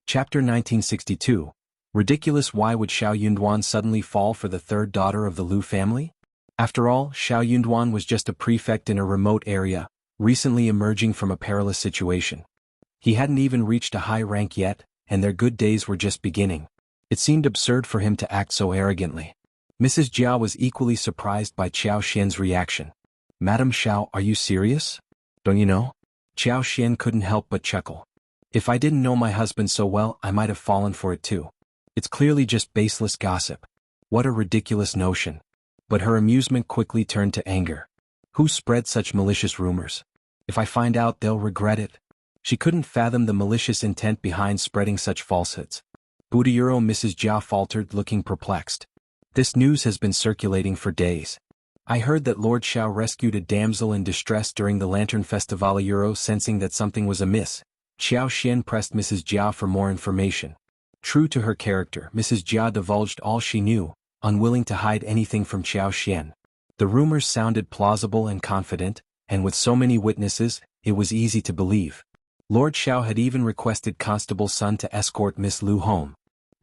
Chapter 1962. Ridiculous. Why would Xiao Yunduan suddenly fall for the third daughter of the Lu family? After all, Xiao Yunduan was just a prefect in a remote area, recently emerging from a perilous situation. He hadn't even reached a high rank yet, and their good days were just beginning. It seemed absurd for him to act so arrogantly. Mrs. Jia was equally surprised by Qiao Xian's reaction. "Madam Xiao, are you serious? Don't you know?" Qiao Xian couldn't help but chuckle. "If I didn't know my husband so well, I might have fallen for it too. It's clearly just baseless gossip. What a ridiculous notion." But her amusement quickly turned to anger. Who spread such malicious rumors? If I find out, they'll regret it. She couldn't fathom the malicious intent behind spreading such falsehoods. Budayuro, Mrs. Jia faltered, looking perplexed. "This news has been circulating for days. I heard that Lord Xiao rescued a damsel in distress during the Lantern Festival." Sensing that something was amiss, Qiao Xian pressed Mrs. Jia for more information. True to her character, Mrs. Jia divulged all she knew, unwilling to hide anything from Qiao Xian. The rumors sounded plausible and confident, and with so many witnesses, it was easy to believe. Lord Xiao had even requested Constable Sun to escort Miss Lu home.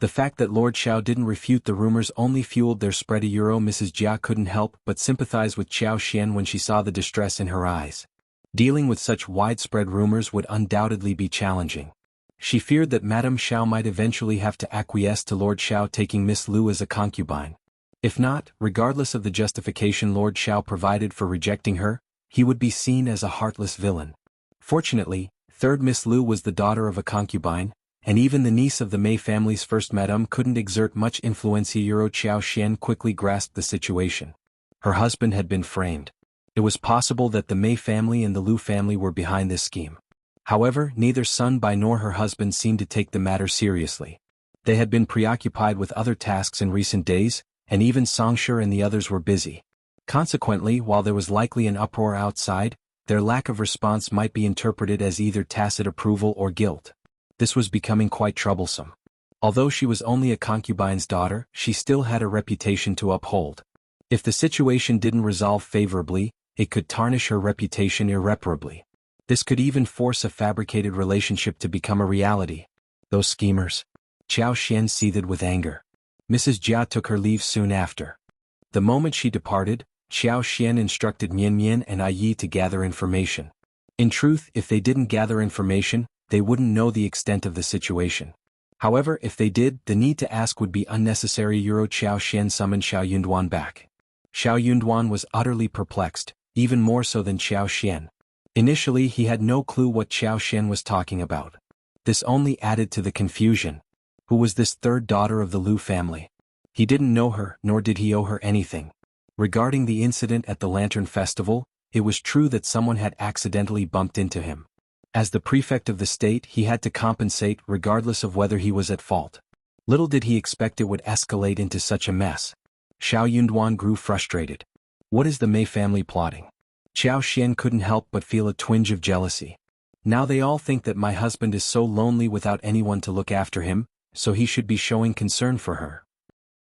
The fact that Lord Xiao didn't refute the rumors only fueled their spread. Mrs. Jia couldn't help but sympathize with Qiao Xian when she saw the distress in her eyes. Dealing with such widespread rumors would undoubtedly be challenging. She feared that Madame Xiao might eventually have to acquiesce to Lord Xiao taking Miss Lu as a concubine. If not, regardless of the justification Lord Xiao provided for rejecting her, he would be seen as a heartless villain. Fortunately, third Miss Lu was the daughter of a concubine, and even the niece of the Mei family's first madame couldn't exert much influence. Qiao Xian quickly grasped the situation. Her husband had been framed. It was possible that the Mei family and the Lu family were behind this scheme. However, neither Sun Bai nor her husband seemed to take the matter seriously. They had been preoccupied with other tasks in recent days, and even Songsher and the others were busy. Consequently, while there was likely an uproar outside, their lack of response might be interpreted as either tacit approval or guilt. This was becoming quite troublesome. Although she was only a concubine's daughter, she still had a reputation to uphold. If the situation didn't resolve favorably, it could tarnish her reputation irreparably. This could even force a fabricated relationship to become a reality. Those schemers. Qiao Xian seethed with anger. Mrs. Jia took her leave soon after. The moment she departed, Qiao Xian instructed Mian Mian and Ai Yi to gather information. In truth, if they didn't gather information, they wouldn't know the extent of the situation. However, if they did, the need to ask would be unnecessary. Qiao Xian summoned Xiao Yunduan back. Xiao Yunduan was utterly perplexed, even more so than Qiao Xian. Initially, he had no clue what Qiao Xian was talking about. This only added to the confusion. Who was this third daughter of the Lu family? He didn't know her, nor did he owe her anything. Regarding the incident at the Lantern Festival, it was true that someone had accidentally bumped into him. As the prefect of the state, he had to compensate regardless of whether he was at fault. Little did he expect it would escalate into such a mess. Xiao Yunduan grew frustrated. What is the Mei family plotting? Qiao Xian couldn't help but feel a twinge of jealousy. Now they all think that my husband is so lonely without anyone to look after him, so he should be showing concern for her.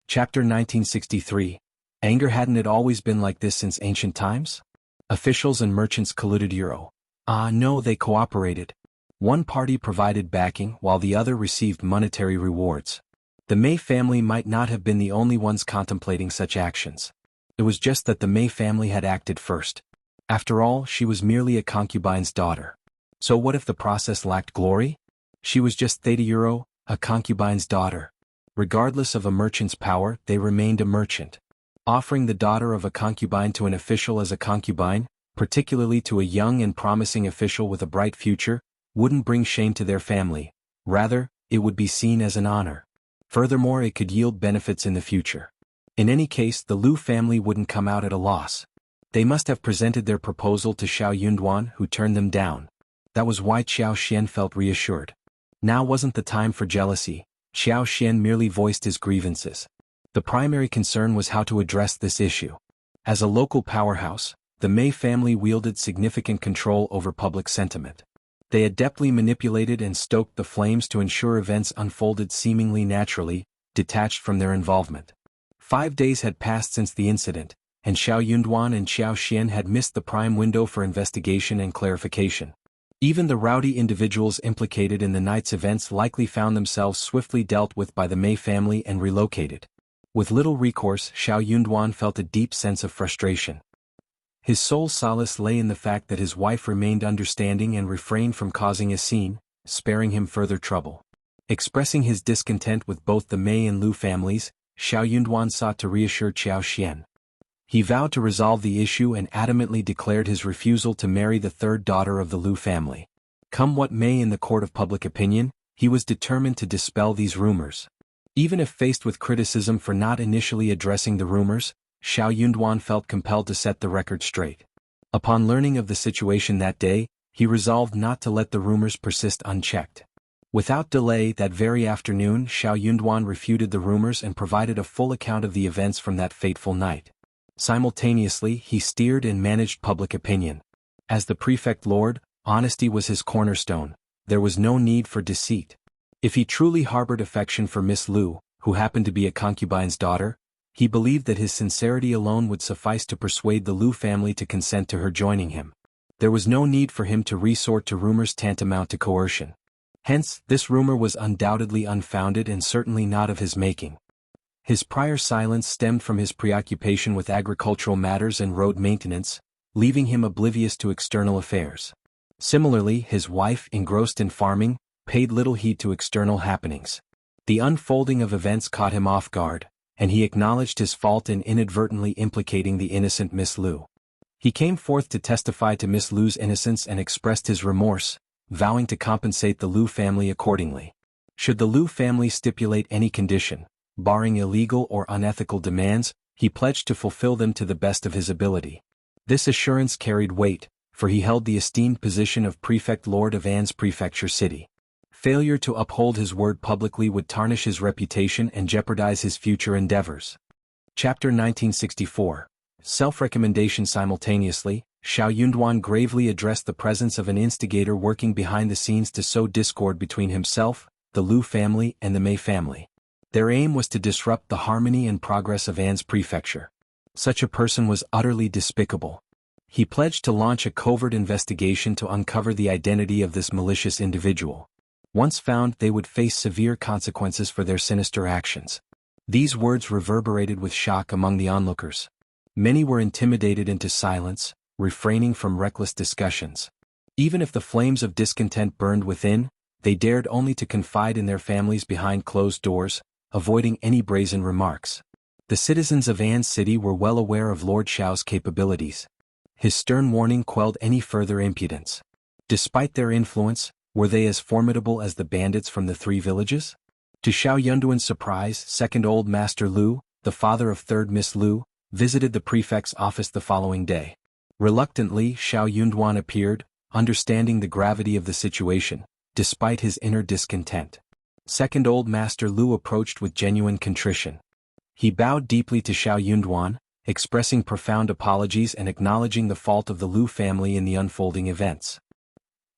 Chapter 1963. Anger. Hadn't it always been like this since ancient times? Officials and merchants colluded. No, they cooperated. One party provided backing while the other received monetary rewards. The Mei family might not have been the only ones contemplating such actions. It was just that the Mei family had acted first. After all, she was merely a concubine's daughter. So what if the process lacked glory? She was just theta, a concubine's daughter. Regardless of a merchant's power, they remained a merchant. Offering the daughter of a concubine to an official as a concubine, particularly to a young and promising official with a bright future, wouldn't bring shame to their family. Rather, it would be seen as an honor. Furthermore, it could yield benefits in the future. In any case, the Lu family wouldn't come out at a loss. They must have presented their proposal to Xiao Yunduan, who turned them down. That was why Qiao Xian felt reassured. Now wasn't the time for jealousy. Qiao Xian merely voiced his grievances. The primary concern was how to address this issue. As a local powerhouse, the Mei family wielded significant control over public sentiment. They adeptly manipulated and stoked the flames to ensure events unfolded seemingly naturally, detached from their involvement. 5 days had passed since the incident, and Xiao Yunduan and Qiao Xian had missed the prime window for investigation and clarification. Even the rowdy individuals implicated in the night's events likely found themselves swiftly dealt with by the Mei family and relocated. With little recourse, Xiao Yunduan felt a deep sense of frustration. His sole solace lay in the fact that his wife remained understanding and refrained from causing a scene, sparing him further trouble. Expressing his discontent with both the Mei and Lu families, Xiao Yunduan sought to reassure Qiao Xian. He vowed to resolve the issue and adamantly declared his refusal to marry the third daughter of the Lu family. Come what may in the court of public opinion, he was determined to dispel these rumors. Even if faced with criticism for not initially addressing the rumors, Xiao Yunduan felt compelled to set the record straight. Upon learning of the situation that day, he resolved not to let the rumors persist unchecked. Without delay that very afternoon, Xiao Yunduan refuted the rumors and provided a full account of the events from that fateful night. Simultaneously, he steered and managed public opinion. As the prefect lord, honesty was his cornerstone. There was no need for deceit. If he truly harbored affection for Miss Lu, who happened to be a concubine's daughter, he believed that his sincerity alone would suffice to persuade the Lu family to consent to her joining him. There was no need for him to resort to rumors tantamount to coercion. Hence, this rumor was undoubtedly unfounded and certainly not of his making. His prior silence stemmed from his preoccupation with agricultural matters and road maintenance, leaving him oblivious to external affairs. Similarly, his wife, engrossed in farming, paid little heed to external happenings. The unfolding of events caught him off guard, and he acknowledged his fault in inadvertently implicating the innocent Miss Lu. He came forth to testify to Miss Lu's innocence and expressed his remorse, vowing to compensate the Lu family accordingly. Should the Lu family stipulate any condition, barring illegal or unethical demands, he pledged to fulfill them to the best of his ability. This assurance carried weight, for he held the esteemed position of prefect lord of An's prefecture city. Failure to uphold his word publicly would tarnish his reputation and jeopardize his future endeavors. Chapter 1964. Self-recommendation. Simultaneously, Xiao Yunduan gravely addressed the presence of an instigator working behind the scenes to sow discord between himself, the Lu family and the Mei family. Their aim was to disrupt the harmony and progress of An's prefecture. Such a person was utterly despicable. He pledged to launch a covert investigation to uncover the identity of this malicious individual. Once found, they would face severe consequences for their sinister actions. These words reverberated with shock among the onlookers. Many were intimidated into silence, refraining from reckless discussions. Even if the flames of discontent burned within, they dared only to confide in their families behind closed doors, avoiding any brazen remarks. The citizens of An's city were well aware of Lord Xiao's capabilities. His stern warning quelled any further impudence. Despite their influence, were they as formidable as the bandits from the three villages? To Xiao Yunduan's surprise, second old Master Lu, the father of third Miss Lu, visited the prefect's office the following day. Reluctantly, Xiao Yunduan appeared, understanding the gravity of the situation, despite his inner discontent. Second old Master Lu approached with genuine contrition. He bowed deeply to Xiao Yunduan, expressing profound apologies and acknowledging the fault of the Lu family in the unfolding events.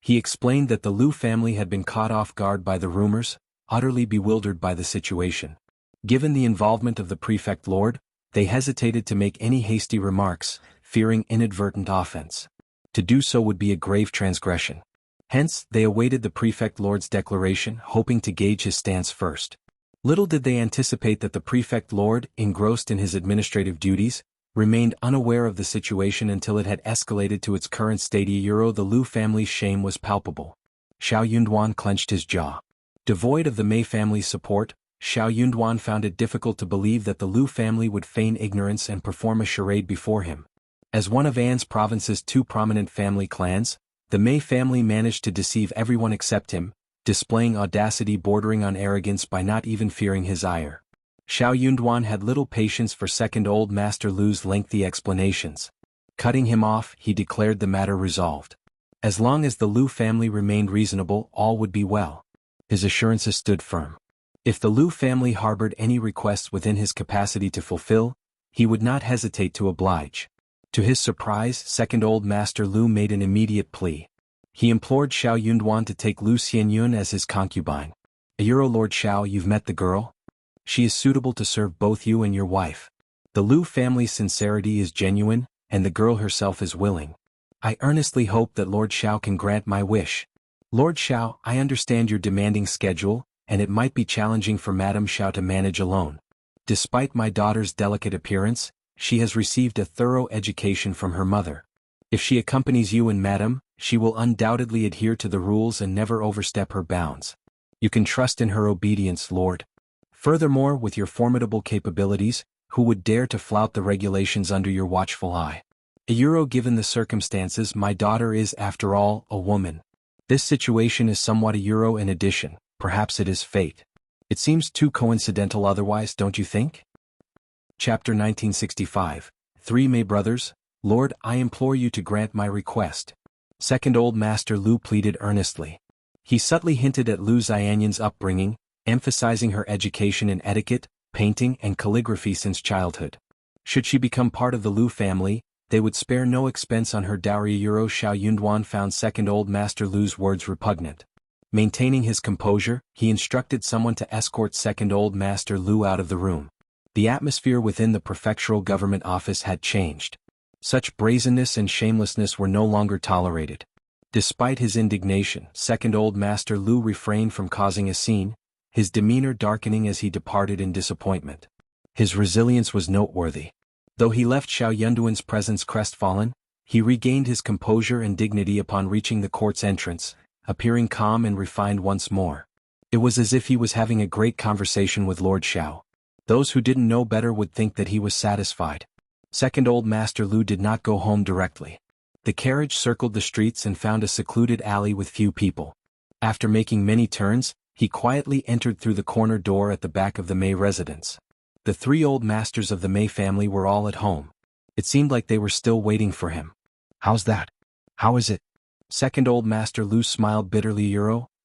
He explained that the Lu family had been caught off guard by the rumors, utterly bewildered by the situation. Given the involvement of the prefect lord, they hesitated to make any hasty remarks, fearing inadvertent offense. To do so would be a grave transgression. Hence, they awaited the prefect lord's declaration, hoping to gauge his stance first. Little did they anticipate that the prefect lord, engrossed in his administrative duties, remained unaware of the situation until it had escalated to its current stadia. The Lu family's shame was palpable. Xiao Yunduan clenched his jaw. Devoid of the Mei family's support, Xiao Yunduan found it difficult to believe that the Lu family would feign ignorance and perform a charade before him. As one of An's province's two prominent family clans, the Mei family managed to deceive everyone except him, displaying audacity bordering on arrogance by not even fearing his ire. Xiao Yunduan had little patience for second old Master Lu's lengthy explanations. Cutting him off, he declared the matter resolved. As long as the Lu family remained reasonable, all would be well. His assurances stood firm. If the Lu family harbored any requests within his capacity to fulfill, he would not hesitate to oblige. To his surprise, second old Master Lu made an immediate plea. He implored Xiao Yunduan to take Lu Xianyun as his concubine. Lord Xiao, you've met the girl? She is suitable to serve both you and your wife. The Lu family's sincerity is genuine, and the girl herself is willing. I earnestly hope that Lord Xiao can grant my wish. Lord Xiao, I understand your demanding schedule, and it might be challenging for Madame Xiao to manage alone. Despite my daughter's delicate appearance, she has received a thorough education from her mother. If she accompanies you and Madame, she will undoubtedly adhere to the rules and never overstep her bounds. You can trust in her obedience, Lord. Furthermore, with your formidable capabilities, who would dare to flout the regulations under your watchful eye? Given the circumstances, my daughter is, after all, a woman. This situation is somewhat in addition, perhaps it is fate. It seems too coincidental otherwise, don't you think? Chapter 1965. 3 May Brothers. Lord, I implore you to grant my request. Second Old Master Lu pleaded earnestly. He subtly hinted at Lu Xianyan's upbringing, emphasizing her education in etiquette, painting and calligraphy since childhood. Should she become part of the Lu family, they would spare no expense on her dowry. Xiao Yunduan found Second Old Master Lu's words repugnant. Maintaining his composure, he instructed someone to escort Second Old Master Lu out of the room. The atmosphere within the prefectural government office had changed. Such brazenness and shamelessness were no longer tolerated. Despite his indignation, Second Old Master Lu refrained from causing a scene, his demeanor darkening as he departed in disappointment. His resilience was noteworthy. Though he left Xiao Yunduan's presence crestfallen, he regained his composure and dignity upon reaching the court's entrance, appearing calm and refined once more. It was as if he was having a great conversation with Lord Xiao. Those who didn't know better would think that he was satisfied. Second Old Master Lu did not go home directly. The carriage circled the streets and found a secluded alley with few people. After making many turns, he quietly entered through the corner door at the back of the Mei residence. The 3 old masters of the Mei family were all at home. It seemed like they were still waiting for him. How's that? How is it? Second Old Master Lu smiled bitterly.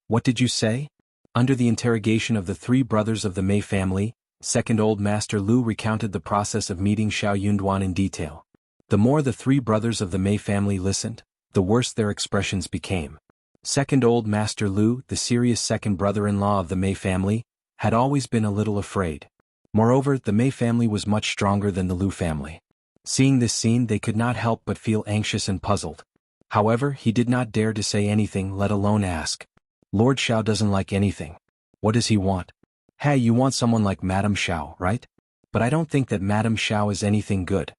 What did you say? Under the interrogation of the 3 brothers of the Mei family, Second Old Master Lu recounted the process of meeting Xiao Yunduan in detail. The more the 3 brothers of the Mei family listened, the worse their expressions became. Second Old Master Lu, the serious second brother-in-law of the Mei family, had always been a little afraid. Moreover, the Mei family was much stronger than the Lu family. Seeing this scene, they could not help but feel anxious and puzzled. However, he did not dare to say anything, let alone ask. Lord Xiao doesn't like anything. What does he want? Hey, you want someone like Madame Xiao, right? But I don't think that Madame Xiao is anything good.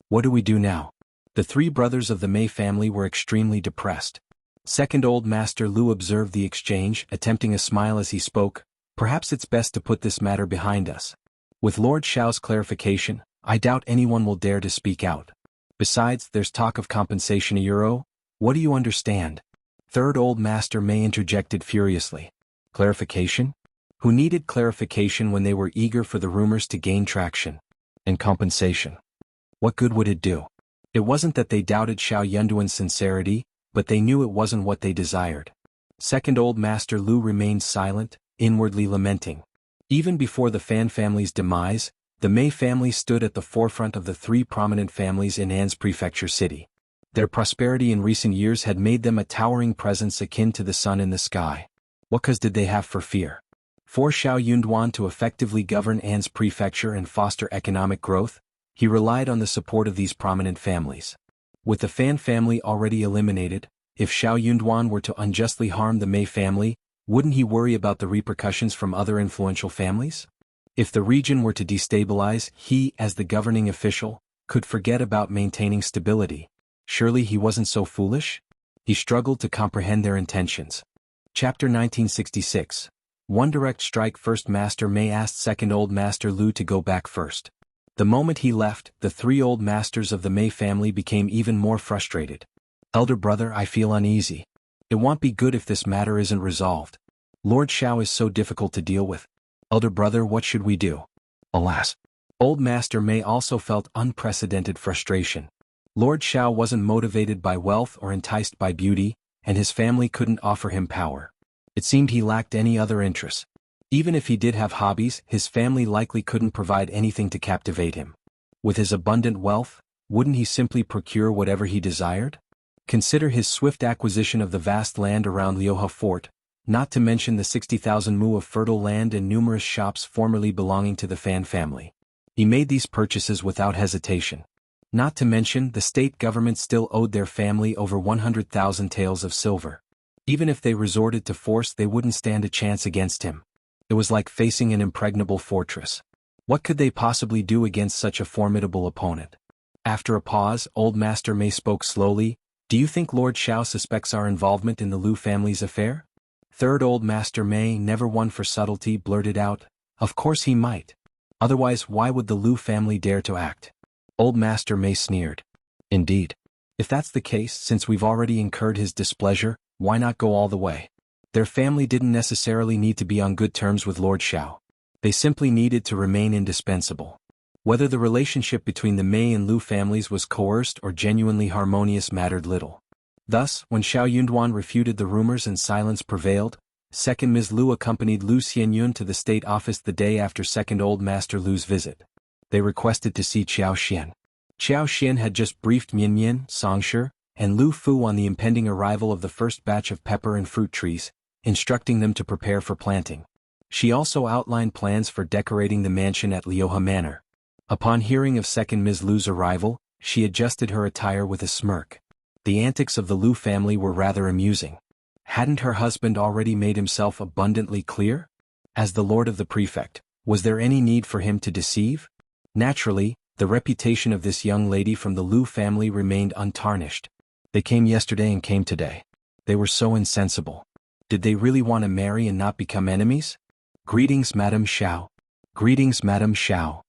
What do we do now? The 3 brothers of the Mei family were extremely depressed. Second Old Master Lu observed the exchange, attempting a smile as he spoke. Perhaps it's best to put this matter behind us. With Lord Xiao's clarification, I doubt anyone will dare to speak out. Besides, there's talk of compensation. What do you understand? Third Old Master Mei interjected furiously. Clarification? Who needed clarification when they were eager for the rumors to gain traction? And compensation? What good would it do? It wasn't that they doubted Xiao Yunduan's sincerity, but they knew it wasn't what they desired. Second Old Master Lu remained silent, inwardly lamenting. Even before the Fan family's demise, the Mei family stood at the forefront of the 3 prominent families in An's prefecture city. Their prosperity in recent years had made them a towering presence akin to the sun in the sky. What cause did they have for fear? For Xiao Yunduan to effectively govern An's prefecture and foster economic growth, he relied on the support of these prominent families. With the Fan family already eliminated, if Xiao Yunduan were to unjustly harm the Mei family, wouldn't he worry about the repercussions from other influential families? If the region were to destabilize, he, as the governing official, could forget about maintaining stability. Surely he wasn't so foolish? He struggled to comprehend their intentions. Chapter 1966. One direct strike. First Master Mei asked Second Old Master Lu to go back first. The moment he left, the 3 old masters of the Mei family became even more frustrated. Elder brother, I feel uneasy. It won't be good if this matter isn't resolved. Lord Xiao is so difficult to deal with. Elder brother, what should we do? Alas. Old Master Mei also felt unprecedented frustration. Lord Xiao wasn't motivated by wealth or enticed by beauty, and his family couldn't offer him power. It seemed he lacked any other interests. Even if he did have hobbies, his family likely couldn't provide anything to captivate him. With his abundant wealth, wouldn't he simply procure whatever he desired? Consider his swift acquisition of the vast land around Liuhe Fort, not to mention the 60,000 mu of fertile land and numerous shops formerly belonging to the Fan family. He made these purchases without hesitation. Not to mention, the state government still owed their family over 100,000 taels of silver. Even if they resorted to force, they wouldn't stand a chance against him. It was like facing an impregnable fortress. What could they possibly do against such a formidable opponent? After a pause, Old Master Mei spoke slowly. Do you think Lord Xiao suspects our involvement in the Lu family's affair? Third Old Master Mei, never one for subtlety, blurted out, of course he might. Otherwise, why would the Lu family dare to act? Old Master Mei sneered. Indeed. If that's the case, since we've already incurred his displeasure, why not go all the way? Their family didn't necessarily need to be on good terms with Lord Xiao. They simply needed to remain indispensable. Whether the relationship between the Mei and Lu families was coerced or genuinely harmonious mattered little. Thus, when Xiao Yunduan refuted the rumors and silence prevailed, Second Ms. Lu accompanied Lu Xianyun to the state office the day after Second Old Master Lu's visit. They requested to see Qiao Xian. Qiao Xian had just briefed Mian Mian, Songshi, and Lu Fu on the impending arrival of the first batch of pepper and fruit trees, instructing them to prepare for planting. She also outlined plans for decorating the mansion at Liuhe Manor. Upon hearing of Second Ms. Lu's arrival, she adjusted her attire with a smirk. The antics of the Lu family were rather amusing. Hadn't her husband already made himself abundantly clear? As the lord of the prefect, was there any need for him to deceive? Naturally, the reputation of this young lady from the Lu family remained untarnished. They came yesterday and came today. They were so insensible. Did they really want to marry and not become enemies? Greetings, Madame Xiao. Greetings, Madame Xiao.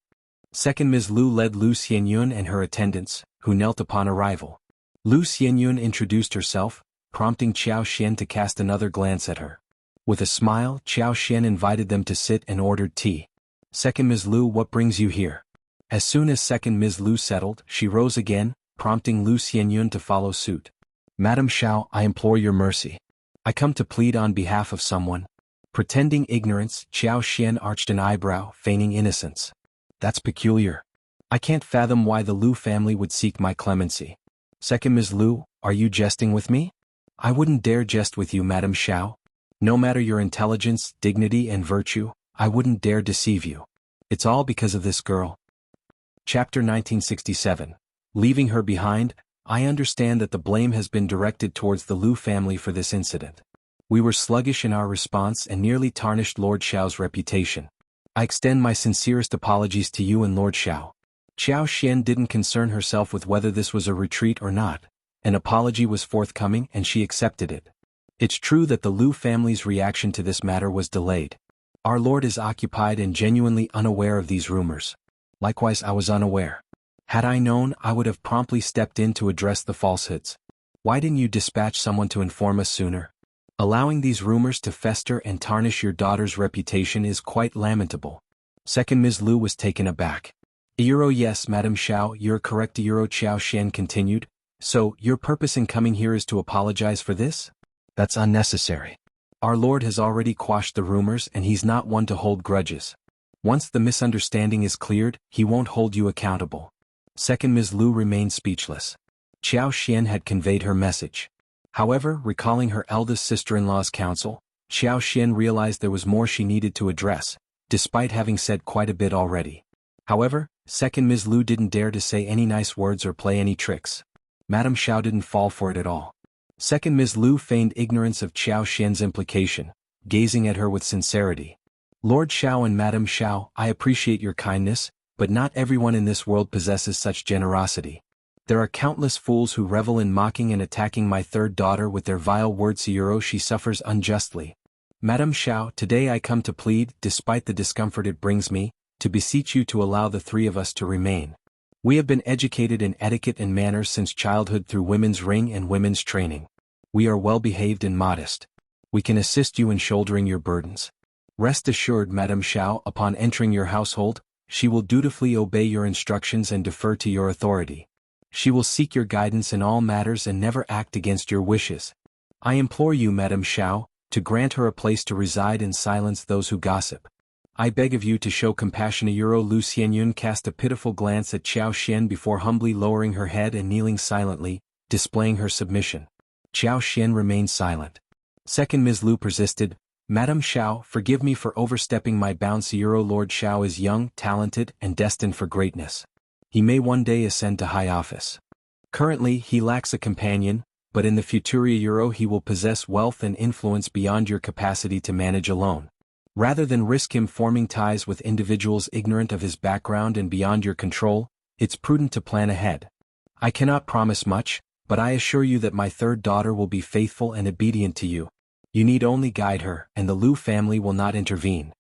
Second Ms. Lu led Lu Xianyun and her attendants, who knelt upon arrival. Lu Xianyun introduced herself, prompting Qiao Xian to cast another glance at her. With a smile, Qiao Xian invited them to sit and ordered tea. Second Ms. Lu, what brings you here? As soon as Second Ms. Lu settled, she rose again, prompting Lu Xianyun to follow suit. Madame Xiao, I implore your mercy. I come to plead on behalf of someone. Pretending ignorance, Qiao Xian arched an eyebrow, feigning innocence. That's peculiar. I can't fathom why the Lu family would seek my clemency. Second Ms. Lu, are you jesting with me? I wouldn't dare jest with you, Madame Xiao. No matter your intelligence, dignity, and virtue, I wouldn't dare deceive you. It's all because of this girl. Chapter 1967. Leaving her behind, I understand that the blame has been directed towards the Lu family for this incident. We were sluggish in our response and nearly tarnished Lord Xiao's reputation. I extend my sincerest apologies to you and Lord Xiao. Qiao Xian didn't concern herself with whether this was a retreat or not. An apology was forthcoming and she accepted it. It's true that the Lu family's reaction to this matter was delayed. Our lord is occupied and genuinely unaware of these rumors. Likewise, I was unaware. Had I known, I would have promptly stepped in to address the falsehoods. Why didn't you dispatch someone to inform us sooner? Allowing these rumors to fester and tarnish your daughter's reputation is quite lamentable. Second Ms. Lu was taken aback. Yes, Madame Xiao, you're correct. Qiao Xian continued. So, your purpose in coming here is to apologize for this? That's unnecessary. Our lord has already quashed the rumors and he's not one to hold grudges. Once the misunderstanding is cleared, he won't hold you accountable. Second Ms. Lu remained speechless. Qiao Xian had conveyed her message. However, recalling her eldest sister-in-law's counsel, Qiao Xian realized there was more she needed to address, despite having said quite a bit already. However, Second Ms. Lu didn't dare to say any nice words or play any tricks. Madame Xiao didn't fall for it at all. Second Ms. Lu feigned ignorance of Qiao Xian's implication, gazing at her with sincerity. Lord Xiao and Madame Xiao, I appreciate your kindness, but not everyone in this world possesses such generosity. There are countless fools who revel in mocking and attacking my third daughter with their vile words. She suffers unjustly. Madame Xiao, today I come to plead, despite the discomfort it brings me, to beseech you to allow the three of us to remain. We have been educated in etiquette and manners since childhood through women's ring and women's training. We are well behaved and modest. We can assist you in shouldering your burdens. Rest assured, Madame Xiao, upon entering your household, she will dutifully obey your instructions and defer to your authority. She will seek your guidance in all matters and never act against your wishes. I implore you, Madame Xiao, to grant her a place to reside and silence those who gossip. I beg of you to show compassion. Lu Xianyun cast a pitiful glance at Qiao Xian before humbly lowering her head and kneeling silently, displaying her submission. Qiao Xian remained silent. Second Ms. Lu persisted. Madame Xiao, forgive me for overstepping my bounds. Lord Xiao is young, talented, and destined for greatness. He may one day ascend to high office. Currently, he lacks a companion, but in the Futuria Euro he will possess wealth and influence beyond your capacity to manage alone. Rather than risk him forming ties with individuals ignorant of his background and beyond your control, it's prudent to plan ahead. I cannot promise much, but I assure you that my third daughter will be faithful and obedient to you. You need only guide her, and the Liu family will not intervene.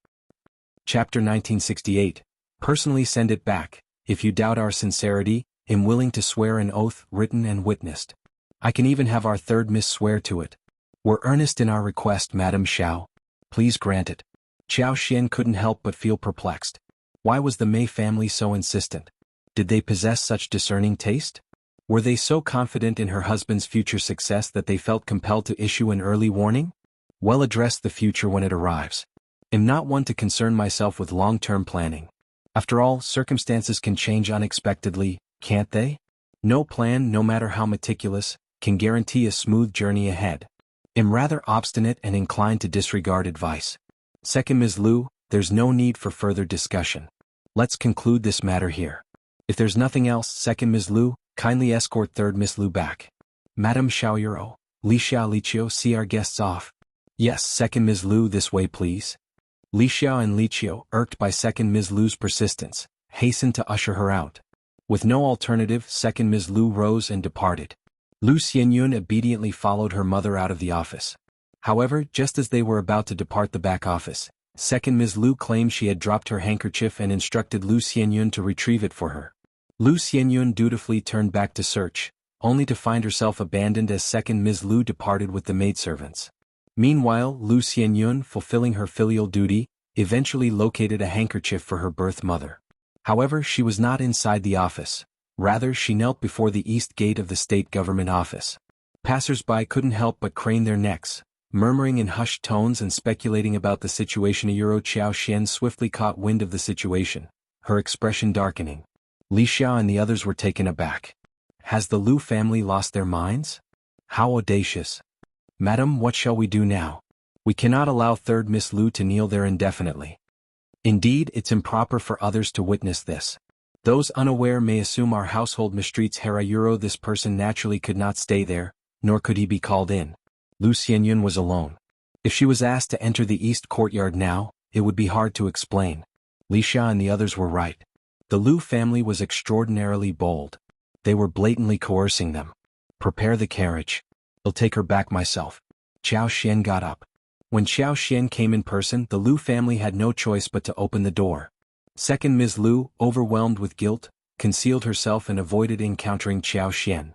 Chapter 1968. Personally send it back. If you doubt our sincerity, am willing to swear an oath written and witnessed. I can even have our third miss swear to it. We're earnest in our request, Madame Xiao. Please grant it. Xiao Xian couldn't help but feel perplexed. Why was the Mei family so insistent? Did they possess such discerning taste? Were they so confident in her husband's future success that they felt compelled to issue an early warning? Well, address the future when it arrives. Am not one to concern myself with long-term planning. After all, circumstances can change unexpectedly, can't they? No plan, no matter how meticulous, can guarantee a smooth journey ahead. Am rather obstinate and inclined to disregard advice. Second Ms. Liu, there's no need for further discussion. Let's conclude this matter here. If there's nothing else, Second Ms. Liu, kindly escort Third Miss Liu back. Madame Xiaoyuro, Li Xiao Liqiu, see our guests off. Yes, Second Ms. Liu, this way please. Li Xiao and Liqiu, irked by Second Ms. Liu's persistence, hastened to usher her out. With no alternative, Second Ms. Liu rose and departed. Lu Xianyun obediently followed her mother out of the office. However, just as they were about to depart the back office, Second Ms. Liu claimed she had dropped her handkerchief and instructed Lu Xianyun to retrieve it for her. Lu Xianyun dutifully turned back to search, only to find herself abandoned as Second Ms. Liu departed with the maidservants. Meanwhile, Lu Xianyun, fulfilling her filial duty, eventually located a handkerchief for her birth mother. However, she was not inside the office. Rather, she knelt before the east gate of the state government office. Passers-by couldn't help but crane their necks, murmuring in hushed tones and speculating about the situation. Euro Xiao Xian swiftly caught wind of the situation, her expression darkening. Li Xiao and the others were taken aback. Has the Liu family lost their minds? How audacious. Madam, what shall we do now? We cannot allow Third Miss Liu to kneel there indefinitely. Indeed, it's improper for others to witness this. Those unaware may assume our household mistreats Hera Euro. This person naturally could not stay there, nor could he be called in. Lu Xianyun was alone. If she was asked to enter the east courtyard now, it would be hard to explain. Li Xia and the others were right. The Liu family was extraordinarily bold. They were blatantly coercing them. Prepare the carriage. I'll take her back myself. Xiao Xian got up. When Xiao Xian came in person, the Liu family had no choice but to open the door. Second Ms. Liu, overwhelmed with guilt, concealed herself and avoided encountering Xiao Xian.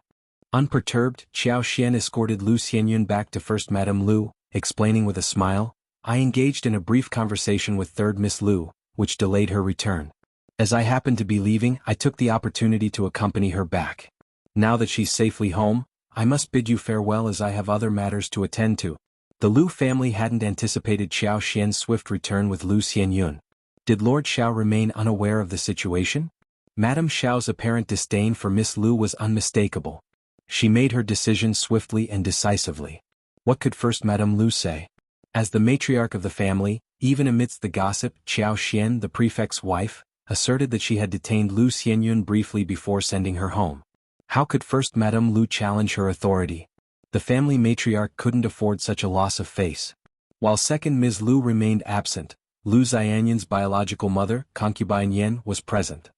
Unperturbed, Xiao Xian escorted Lu Xianyun back to First Madame Liu, explaining with a smile, I engaged in a brief conversation with Third Miss Liu, which delayed her return. As I happened to be leaving, I took the opportunity to accompany her back. Now that she's safely home, I must bid you farewell as I have other matters to attend to. The Liu family hadn't anticipated Xiao Xian's swift return with Lu Xianyun. Did Lord Xiao remain unaware of the situation? Madame Xiao's apparent disdain for Miss Liu was unmistakable. She made her decision swiftly and decisively. What could First Madame Liu say? As the matriarch of the family, even amidst the gossip, Xiao Xian, the prefect's wife, asserted that she had detained Lu Xianyun briefly before sending her home. How could First Madame Liu challenge her authority? The family matriarch couldn't afford such a loss of face. While Second Ms. Liu remained absent, Lu Xianyun's biological mother, Concubine Yan, was present.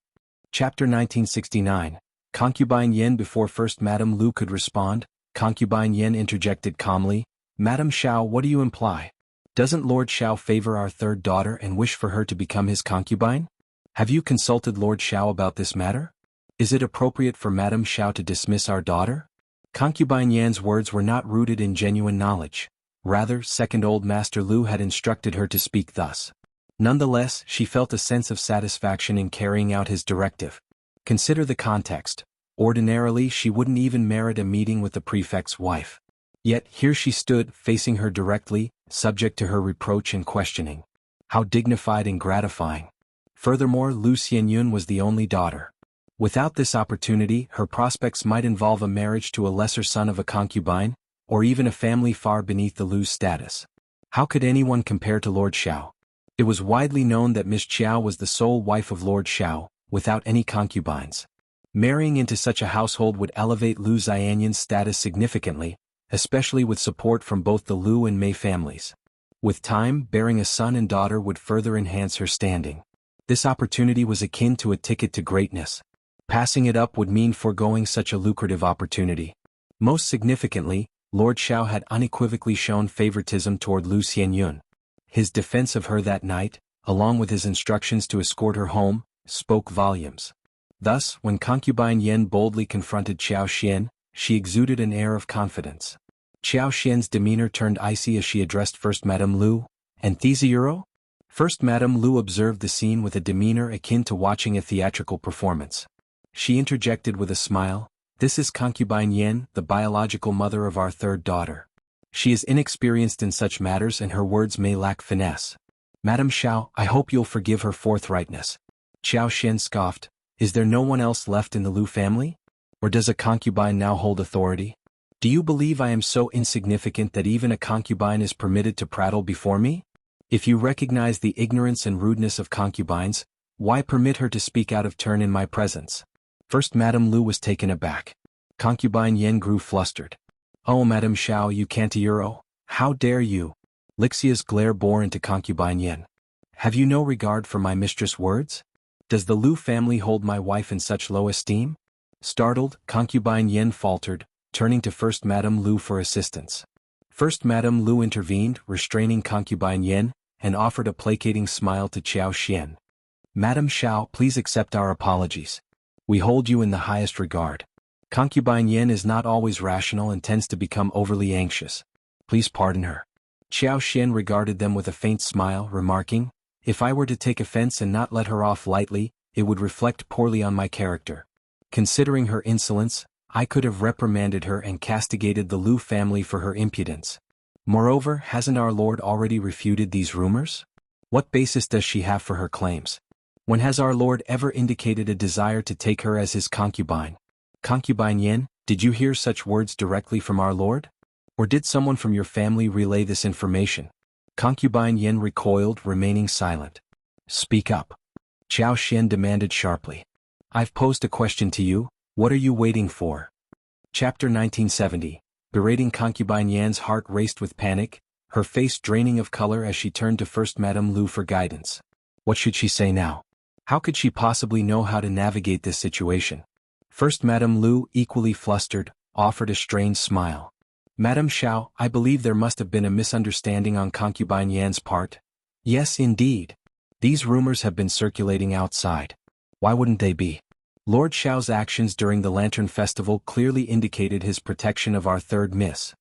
Chapter 1969. Concubine Yan. Before First Madame Liu could respond, Concubine Yan interjected calmly, Madame Xiao, what do you imply? Doesn't Lord Xiao favor our third daughter and wish for her to become his concubine? Have you consulted Lord Xiao about this matter? Is it appropriate for Madame Xiao to dismiss our daughter? Concubine Yan's words were not rooted in genuine knowledge. Rather, Second Old Master Liu had instructed her to speak thus. Nonetheless, she felt a sense of satisfaction in carrying out his directive. Consider the context. Ordinarily, she wouldn't even merit a meeting with the prefect's wife. Yet, here she stood, facing her directly, subject to her reproach and questioning. How dignified and gratifying. Furthermore, Lu Xianyun was the only daughter. Without this opportunity, her prospects might involve a marriage to a lesser son of a concubine, or even a family far beneath the Lu's status. How could anyone compare to Lord Xiao? It was widely known that Miss Xiao was the sole wife of Lord Xiao, without any concubines. Marrying into such a household would elevate Lu Xianyan's status significantly, especially with support from both the Lu and Mei families. With time, bearing a son and daughter would further enhance her standing. This opportunity was akin to a ticket to greatness. Passing it up would mean foregoing such a lucrative opportunity. Most significantly, Lord Xiao had unequivocally shown favoritism toward Lu Xianyun. His defense of her that night, along with his instructions to escort her home, spoke volumes. Thus, when concubine Yan boldly confronted Xiao Xian, she exuded an air of confidence. Xiao Xian's demeanor turned icy as she addressed First Madame Lu, and Theseuro? First Madame Lu observed the scene with a demeanor akin to watching a theatrical performance. She interjected with a smile, "This is concubine Yan, the biological mother of our third daughter. She is inexperienced in such matters and her words may lack finesse. Madame Xiao, I hope you'll forgive her forthrightness." Xiao Xian scoffed, "Is there no one else left in the Lu family? Or does a concubine now hold authority? Do you believe I am so insignificant that even a concubine is permitted to prattle before me? If you recognize the ignorance and rudeness of concubines, why permit her to speak out of turn in my presence?" First Madame Lu was taken aback. Concubine Yan grew flustered. "Oh Madame Xiao, you Cantillero, how dare you?" Lixia's glare bore into concubine Yan. "Have you no regard for my mistress' words? Does the Lu family hold my wife in such low esteem?" Startled, concubine Yan faltered, turning to First Madame Lu for assistance. First Madame Lu intervened, restraining concubine Yan, and offered a placating smile to Xiao Xian. "Madame Xiao, please accept our apologies. We hold you in the highest regard. Concubine Yan is not always rational and tends to become overly anxious. Please pardon her." Xiao Xian regarded them with a faint smile, remarking, "If I were to take offense and not let her off lightly, it would reflect poorly on my character. Considering her insolence, I could have reprimanded her and castigated the Lu family for her impudence. Moreover, hasn't our Lord already refuted these rumors? What basis does she have for her claims? When has our Lord ever indicated a desire to take her as his concubine? Concubine Yan, did you hear such words directly from our Lord? Or did someone from your family relay this information?" Concubine Yan recoiled, remaining silent. "Speak up," Xiao Xian demanded sharply. "I've posed a question to you, what are you waiting for?" Chapter 1970. Berating concubine Yan's heart raced with panic, her face draining of color as she turned to First Madame Lu for guidance. What should she say now? How could she possibly know how to navigate this situation? First Madame Lu, equally flustered, offered a strained smile. "Madame Xiao, I believe there must have been a misunderstanding on concubine Yan's part." "Yes, indeed. These rumors have been circulating outside. Why wouldn't they be? Lord Xiao's actions during the Lantern Festival clearly indicated his protection of our third miss."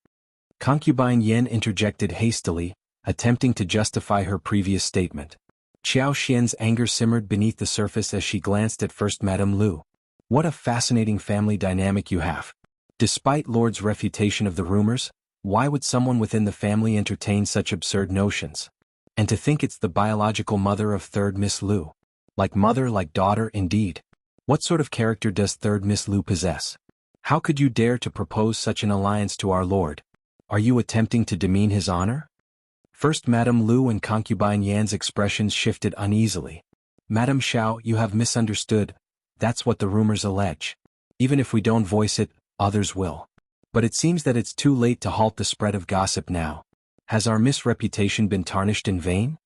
Concubine Yan interjected hastily, attempting to justify her previous statement. Xiao Xian's anger simmered beneath the surface as she glanced at First Madame Lu. "What a fascinating family dynamic you have. Despite Lord's refutation of the rumors, why would someone within the family entertain such absurd notions? And to think it's the biological mother of third Miss Lu. Like mother like daughter indeed. What sort of character does third Miss Lu possess? How could you dare to propose such an alliance to our Lord? Are you attempting to demean his honor?" First Madame Lu and concubine Yan's expressions shifted uneasily. "Madame Xiao, you have misunderstood. That's what the rumors allege. Even if we don't voice it, others will. But it seems that it's too late to halt the spread of gossip now. Has our misreputation been tarnished in vain?"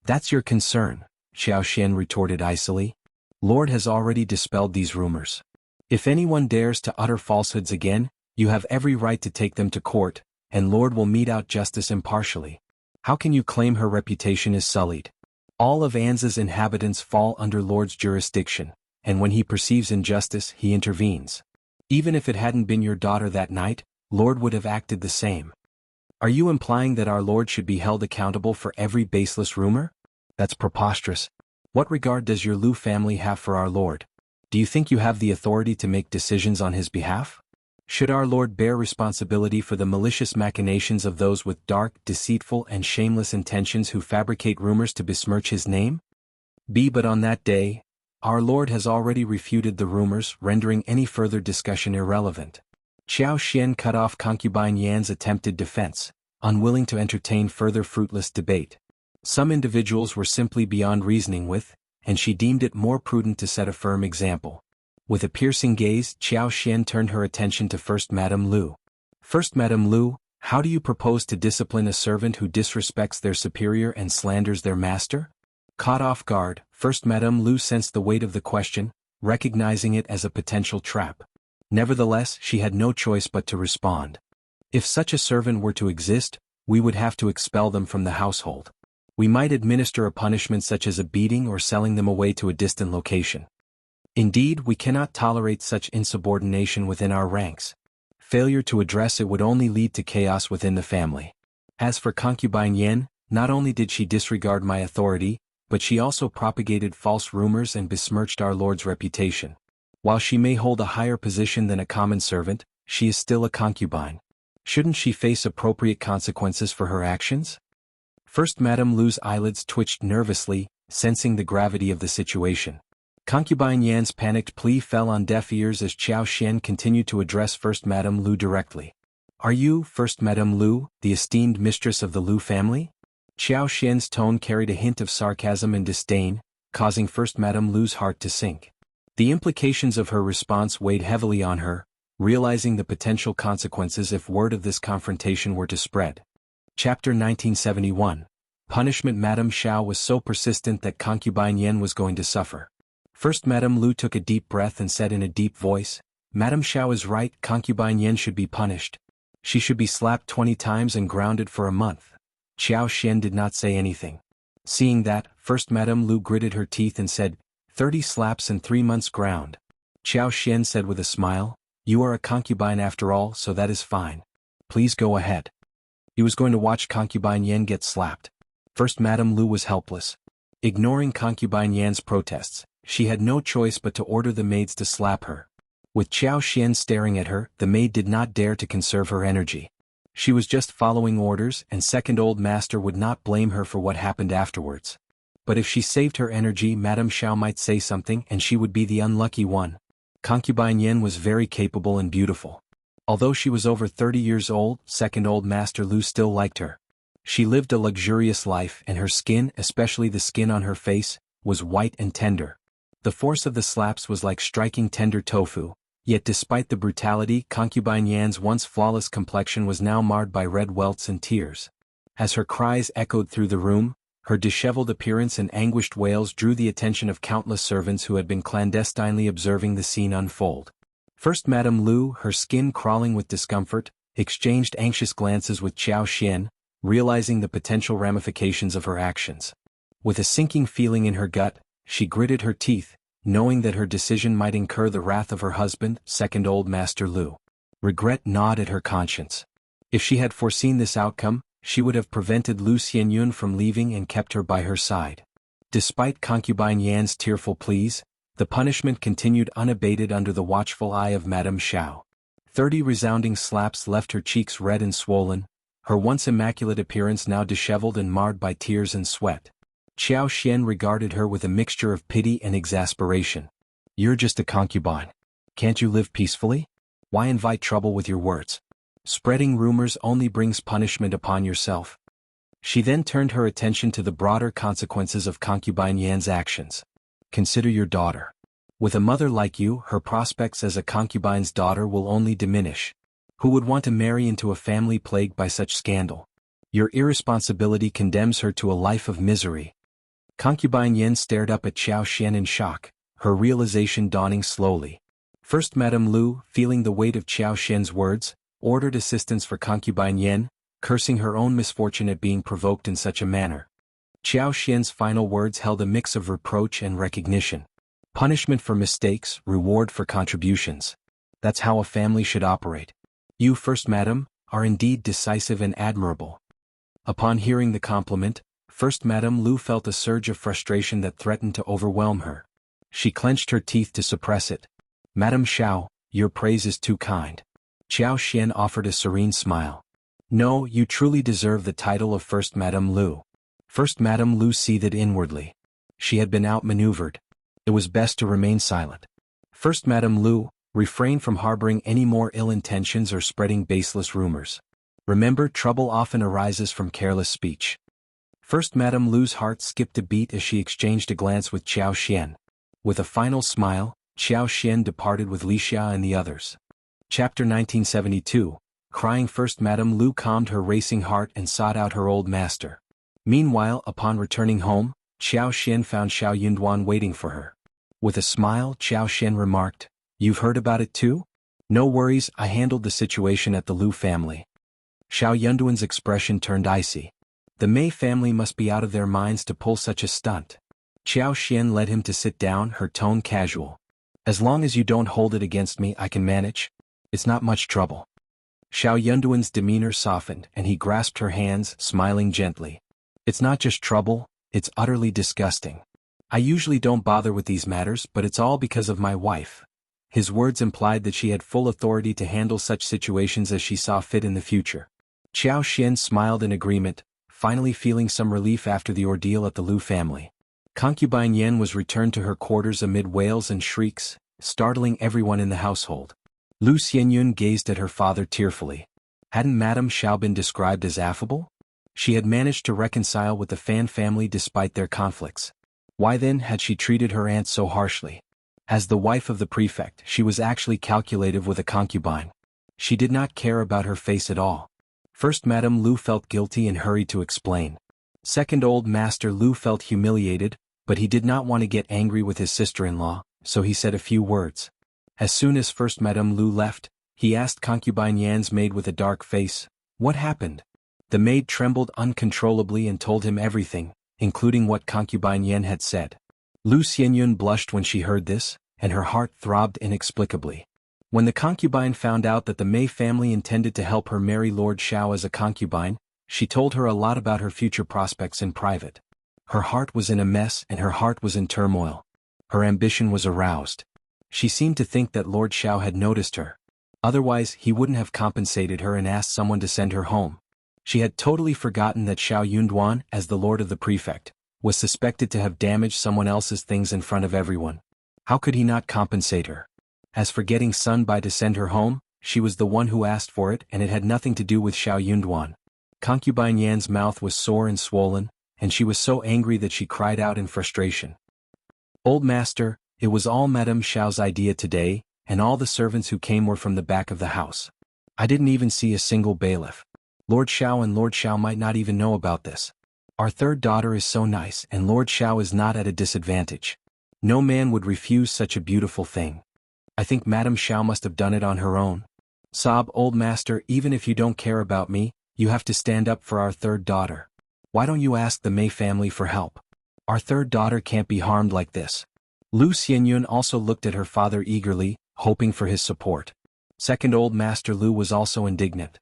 "That's your concern," Xiao Xian retorted icily. "Lord has already dispelled these rumors. If anyone dares to utter falsehoods again, you have every right to take them to court, and Lord will mete out justice impartially. How can you claim her reputation is sullied? All of Anza's inhabitants fall under Lord's jurisdiction, and when he perceives injustice, he intervenes. Even if it hadn't been your daughter that night, Lord would have acted the same. Are you implying that our Lord should be held accountable for every baseless rumor? That's preposterous. What regard does your Lu family have for our Lord? Do you think you have the authority to make decisions on his behalf? Should our Lord bear responsibility for the malicious machinations of those with dark, deceitful and shameless intentions who fabricate rumors to besmirch his name? But on that day, our Lord has already refuted the rumors, rendering any further discussion irrelevant. Xiao Xian cut off concubine Yan's attempted defense, unwilling to entertain further fruitless debate. Some individuals were simply beyond reasoning with, and she deemed it more prudent to set a firm example. With a piercing gaze, Qiao Xian turned her attention to First Madame Lu. First Madame Lu, how do you propose to discipline a servant who disrespects their superior and slanders their master? Caught off guard, First Madame Lu sensed the weight of the question, recognizing it as a potential trap. Nevertheless, she had no choice but to respond. If such a servant were to exist, we would have to expel them from the household. We might administer a punishment such as a beating or selling them away to a distant location. Indeed, we cannot tolerate such insubordination within our ranks. Failure to address it would only lead to chaos within the family. As for concubine Yan, not only did she disregard my authority, but she also propagated false rumors and besmirched our Lord's reputation. While she may hold a higher position than a common servant, she is still a concubine. Shouldn't she face appropriate consequences for her actions? First Madame Lu's eyelids twitched nervously, sensing the gravity of the situation. Concubine Yan's panicked plea fell on deaf ears as Qiao Xian continued to address First Madame Lu directly. Are you, First Madame Lu, the esteemed mistress of the Lu family? Qiao Xian's tone carried a hint of sarcasm and disdain, causing First Madame Lu's heart to sink. The implications of her response weighed heavily on her, realizing the potential consequences if word of this confrontation were to spread. Chapter 1971. Punishment. Madame Xiao was so persistent that concubine Yan was going to suffer. First Madame Lu took a deep breath and said in a deep voice, Madame Xiao is right, concubine Yan should be punished. She should be slapped 20 times and grounded for a month. Qiao Xian did not say anything. Seeing that, First Madame Lu gritted her teeth and said, 30 slaps and 3 months ground. Qiao Xian said with a smile, you are a concubine after all, so that is fine. Please go ahead. He was going to watch concubine Yan get slapped. First Madame Lu was helpless. Ignoring concubine Yan's protests, she had no choice but to order the maids to slap her. With Qiao Xian staring at her, the maid did not dare to conserve her energy. She was just following orders, and second old master would not blame her for what happened afterwards. But if she saved her energy, Madame Xiao might say something and she would be the unlucky one. Concubine Yan was very capable and beautiful. Although she was over 30 years old, second old master Lu still liked her. She lived a luxurious life and her skin, especially the skin on her face, was white and tender. The force of the slaps was like striking tender tofu, yet despite the brutality, concubine Yan's once flawless complexion was now marred by red welts and tears. As her cries echoed through the room, her disheveled appearance and anguished wails drew the attention of countless servants who had been clandestinely observing the scene unfold. First Madame Lu, her skin crawling with discomfort, exchanged anxious glances with Qiao Xian, realizing the potential ramifications of her actions. With a sinking feeling in her gut, she gritted her teeth, knowing that her decision might incur the wrath of her husband, second old master Lu. Regret gnawed at her conscience. If she had foreseen this outcome, she would have prevented Lu Xianyun from leaving and kept her by her side. Despite concubine Yan's tearful pleas, the punishment continued unabated under the watchful eye of Madame Xiao. 30 resounding slaps left her cheeks red and swollen, her once immaculate appearance now disheveled and marred by tears and sweat. Qiao Xian regarded her with a mixture of pity and exasperation. You're just a concubine. Can't you live peacefully? Why invite trouble with your words? Spreading rumors only brings punishment upon yourself. She then turned her attention to the broader consequences of concubine Yan's actions. Consider your daughter. With a mother like you, her prospects as a concubine's daughter will only diminish. Who would want to marry into a family plagued by such scandal? Your irresponsibility condemns her to a life of misery. Concubine Yan stared up at Qiao Xian in shock, her realization dawning slowly. First Madame Lu, feeling the weight of Qiao Xian's words, ordered assistance for concubine Yan, cursing her own misfortune at being provoked in such a manner. Qiao Xian's final words held a mix of reproach and recognition. Punishment for mistakes, reward for contributions. That's how a family should operate. You, First Madam, are indeed decisive and admirable. Upon hearing the compliment, First Madame Lu felt a surge of frustration that threatened to overwhelm her. She clenched her teeth to suppress it. Madame Xiao, your praise is too kind. Qiao Xian offered a serene smile. No, you truly deserve the title of First Madame Lu. First Madame Lu seethed inwardly. She had been outmaneuvered. It was best to remain silent. First Madame Lu, refrain from harboring any more ill intentions or spreading baseless rumors. Remember, trouble often arises from careless speech. First Madame Lu's heart skipped a beat as she exchanged a glance with Qiao Xian. With a final smile, Qiao Xian departed with Li Xia and the others. Chapter 1972. Crying. First Madame Lu calmed her racing heart and sought out her old master. Meanwhile, upon returning home, Qiao Xian found Xiao Yunduan waiting for her. With a smile, Qiao Xian remarked, "You've heard about it too? No worries, I handled the situation at the Lu family." Xiao Yunduan's expression turned icy. The Mei family must be out of their minds to pull such a stunt. Qiao Xian led him to sit down, her tone casual. "As long as you don't hold it against me, I can manage. It's not much trouble." Xiao Yunduan's demeanor softened and he grasped her hands, smiling gently. "It's not just trouble, it's utterly disgusting. I usually don't bother with these matters, but it's all because of my wife." His words implied that she had full authority to handle such situations as she saw fit in the future. Qiao Xian smiled in agreement, finally feeling some relief after the ordeal at the Lu family. Concubine Yan was returned to her quarters amid wails and shrieks, startling everyone in the household. Lu Xianyun gazed at her father tearfully. Hadn't Madame Xiao been described as affable? She had managed to reconcile with the Fan family despite their conflicts. Why then had she treated her aunt so harshly? As the wife of the prefect, she was actually calculative with a concubine. She did not care about her face at all. First Madame Lu felt guilty and hurried to explain. Second Old Master Lu felt humiliated, but he did not want to get angry with his sister-in-law, so he said a few words. As soon as First Madame Lu left, he asked Concubine Yan's maid with a dark face, "What happened?" The maid trembled uncontrollably and told him everything, including what Concubine Yan had said. Lu Xianyun blushed when she heard this, and her heart throbbed inexplicably. When the concubine found out that the Mei family intended to help her marry Lord Xiao as a concubine, she told her a lot about her future prospects in private. Her heart was in a mess and her heart was in turmoil. Her ambition was aroused. She seemed to think that Lord Xiao had noticed her. Otherwise, he wouldn't have compensated her and asked someone to send her home. She had totally forgotten that Xiao Yunduan, as the lord of the prefect, was suspected to have damaged someone else's things in front of everyone. How could he not compensate her? As for getting Sun Bai to send her home, she was the one who asked for it and it had nothing to do with Xiao Yunduan. Concubine Yan's mouth was sore and swollen, and she was so angry that she cried out in frustration. "Old master, it was all Madame Xiao's idea today, and all the servants who came were from the back of the house. I didn't even see a single bailiff. Lord Xiao and Lord Xiao might not even know about this. Our third daughter is so nice and Lord Xiao is not at a disadvantage. No man would refuse such a beautiful thing. I think Madame Xiao must have done it on her own. Sob, old master, even if you don't care about me, you have to stand up for our third daughter. Why don't you ask the Mei family for help? Our third daughter can't be harmed like this." Lu Xianyun also looked at her father eagerly, hoping for his support. Second Old Master Lu was also indignant.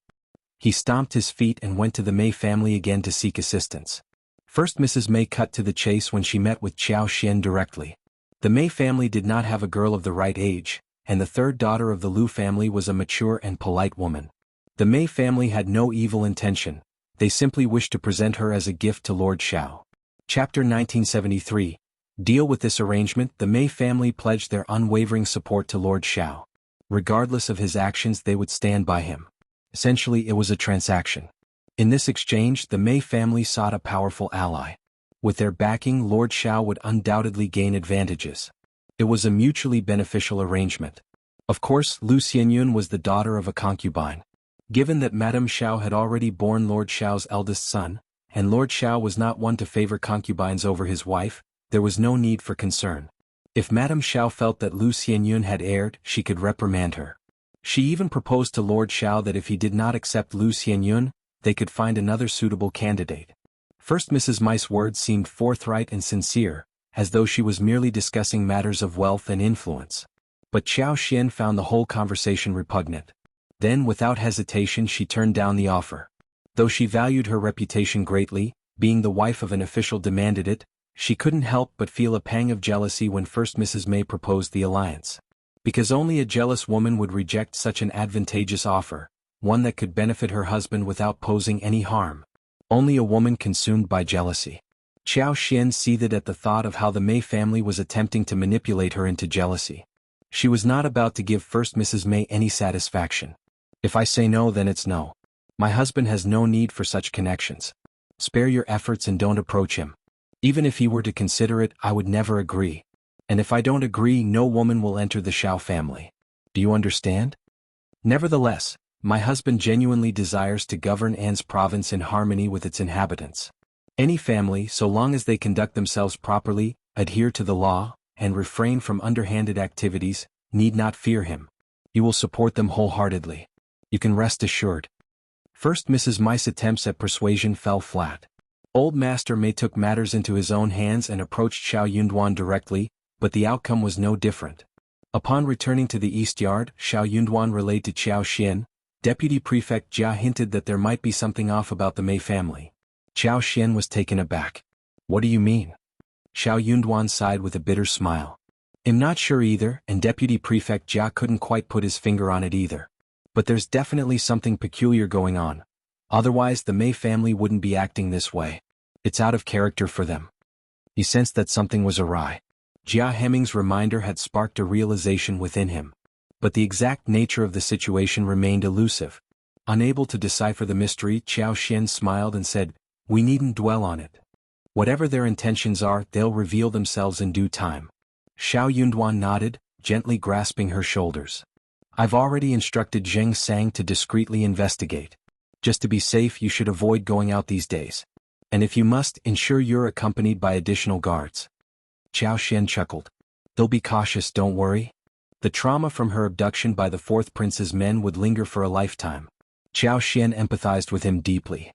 He stomped his feet and went to the Mei family again to seek assistance. First Mrs. Mei cut to the chase when she met with Qiao Xian directly. The Mei family did not have a girl of the right age, and the third daughter of the Lu family was a mature and polite woman. The Mei family had no evil intention, they simply wished to present her as a gift to Lord Xiao. Chapter 1973. Deal with this arrangement. The Mei family pledged their unwavering support to Lord Xiao. Regardless of his actions, they would stand by him. Essentially, it was a transaction. In this exchange, the Mei family sought a powerful ally. With their backing, Lord Xiao would undoubtedly gain advantages. It was a mutually beneficial arrangement. Of course, Lu Xianyun was the daughter of a concubine. Given that Madame Xiao had already borne Lord Xiao's eldest son, and Lord Xiao was not one to favor concubines over his wife, there was no need for concern. If Madame Xiao felt that Lu Xianyun had erred, she could reprimand her. She even proposed to Lord Xiao that if he did not accept Lu Xianyun, they could find another suitable candidate. First Mrs. Mei's words seemed forthright and sincere, as though she was merely discussing matters of wealth and influence. But Qiao Xian found the whole conversation repugnant. Then without hesitation she turned down the offer. Though she valued her reputation greatly, being the wife of an official demanded it, she couldn't help but feel a pang of jealousy when First Mrs. Mei proposed the alliance. Because only a jealous woman would reject such an advantageous offer, one that could benefit her husband without posing any harm. Only a woman consumed by jealousy. Qiao Xian seethed at the thought of how the Mei family was attempting to manipulate her into jealousy. She was not about to give First Mrs. Mei any satisfaction. If I say no, then it's no. My husband has no need for such connections. Spare your efforts and don't approach him. Even if he were to consider it, I would never agree. And if I don't agree, no woman will enter the Xiao family. Do you understand? Nevertheless, my husband genuinely desires to govern An's province in harmony with its inhabitants. Any family, so long as they conduct themselves properly, adhere to the law, and refrain from underhanded activities, need not fear him. You will support them wholeheartedly. You can rest assured. First Mrs. Mai's attempts at persuasion fell flat. Old Master Mei took matters into his own hands and approached Xiao Yunduan directly, but the outcome was no different. Upon returning to the East Yard, Xiao Yunduan relayed to Qiao Xian. Deputy Prefect Jia hinted that there might be something off about the Mei family. Qiao Xian was taken aback. What do you mean? Xiao Yunduan sighed with a bitter smile. I'm not sure either, and Deputy Prefect Jia couldn't quite put his finger on it either. But there's definitely something peculiar going on. Otherwise the Mei family wouldn't be acting this way. It's out of character for them. He sensed that something was awry. Jia Hemming's reminder had sparked a realization within him. But the exact nature of the situation remained elusive. Unable to decipher the mystery, Qiao Xian smiled and said, "We needn't dwell on it. Whatever their intentions are, they'll reveal themselves in due time." Xiao Yunduan nodded, gently grasping her shoulders. "I've already instructed Zheng Sang to discreetly investigate. Just to be safe, you should avoid going out these days. And if you must, ensure you're accompanied by additional guards." Qiao Xian chuckled. "They'll be cautious, don't worry. The trauma from her abduction by the fourth prince's men would linger for a lifetime." Qiao Xian empathized with him deeply.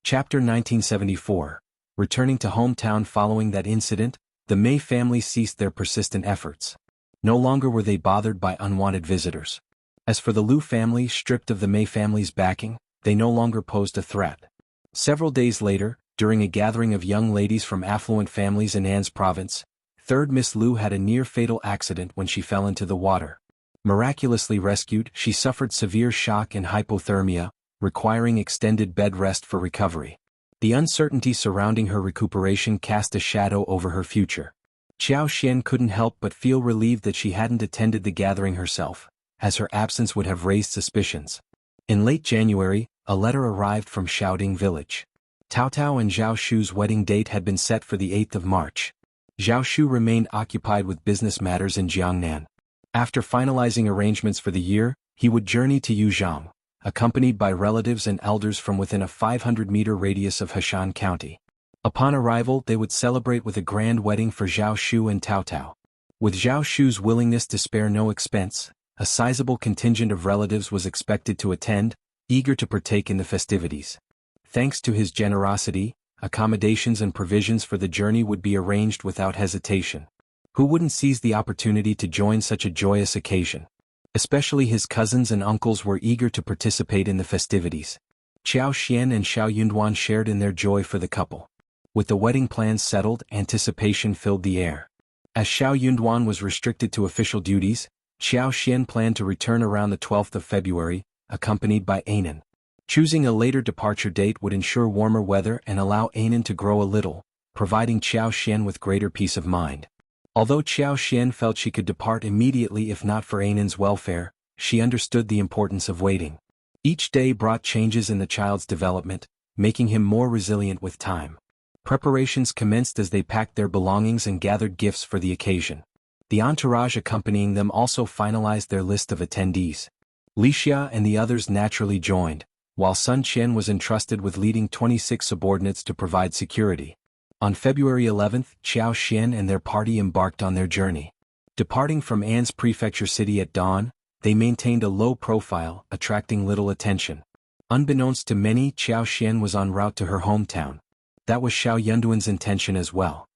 Chapter 1974. Returning to hometown following that incident, the Mei family ceased their persistent efforts. No longer were they bothered by unwanted visitors. As for the Lu family, stripped of the Mei family's backing, they no longer posed a threat. Several days later, during a gathering of young ladies from affluent families in An's province, third Miss Lu had a near-fatal accident when she fell into the water. Miraculously rescued, she suffered severe shock and hypothermia, requiring extended bed rest for recovery. The uncertainty surrounding her recuperation cast a shadow over her future. Qiao Xian couldn't help but feel relieved that she hadn't attended the gathering herself, as her absence would have raised suspicions. In late January, a letter arrived from Xiaoding village. Tao Tao and Zhao Shu's wedding date had been set for the 8th of March. Zhao Shu remained occupied with business matters in Jiangnan. After finalizing arrangements for the year, he would journey to Yuzhang, accompanied by relatives and elders from within a 500-meter radius of Heshan County. Upon arrival, they would celebrate with a grand wedding for Zhao Shu and Tao Tao. With Zhao Shu's willingness to spare no expense, a sizable contingent of relatives was expected to attend, eager to partake in the festivities. Thanks to his generosity, accommodations and provisions for the journey would be arranged without hesitation. Who wouldn't seize the opportunity to join such a joyous occasion? Especially his cousins and uncles were eager to participate in the festivities. Qiao Xian and Xiao Yunduan shared in their joy for the couple. With the wedding plans settled, anticipation filled the air. As Xiao Yunduan was restricted to official duties, Qiao Xian planned to return around the 12th of February, accompanied by Anan. Choosing a later departure date would ensure warmer weather and allow Anan to grow a little, providing Qiao Xian with greater peace of mind. Although Qiao Xian felt she could depart immediately if not for Anan's welfare, she understood the importance of waiting. Each day brought changes in the child's development, making him more resilient with time. Preparations commenced as they packed their belongings and gathered gifts for the occasion. The entourage accompanying them also finalized their list of attendees. Li Xia and the others naturally joined, while Sun Qian was entrusted with leading 26 subordinates to provide security. On February 11th, Qiao Xian and their party embarked on their journey. Departing from An's prefecture city at dawn, they maintained a low profile, attracting little attention. Unbeknownst to many, Qiao Xian was en route to her hometown. That was Xiao Yunduan's intention as well.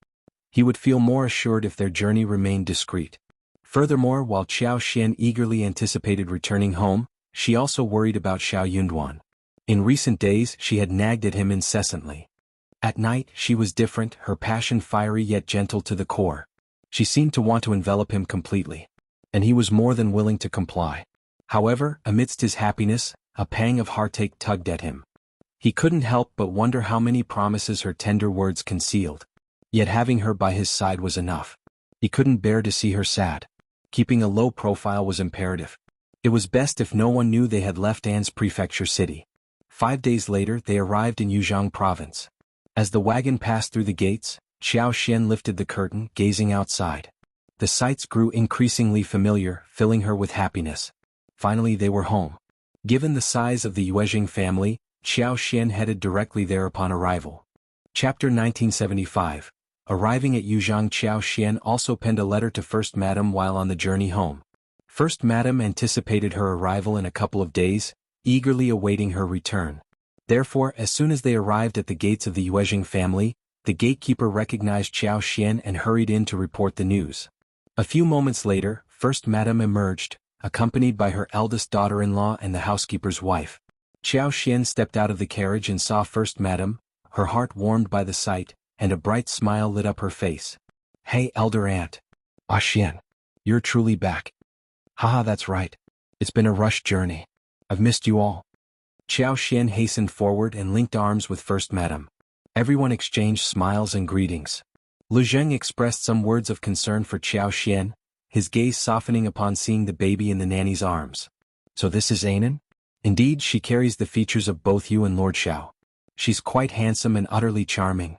He would feel more assured if their journey remained discreet. Furthermore, while Qiao Xian eagerly anticipated returning home, she also worried about Xiao Yunduan. In recent days, she had nagged at him incessantly. At night, she was different, her passion fiery yet gentle to the core. She seemed to want to envelop him completely. And he was more than willing to comply. However, amidst his happiness, a pang of heartache tugged at him. He couldn't help but wonder how many promises her tender words concealed. Yet having her by his side was enough. He couldn't bear to see her sad. Keeping a low profile was imperative. It was best if no one knew they had left An's prefecture city. 5 days later, they arrived in Yuzhang province. As the wagon passed through the gates, Xiao Xian lifted the curtain, gazing outside. The sights grew increasingly familiar, filling her with happiness. Finally they were home. Given the size of the Yuezhing family, Xiao Xian headed directly there upon arrival. Chapter 1975. Arriving at Yuzhang, Xiao Xian also penned a letter to First Madam while on the journey home. First Madam anticipated her arrival in a couple of days, eagerly awaiting her return. Therefore, as soon as they arrived at the gates of the Yuezhing family, the gatekeeper recognized Xiao Xian and hurried in to report the news. A few moments later, First Madam emerged, accompanied by her eldest daughter-in-law and the housekeeper's wife. Xiao Xian stepped out of the carriage and saw First Madam, her heart warmed by the sight, and a bright smile lit up her face. "Hey, elder aunt. Ah Xian. You're truly back." "Haha, that's right. It's been a rush journey. I've missed you all." Xiao Xian hastened forward and linked arms with First Madam. Everyone exchanged smiles and greetings. Lu Zheng expressed some words of concern for Xiao Xian, his gaze softening upon seeing the baby in the nanny's arms. "So this is Anan? Indeed, she carries the features of both you and Lord Xiao. She's quite handsome and utterly charming."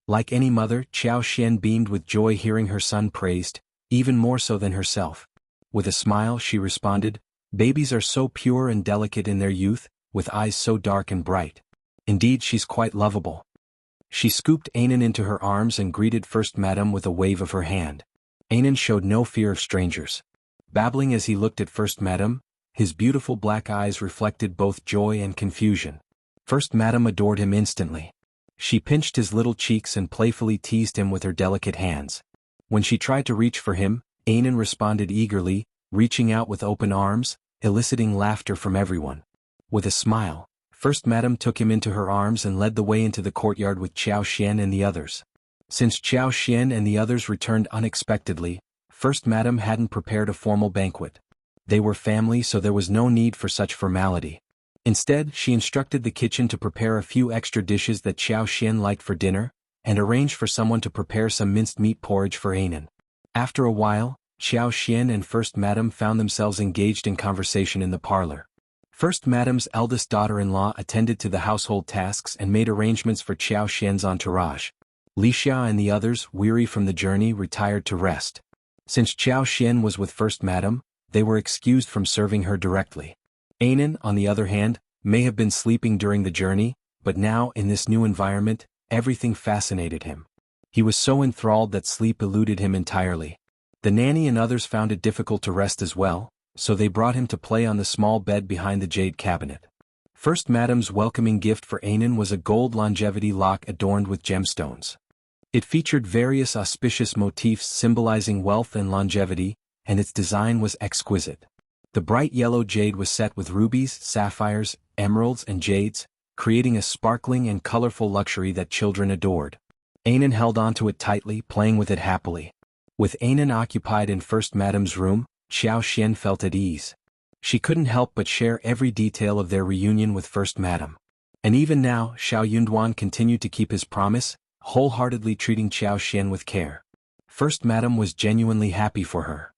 Like any mother, Xiao Xian beamed with joy hearing her son praised, even more so than herself. With a smile she responded, "Babies are so pure and delicate in their youth, with eyes so dark and bright. Indeed, she's quite lovable." She scooped Anan into her arms and greeted First Madam with a wave of her hand. Anan showed no fear of strangers. Babbling as he looked at First Madam, his beautiful black eyes reflected both joy and confusion. First Madam adored him instantly. She pinched his little cheeks and playfully teased him with her delicate hands. When she tried to reach for him, Anan responded eagerly, reaching out with open arms, eliciting laughter from everyone. With a smile, First Madam took him into her arms and led the way into the courtyard with Xiao Xian and the others. Since Xiao Xian and the others returned unexpectedly, First Madam hadn't prepared a formal banquet. They were family, so there was no need for such formality. Instead, she instructed the kitchen to prepare a few extra dishes that Xiao Xian liked for dinner, and arranged for someone to prepare some minced meat porridge for Anan. After a while, Xiao Xian and First Madam found themselves engaged in conversation in the parlor. First Madam's eldest daughter-in-law attended to the household tasks and made arrangements for Xiao Xian's entourage. Li Xia and the others, weary from the journey, retired to rest. Since Xiao Xian was with First Madam, they were excused from serving her directly. Anan, on the other hand, may have been sleeping during the journey, but now, in this new environment, everything fascinated him. He was so enthralled that sleep eluded him entirely. The nanny and others found it difficult to rest as well, so they brought him to play on the small bed behind the jade cabinet. First Madam's welcoming gift for Anan was a gold longevity lock adorned with gemstones. It featured various auspicious motifs symbolizing wealth and longevity, and its design was exquisite. The bright yellow jade was set with rubies, sapphires, emeralds and jades, creating a sparkling and colorful luxury that children adored. Anan held onto it tightly, playing with it happily. With Anan occupied in First Madam's room, Xiao Xian felt at ease. She couldn't help but share every detail of their reunion with First Madam. And even now, Xiao Yunduan continued to keep his promise, wholeheartedly treating Xiao Xian with care. First Madam was genuinely happy for her.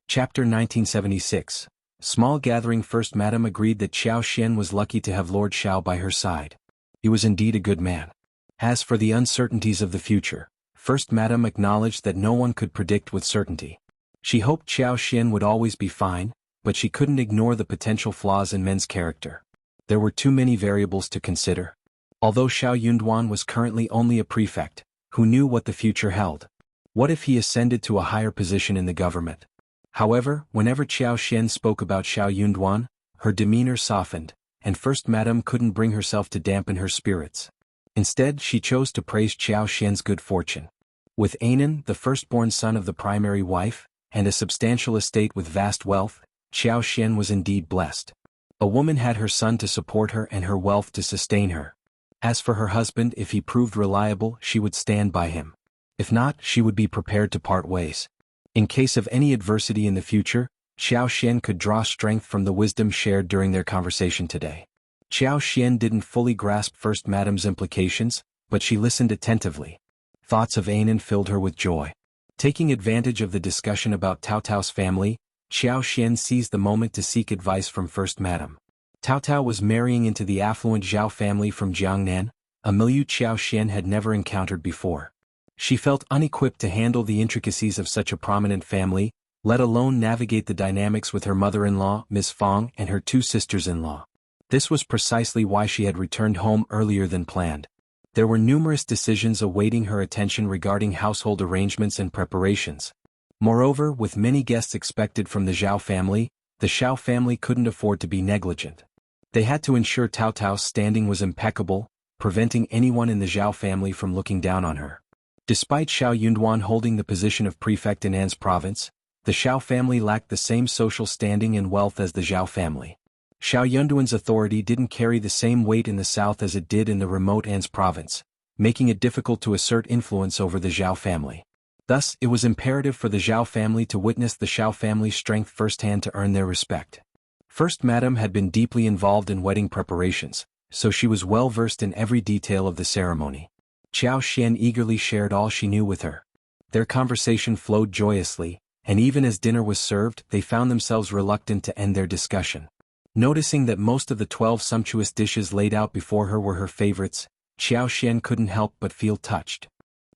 Chapter 1976. Small gathering. First Madam agreed that Xiao Xian was lucky to have Lord Xiao by her side. He was indeed a good man. As for the uncertainties of the future, First Madam acknowledged that no one could predict with certainty. She hoped Xiao Xian would always be fine, but she couldn't ignore the potential flaws in men's character. There were too many variables to consider. Although Xiao Yunduan was currently only a prefect, who knew what the future held? What if he ascended to a higher position in the government? However, whenever Xiao Xian spoke about Xiao Yunduan, her demeanor softened, and First Madam couldn't bring herself to dampen her spirits. Instead, she chose to praise Xiao Xian's good fortune. With Anan, the firstborn son of the primary wife, and a substantial estate with vast wealth, Xiao Xian was indeed blessed. A woman had her son to support her and her wealth to sustain her. As for her husband, if he proved reliable, she would stand by him. If not, she would be prepared to part ways. In case of any adversity in the future, Xiao Xian could draw strength from the wisdom shared during their conversation today. Xiao Xian didn't fully grasp First Madam's implications, but she listened attentively. Thoughts of Anan filled her with joy. Taking advantage of the discussion about Tao Tao's family, Xiao Xian seized the moment to seek advice from First Madam. Tao Tao was marrying into the affluent Zhao family from Jiangnan, a milieu Qiao Xian had never encountered before. She felt unequipped to handle the intricacies of such a prominent family, let alone navigate the dynamics with her mother-in-law, Ms. Fang, and her two sisters-in-law. This was precisely why she had returned home earlier than planned. There were numerous decisions awaiting her attention regarding household arrangements and preparations. Moreover, with many guests expected from the Zhao family, the Xiao family couldn't afford to be negligent. They had to ensure Cao Cao's standing was impeccable, preventing anyone in the Zhao family from looking down on her. Despite Xiao Yunduan holding the position of prefect in An's province, the Xiao family lacked the same social standing and wealth as the Zhao family. Xiao Yunduan's authority didn't carry the same weight in the south as it did in the remote An's province, making it difficult to assert influence over the Zhao family. Thus, it was imperative for the Zhao family to witness the Xiao family's strength firsthand to earn their respect. First Madame had been deeply involved in wedding preparations, so she was well versed in every detail of the ceremony. Qiao Xian eagerly shared all she knew with her. Their conversation flowed joyously, and even as dinner was served, they found themselves reluctant to end their discussion. Noticing that most of the 12 sumptuous dishes laid out before her were her favorites, Qiao Xian couldn't help but feel touched.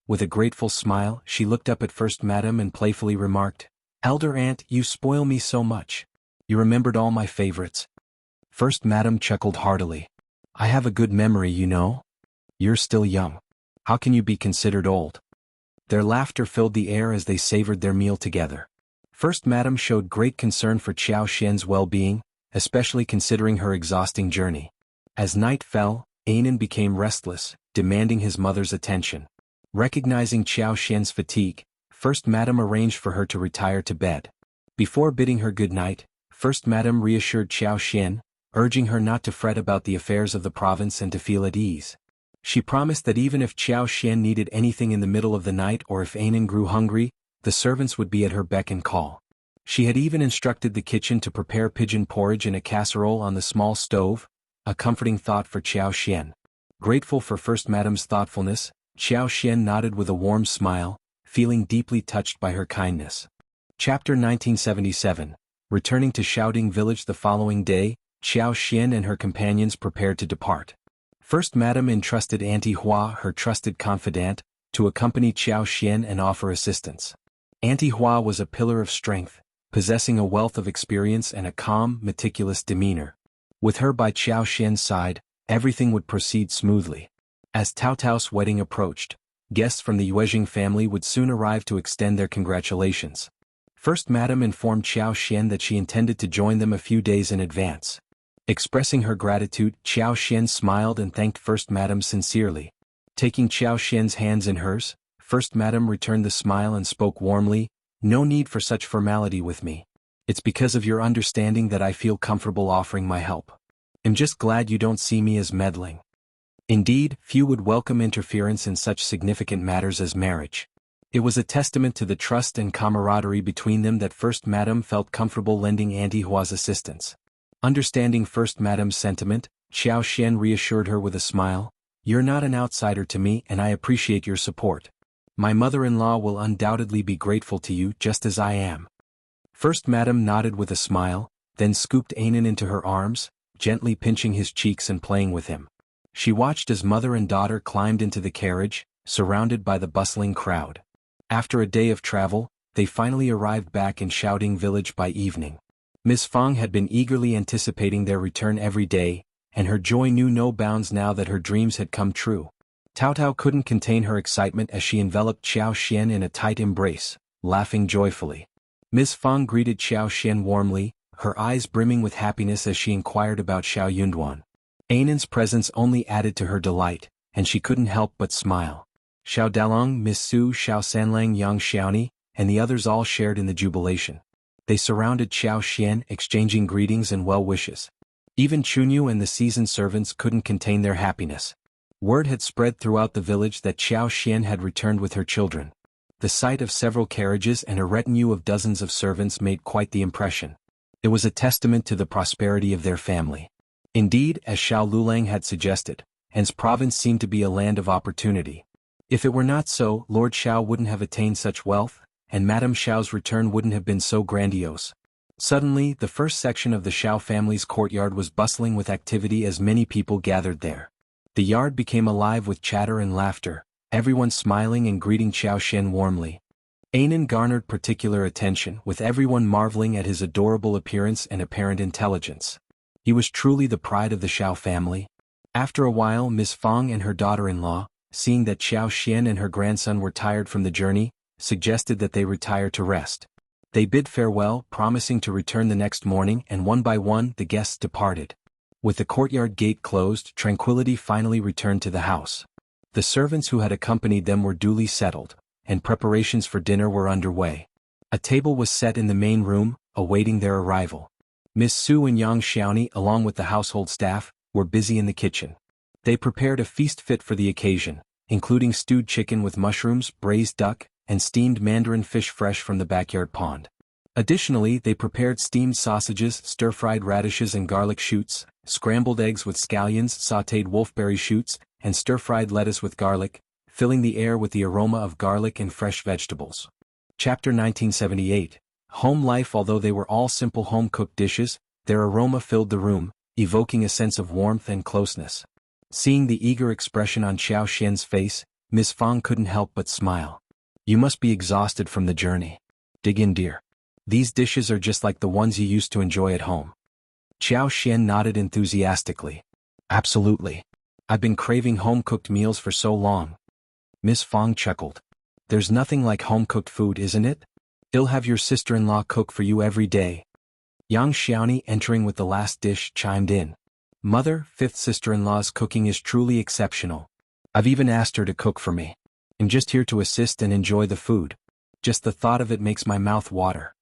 With a grateful smile, she looked up at First Madame and playfully remarked, "Elder Aunt, you spoil me so much. You remembered all my favorites." First Madame chuckled heartily. "I have a good memory, you know. You're still young. How can you be considered old?" Their laughter filled the air as they savored their meal together. First Madame showed great concern for Qiao Xian's well-being, especially considering her exhausting journey. As night fell, Anan became restless, demanding his mother's attention. Recognizing Qiao Xian's fatigue, First Madame arranged for her to retire to bed. Before bidding her good night, First Madame reassured Qiao Xian, urging her not to fret about the affairs of the province and to feel at ease. She promised that even if Qiao Xian needed anything in the middle of the night or if Anan grew hungry, the servants would be at her beck and call. She had even instructed the kitchen to prepare pigeon porridge in a casserole on the small stove, a comforting thought for Qiao Xian. Grateful for First Madame's thoughtfulness, Qiao Xian nodded with a warm smile, feeling deeply touched by her kindness. Chapter 1977. Returning to Xiaoding village the following day, Qiao Xian and her companions prepared to depart. First Madame entrusted Auntie Hua, her trusted confidant, to accompany Qiao Xian and offer assistance. Auntie Hua was a pillar of strength, possessing a wealth of experience and a calm, meticulous demeanor. With her by Qiao Xian's side, everything would proceed smoothly. As Cao Cao's wedding approached, guests from the Yuezhing family would soon arrive to extend their congratulations. First Madame informed Qiao Xian that she intended to join them a few days in advance. Expressing her gratitude, Qiao Xian smiled and thanked First Madame sincerely. Taking Qiao Xian's hands in hers, First Madame returned the smile and spoke warmly, "No need for such formality with me. It's because of your understanding that I feel comfortable offering my help. I'm just glad you don't see me as meddling." Indeed, few would welcome interference in such significant matters as marriage. It was a testament to the trust and camaraderie between them that First Madame felt comfortable lending Auntie Hua's assistance. Understanding First Madame's sentiment, Qiao Xian reassured her with a smile, "You're not an outsider to me and I appreciate your support. My mother-in-law will undoubtedly be grateful to you just as I am." First Madame nodded with a smile, then scooped Anan into her arms, gently pinching his cheeks and playing with him. She watched as mother and daughter climbed into the carriage, surrounded by the bustling crowd. After a day of travel, they finally arrived back in Xiaoding village by evening. Ms. Fang had been eagerly anticipating their return every day, and her joy knew no bounds now that her dreams had come true. Cao Cao couldn't contain her excitement as she enveloped Qiao Xian in a tight embrace, laughing joyfully. Ms. Fang greeted Qiao Xian warmly, her eyes brimming with happiness as she inquired about Xiao Yunduan. Anan's presence only added to her delight, and she couldn't help but smile. Xiao Dalong, Miss Su, Xiao Sanlang, Yang Xiaoni, and the others all shared in the jubilation. They surrounded Qiao Xian, exchanging greetings and well wishes. Even Chunyu and the seasoned servants couldn't contain their happiness. Word had spread throughout the village that Qiao Xian had returned with her children. The sight of several carriages and a retinue of dozens of servants made quite the impression. It was a testament to the prosperity of their family. Indeed, as Xiao Lulang had suggested, An's province seemed to be a land of opportunity. If it were not so, Lord Xiao wouldn't have attained such wealth, and Madame Xiao's return wouldn't have been so grandiose. Suddenly, the first section of the Xiao family's courtyard was bustling with activity as many people gathered there. The yard became alive with chatter and laughter, everyone smiling and greeting Xiao Xian warmly. Anan garnered particular attention, with everyone marveling at his adorable appearance and apparent intelligence. He was truly the pride of the Xiao family. After a while, Miss Fang and her daughter-in-law, seeing that Xiao Xian and her grandson were tired from the journey, suggested that they retire to rest. They bid farewell, promising to return the next morning, and one by one the guests departed. With the courtyard gate closed, tranquility finally returned to the house. The servants who had accompanied them were duly settled, and preparations for dinner were underway. A table was set in the main room, awaiting their arrival. Miss Su and Yang Xiaoni, along with the household staff, were busy in the kitchen. They prepared a feast fit for the occasion, including stewed chicken with mushrooms, braised duck, and steamed mandarin fish fresh from the backyard pond. Additionally, they prepared steamed sausages, stir-fried radishes and garlic shoots, scrambled eggs with scallions, sautéed wolfberry shoots, and stir-fried lettuce with garlic, filling the air with the aroma of garlic and fresh vegetables. Chapter 1978. Home life. Although they were all simple home-cooked dishes, their aroma filled the room, evoking a sense of warmth and closeness. Seeing the eager expression on Xiao Xian's face, Miss Fang couldn't help but smile. "You must be exhausted from the journey. Dig in, dear. These dishes are just like the ones you used to enjoy at home." Xiao Xian nodded enthusiastically. "Absolutely. I've been craving home-cooked meals for so long." Miss Fang chuckled. "There's nothing like home-cooked food, isn't it? I'll have your sister-in-law cook for you every day." Yang Xiaoni, entering with the last dish, chimed in. "Mother, fifth sister-in-law's cooking is truly exceptional. I've even asked her to cook for me. I'm just here to assist and enjoy the food. Just the thought of it makes my mouth water."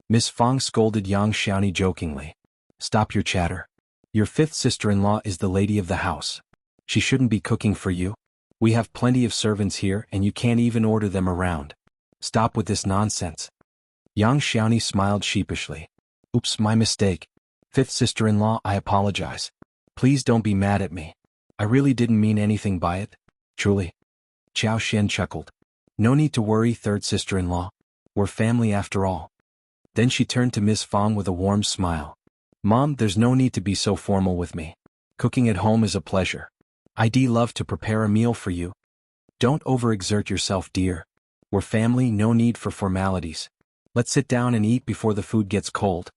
Miss Fang scolded Yang Xiaoni jokingly. "Stop your chatter. Your fifth sister-in-law is the lady of the house. She shouldn't be cooking for you. We have plenty of servants here and you can't even order them around. Stop with this nonsense." Yang Xiaoni smiled sheepishly. "Oops, my mistake. Fifth sister-in-law, I apologize. Please don't be mad at me. I really didn't mean anything by it. Truly." Xiao Xian chuckled. "No need to worry, third sister-in-law. We're family after all." Then she turned to Miss Fang with a warm smile. "Mom, there's no need to be so formal with me. Cooking at home is a pleasure. I'd love to prepare a meal for you. Don't overexert yourself, dear. We're family, no need for formalities. Let's sit down and eat before the food gets cold."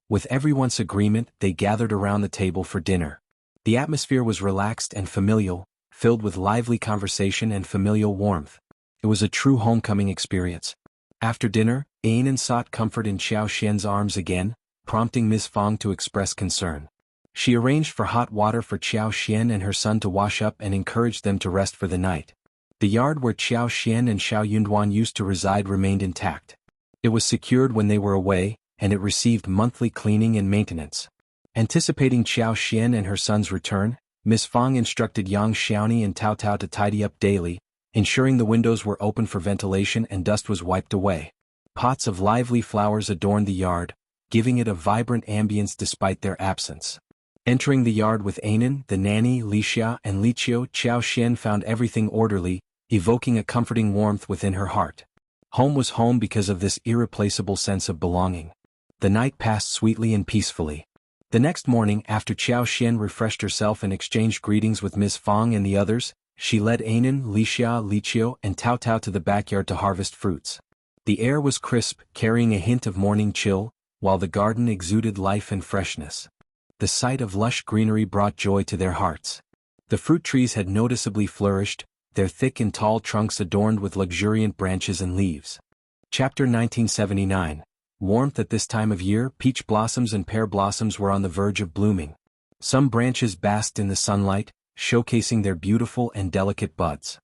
With everyone's agreement, they gathered around the table for dinner. The atmosphere was relaxed and familial, filled with lively conversation and familial warmth. It was a true homecoming experience. After dinner, Anan sought comfort in Xiao Xian's arms again, prompting Miss Fang to express concern. She arranged for hot water for Xiao Xian and her son to wash up and encouraged them to rest for the night. The yard where Xiao Xian and Xiao Yunduan used to reside remained intact. It was secured when they were away, and it received monthly cleaning and maintenance. Anticipating Xiao Xian and her son's return, Miss Fang instructed Yang Xiaoni and Tao Tao to tidy up daily, ensuring the windows were open for ventilation and dust was wiped away. Pots of lively flowers adorned the yard, giving it a vibrant ambience despite their absence. Entering the yard with Anan, the nanny, Lixia, and Liqiu, Xiao Xian found everything orderly, evoking a comforting warmth within her heart. Home was home because of this irreplaceable sense of belonging. The night passed sweetly and peacefully. The next morning, after Xiao Xian refreshed herself and exchanged greetings with Miss Fang and the others, she led Anan, Lixia, Liqiu, and Tao Tao to the backyard to harvest fruits. The air was crisp, carrying a hint of morning chill, while the garden exuded life and freshness. The sight of lush greenery brought joy to their hearts. The fruit trees had noticeably flourished, their thick and tall trunks adorned with luxuriant branches and leaves. Chapter 1979. Warmth. At this time of year, peach blossoms and pear blossoms were on the verge of blooming. Some branches basked in the sunlight, showcasing their beautiful and delicate buds.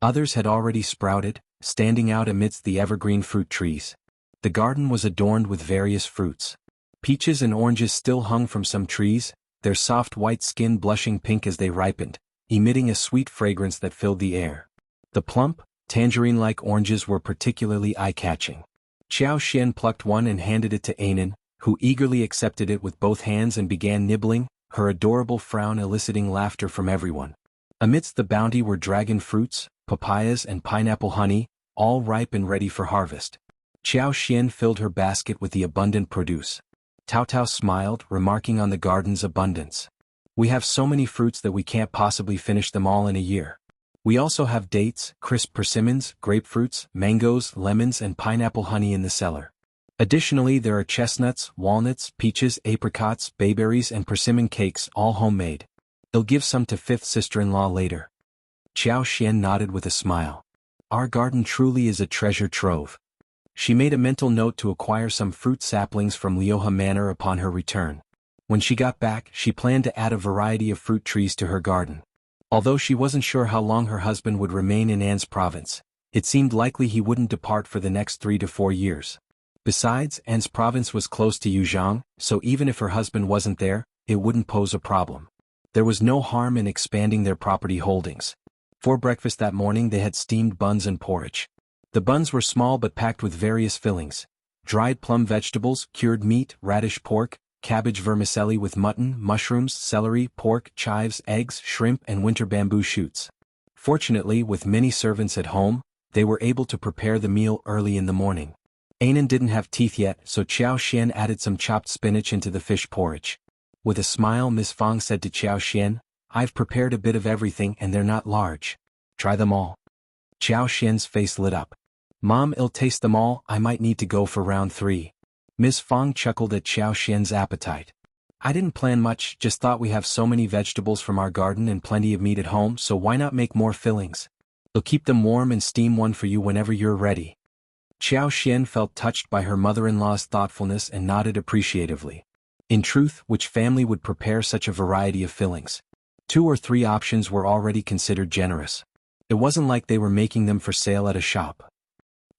Others had already sprouted, standing out amidst the evergreen fruit trees. The garden was adorned with various fruits. Peaches and oranges still hung from some trees, their soft white skin blushing pink as they ripened, emitting a sweet fragrance that filled the air. The plump, tangerine-like oranges were particularly eye-catching. Xiao Xian plucked one and handed it to Anan, who eagerly accepted it with both hands and began nibbling, her adorable frown eliciting laughter from everyone. Amidst the bounty were dragon fruits, papayas and pineapple honey, all ripe and ready for harvest. Xiao Xian filled her basket with the abundant produce. Tao Tao smiled, remarking on the garden's abundance. We have so many fruits that we can't possibly finish them all in a year. We also have dates, crisp persimmons, grapefruits, mangoes, lemons and pineapple honey in the cellar. Additionally, there are chestnuts, walnuts, peaches, apricots, bayberries and persimmon cakes, all homemade. They'll give some to fifth sister-in-law later. Qiao Xian nodded with a smile. Our garden truly is a treasure trove. She made a mental note to acquire some fruit saplings from Liuhe Manor upon her return. When she got back, she planned to add a variety of fruit trees to her garden. Although she wasn't sure how long her husband would remain in An's province, it seemed likely he wouldn't depart for the next 3 to 4 years. Besides, An's province was close to Yuzhang, so even if her husband wasn't there, it wouldn't pose a problem. There was no harm in expanding their property holdings. For breakfast that morning they had steamed buns and porridge. The buns were small but packed with various fillings: dried plum vegetables, cured meat, radish pork, cabbage vermicelli with mutton, mushrooms, celery, pork, chives, eggs, shrimp and winter bamboo shoots. Fortunately, with many servants at home, they were able to prepare the meal early in the morning. Anan didn't have teeth yet, so Qiao Xian added some chopped spinach into the fish porridge. With a smile, Miss Fang said to Qiao Xian, "I've prepared a bit of everything and they're not large. Try them all." Qiao Xian's face lit up. "Mom, I'll taste them all, I might need to go for round 3. Miss Fang chuckled at Qiao Xian's appetite. "I didn't plan much, just thought we have so many vegetables from our garden and plenty of meat at home, so why not make more fillings? I'll keep them warm and steam one for you whenever you're ready." Qiao Xian felt touched by her mother-in-law's thoughtfulness and nodded appreciatively. In truth, which family would prepare such a variety of fillings? 2 or 3 options were already considered generous. It wasn't like they were making them for sale at a shop.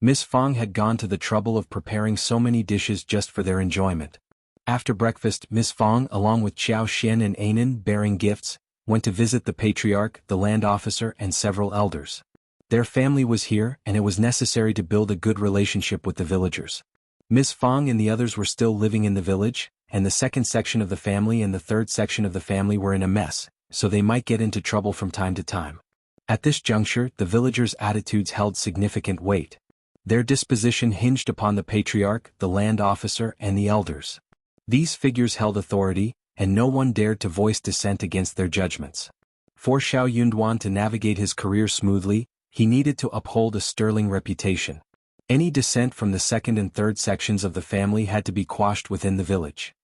Miss Fang had gone to the trouble of preparing so many dishes just for their enjoyment. After breakfast, Miss Fang, along with Qiao Xian and Anan, bearing gifts, went to visit the patriarch, the land officer and several elders. Their family was here, and it was necessary to build a good relationship with the villagers. Miss Fang and the others were still living in the village, and the second section of the family and the third section of the family were in a mess, so they might get into trouble from time to time. At this juncture, the villagers' attitudes held significant weight. Their disposition hinged upon the patriarch, the land officer, and the elders. These figures held authority, and no one dared to voice dissent against their judgments. For Xiao Yunduan to navigate his career smoothly, he needed to uphold a sterling reputation. Any dissent from the second and third sections of the family had to be quashed within the village.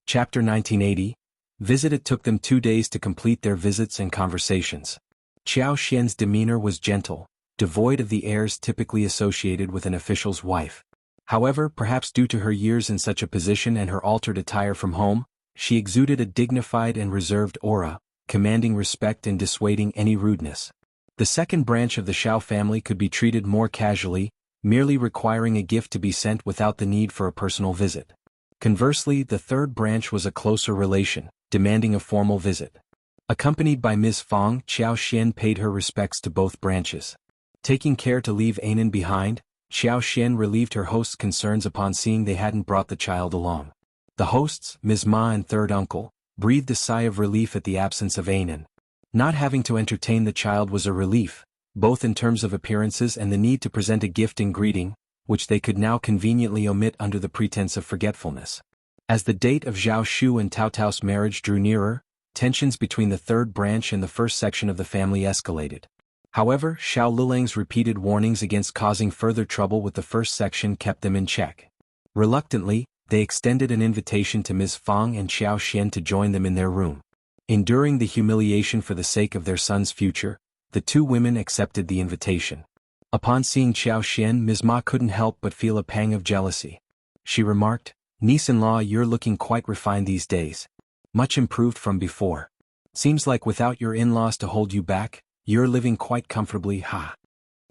Chapter 1980. Visit. It took them 2 days to complete their visits and conversations. Qiao Xian's demeanor was gentle, devoid of the airs typically associated with an official's wife. However, perhaps due to her years in such a position and her altered attire from home, she exuded a dignified and reserved aura, commanding respect and dissuading any rudeness. The second branch of the Xiao family could be treated more casually, merely requiring a gift to be sent without the need for a personal visit. Conversely, the third branch was a closer relation, demanding a formal visit. Accompanied by Ms. Fang, Qiao Xian paid her respects to both branches. Taking care to leave Anan behind, Qiao Xian relieved her host's concerns upon seeing they hadn't brought the child along. The hosts, Ms. Ma and third uncle, breathed a sigh of relief at the absence of Anan. Not having to entertain the child was a relief, both in terms of appearances and the need to present a gift in greeting, which they could now conveniently omit under the pretense of forgetfulness. As the date of Zhao Shu and Tao Tao's marriage drew nearer, tensions between the third branch and the first section of the family escalated. However, Xiao Lilang's repeated warnings against causing further trouble with the first section kept them in check. Reluctantly, they extended an invitation to Ms. Fang and Qiao Xian to join them in their room. Enduring the humiliation for the sake of their son's future, the 2 women accepted the invitation. Upon seeing Qiao Xian, Ms. Ma couldn't help but feel a pang of jealousy. She remarked, "Niece-in-law, you're looking quite refined these days. Much improved from before. Seems like without your in-laws to hold you back, you're living quite comfortably, ha."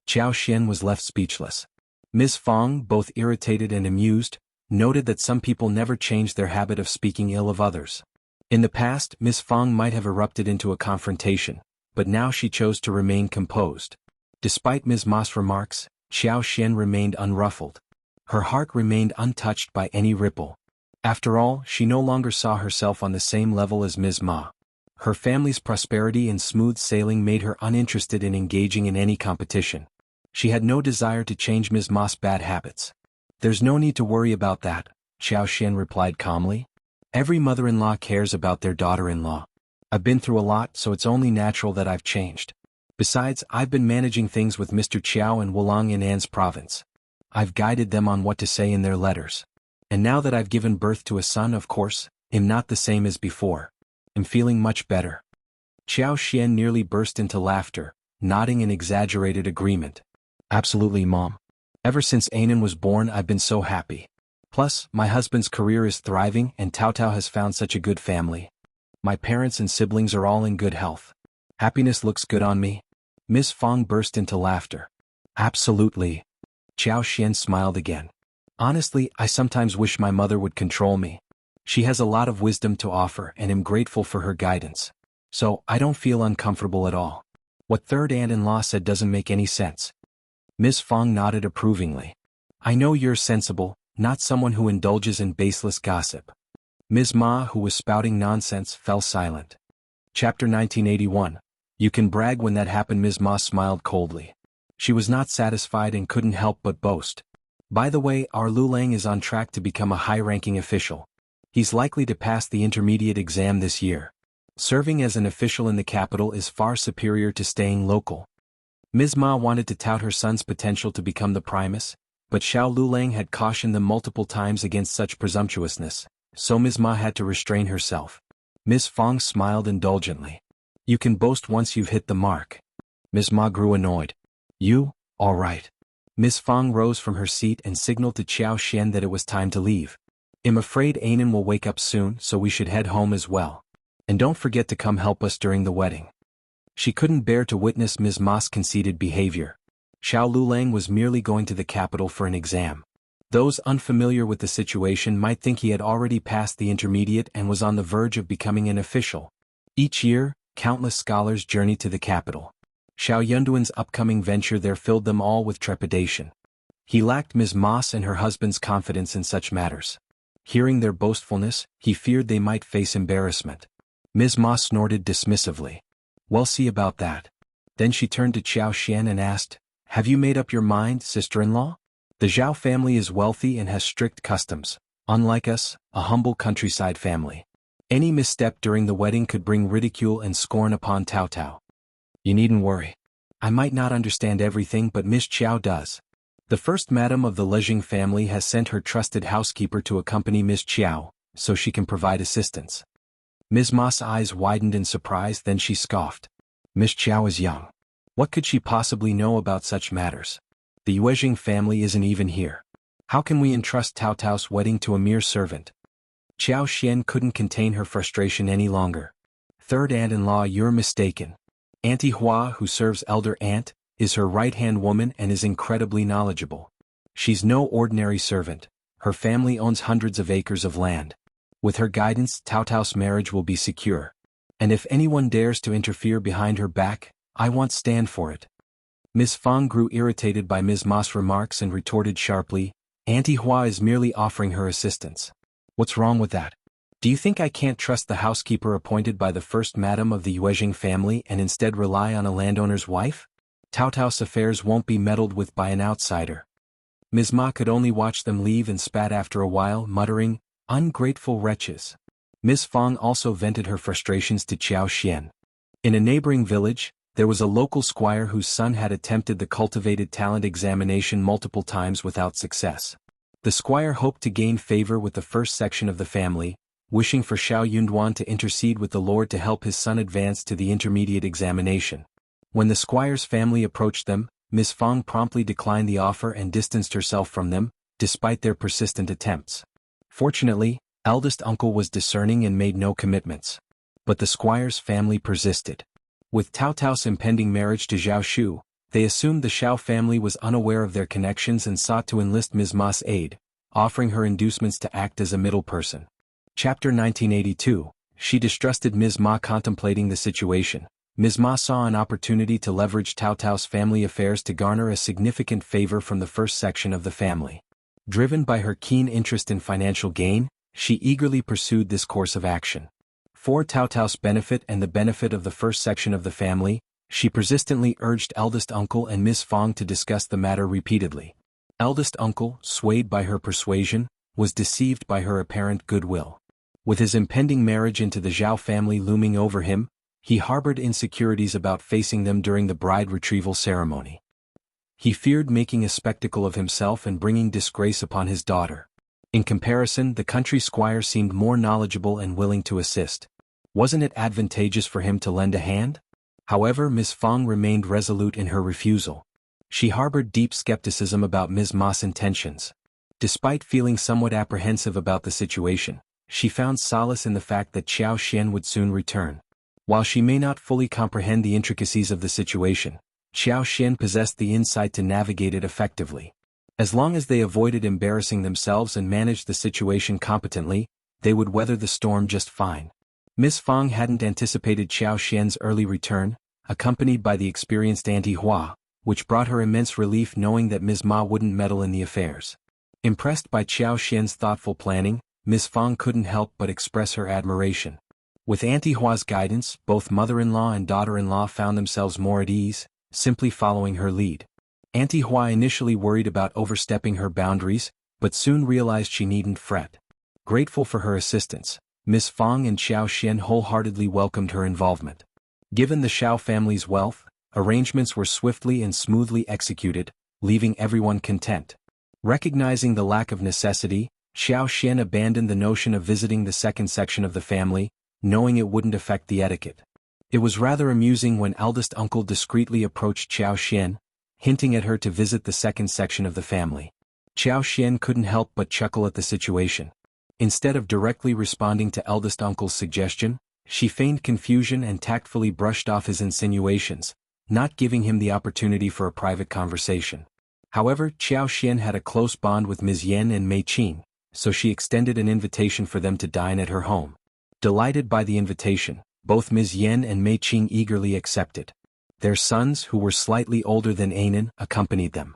Qiao Xian was left speechless. Ms. Fang, both irritated and amused, noted that some people never changed their habit of speaking ill of others. In the past, Ms. Fang might have erupted into a confrontation, but now she chose to remain composed. Despite Ms. Ma's remarks, Qiao Xian remained unruffled. Her heart remained untouched by any ripple. After all, she no longer saw herself on the same level as Ms. Ma. Her family's prosperity and smooth sailing made her uninterested in engaging in any competition. She had no desire to change Ms. Ma's bad habits. "There's no need to worry about that," Qiao Xian replied calmly. "Every mother-in-law cares about their daughter-in-law. I've been through a lot, so it's only natural that I've changed. Besides, I've been managing things with Mr. Chiao and Wulang in An's province. I've guided them on what to say in their letters. And now that I've given birth to a son, of course, I'm not the same as before. I'm feeling much better. Xiao Xian nearly burst into laughter, nodding in exaggerated agreement. Absolutely, Mom. Ever since Anan was born, I've been so happy. Plus, my husband's career is thriving and Tao Tao has found such a good family. My parents and siblings are all in good health. Happiness looks good on me. Ms. Fong burst into laughter. Absolutely. Xiao Xian smiled again. Honestly, I sometimes wish my mother would control me. She has a lot of wisdom to offer and am grateful for her guidance. So, I don't feel uncomfortable at all. What third aunt-in-law said doesn't make any sense. Ms. Fong nodded approvingly. I know you're sensible, not someone who indulges in baseless gossip. Ms. Ma, who was spouting nonsense, fell silent. Chapter 1981. You can brag when that happened. Ms. Ma smiled coldly. She was not satisfied and couldn't help but boast. By the way, our Lu Lang is on track to become a high-ranking official. He's likely to pass the intermediate exam this year. Serving as an official in the capital is far superior to staying local. Ms. Ma wanted to tout her son's potential to become the primus, but Xiao Lulang had cautioned them multiple times against such presumptuousness, so Ms. Ma had to restrain herself. Ms. Fong smiled indulgently. You can boast once you've hit the mark. Ms. Ma grew annoyed. You? All right. Ms. Fong rose from her seat and signaled to Xiao Xian that it was time to leave. I'm afraid Anan will wake up soon, so we should head home as well. And don't forget to come help us during the wedding. She couldn't bear to witness Ms. Ma's conceited behavior. Xiao Lulang was merely going to the capital for an exam. Those unfamiliar with the situation might think he had already passed the intermediate and was on the verge of becoming an official. Each year, countless scholars journey to the capital. Xiao Yunduan's upcoming venture there filled them all with trepidation. He lacked Ms. Ma's and her husband's confidence in such matters. Hearing their boastfulness, he feared they might face embarrassment. Ms. Ma snorted dismissively. We'll see about that. Then she turned to Xiao Xian and asked, Have you made up your mind, sister-in-law? The Zhao family is wealthy and has strict customs, unlike us, a humble countryside family. Any misstep during the wedding could bring ridicule and scorn upon Tao Tao. You needn't worry. I might not understand everything, but Miss Chiao does. The first madam of the Lejing family has sent her trusted housekeeper to accompany Miss Chiao, so she can provide assistance. Ms. Ma's eyes widened in surprise, then she scoffed. Miss Chiao is young. What could she possibly know about such matters? The Yuezhing family isn't even here. How can we entrust Tao Tao's wedding to a mere servant? Xiao Xian couldn't contain her frustration any longer. Third aunt-in-law, you're mistaken. Auntie Hua, who serves elder aunt, is her right-hand woman and is incredibly knowledgeable. She's no ordinary servant. Her family owns hundreds of acres of land. With her guidance, Tao Tao's marriage will be secure. And if anyone dares to interfere behind her back, I won't stand for it. Ms. Fong grew irritated by Ms. Ma's remarks and retorted sharply, Auntie Hua is merely offering her assistance. What's wrong with that? Do you think I can't trust the housekeeper appointed by the first madam of the Yuezhing family and instead rely on a landowner's wife? Tao Tao's affairs won't be meddled with by an outsider. Ms. Ma could only watch them leave and spat after a while, muttering, Ungrateful wretches. Ms. Fong also vented her frustrations to Xiao Xian. In a neighboring village, there was a local squire whose son had attempted the cultivated talent examination multiple times without success. The squire hoped to gain favor with the first section of the family, wishing for Xiao Yunduan to intercede with the Lord to help his son advance to the intermediate examination. When the squire's family approached them, Ms. Fong promptly declined the offer and distanced herself from them, despite their persistent attempts. Fortunately, eldest uncle was discerning and made no commitments. But the squire's family persisted. With Tao Tao's impending marriage to Zhao Shu, they assumed the Xiao family was unaware of their connections and sought to enlist Ms. Ma's aid, offering her inducements to act as a middle person. Chapter 1982. She distrusted Ms. Ma. Contemplating the situation, Ms. Ma saw an opportunity to leverage Tao Tao's family affairs to garner a significant favor from the first section of the family. Driven by her keen interest in financial gain, she eagerly pursued this course of action. For Tao Tao's benefit and the benefit of the first section of the family, she persistently urged eldest uncle and Ms. Fong to discuss the matter repeatedly. Eldest uncle, swayed by her persuasion, was deceived by her apparent goodwill. With his impending marriage into the Zhao family looming over him, he harbored insecurities about facing them during the bride retrieval ceremony. He feared making a spectacle of himself and bringing disgrace upon his daughter. In comparison, the country squire seemed more knowledgeable and willing to assist. Wasn't it advantageous for him to lend a hand? However, Ms. Fang remained resolute in her refusal. She harbored deep skepticism about Ms. Ma's intentions. Despite feeling somewhat apprehensive about the situation, she found solace in the fact that Xiao Xian would soon return. While she may not fully comprehend the intricacies of the situation, Xiao Xian possessed the insight to navigate it effectively. As long as they avoided embarrassing themselves and managed the situation competently, they would weather the storm just fine. Ms. Fang hadn't anticipated Xiao Xian's early return, accompanied by the experienced Auntie Hua, which brought her immense relief knowing that Ms. Ma wouldn't meddle in the affairs. Impressed by Xiao Xian's thoughtful planning, Ms. Fang couldn't help but express her admiration. With Auntie Hua's guidance, both mother-in-law and daughter-in-law found themselves more at ease, simply following her lead. Auntie Hua initially worried about overstepping her boundaries, but soon realized she needn't fret. Grateful for her assistance, Ms. Fang and Xiao Xian wholeheartedly welcomed her involvement. Given the Xiao family's wealth, arrangements were swiftly and smoothly executed, leaving everyone content. Recognizing the lack of necessity, Xiao Xian abandoned the notion of visiting the second section of the family, knowing it wouldn't affect the etiquette. It was rather amusing when eldest uncle discreetly approached Xiao Xian, hinting at her to visit the second section of the family. Xiao Xian couldn't help but chuckle at the situation. Instead of directly responding to eldest uncle's suggestion, she feigned confusion and tactfully brushed off his insinuations, not giving him the opportunity for a private conversation. However, Xiao Xian had a close bond with Ms. Yan and Mei Qing, so she extended an invitation for them to dine at her home. Delighted by the invitation, both Ms. Yan and Mei Qing eagerly accepted. Their sons, who were slightly older than Anan, accompanied them.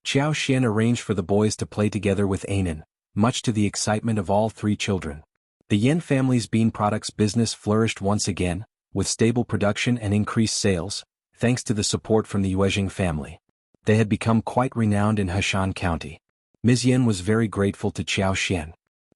Xiao Xian arranged for the boys to play together with Anan, much to the excitement of all three children. The Yan family's bean products business flourished once again, with stable production and increased sales, thanks to the support from the Yuezhing family. They had become quite renowned in Heshan County. Ms. Yan was very grateful to Xiao Xian.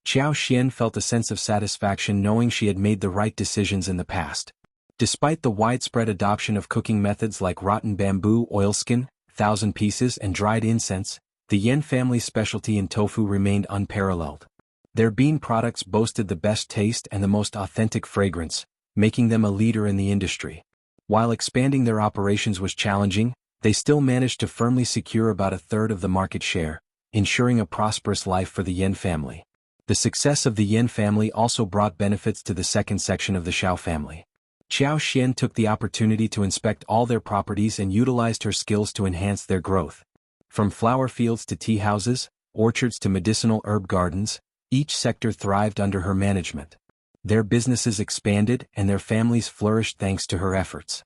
Xiao Xian felt a sense of satisfaction knowing she had made the right decisions in the past. Despite the widespread adoption of cooking methods like rotten bamboo oilskin, 1,000 pieces and dried incense, the Yan family's specialty in tofu remained unparalleled. Their bean products boasted the best taste and the most authentic fragrance, making them a leader in the industry. While expanding their operations was challenging, they still managed to firmly secure about a third of the market share, ensuring a prosperous life for the Yan family. The success of the Yan family also brought benefits to the second section of the Xiao family. Xiao Xian took the opportunity to inspect all their properties and utilized her skills to enhance their growth. From flower fields to tea houses, orchards to medicinal herb gardens, each sector thrived under her management. Their businesses expanded and their families flourished thanks to her efforts.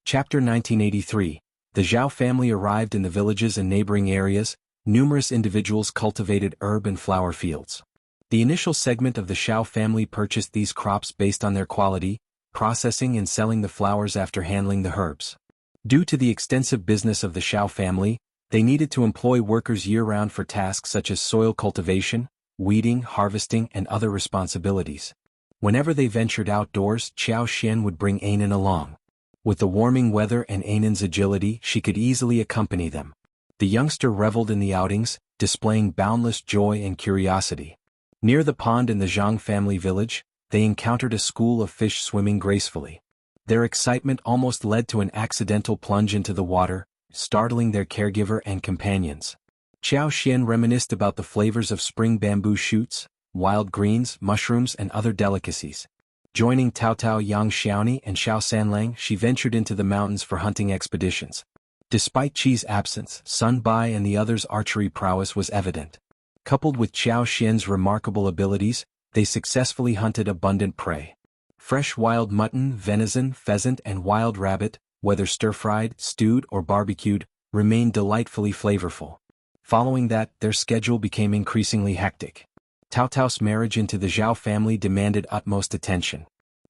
Chapter 1983. The Zhao family arrived in the villages and neighboring areas. Numerous individuals cultivated herb and flower fields. The initial segment of the Xiao family purchased these crops based on their quality, processing and selling the flowers after handling the herbs. Due to the extensive business of the Xiao family, they needed to employ workers year-round for tasks such as soil cultivation, weeding, harvesting, and other responsibilities. Whenever they ventured outdoors, Xiao Xian would bring Anan along. With the warming weather and Anan's agility, she could easily accompany them. The youngster reveled in the outings, displaying boundless joy and curiosity. Near the pond in the Zhang family village, they encountered a school of fish swimming gracefully. Their excitement almost led to an accidental plunge into the water, startling their caregiver and companions. Xiao Xian reminisced about the flavors of spring bamboo shoots, wild greens, mushrooms, and other delicacies. Joining Tao Tao Yang Xiaoni and Xiao Sanlang, she ventured into the mountains for hunting expeditions. Despite Qi's absence, Sun Bai and the others' archery prowess was evident. Coupled with Xiao Xian's remarkable abilities, they successfully hunted abundant prey. Fresh wild mutton, venison, pheasant, and wild rabbit, whether stir-fried, stewed, or barbecued, remained delightfully flavorful. Following that, their schedule became increasingly hectic. Tao Tao's marriage into the Zhao family demanded utmost attention.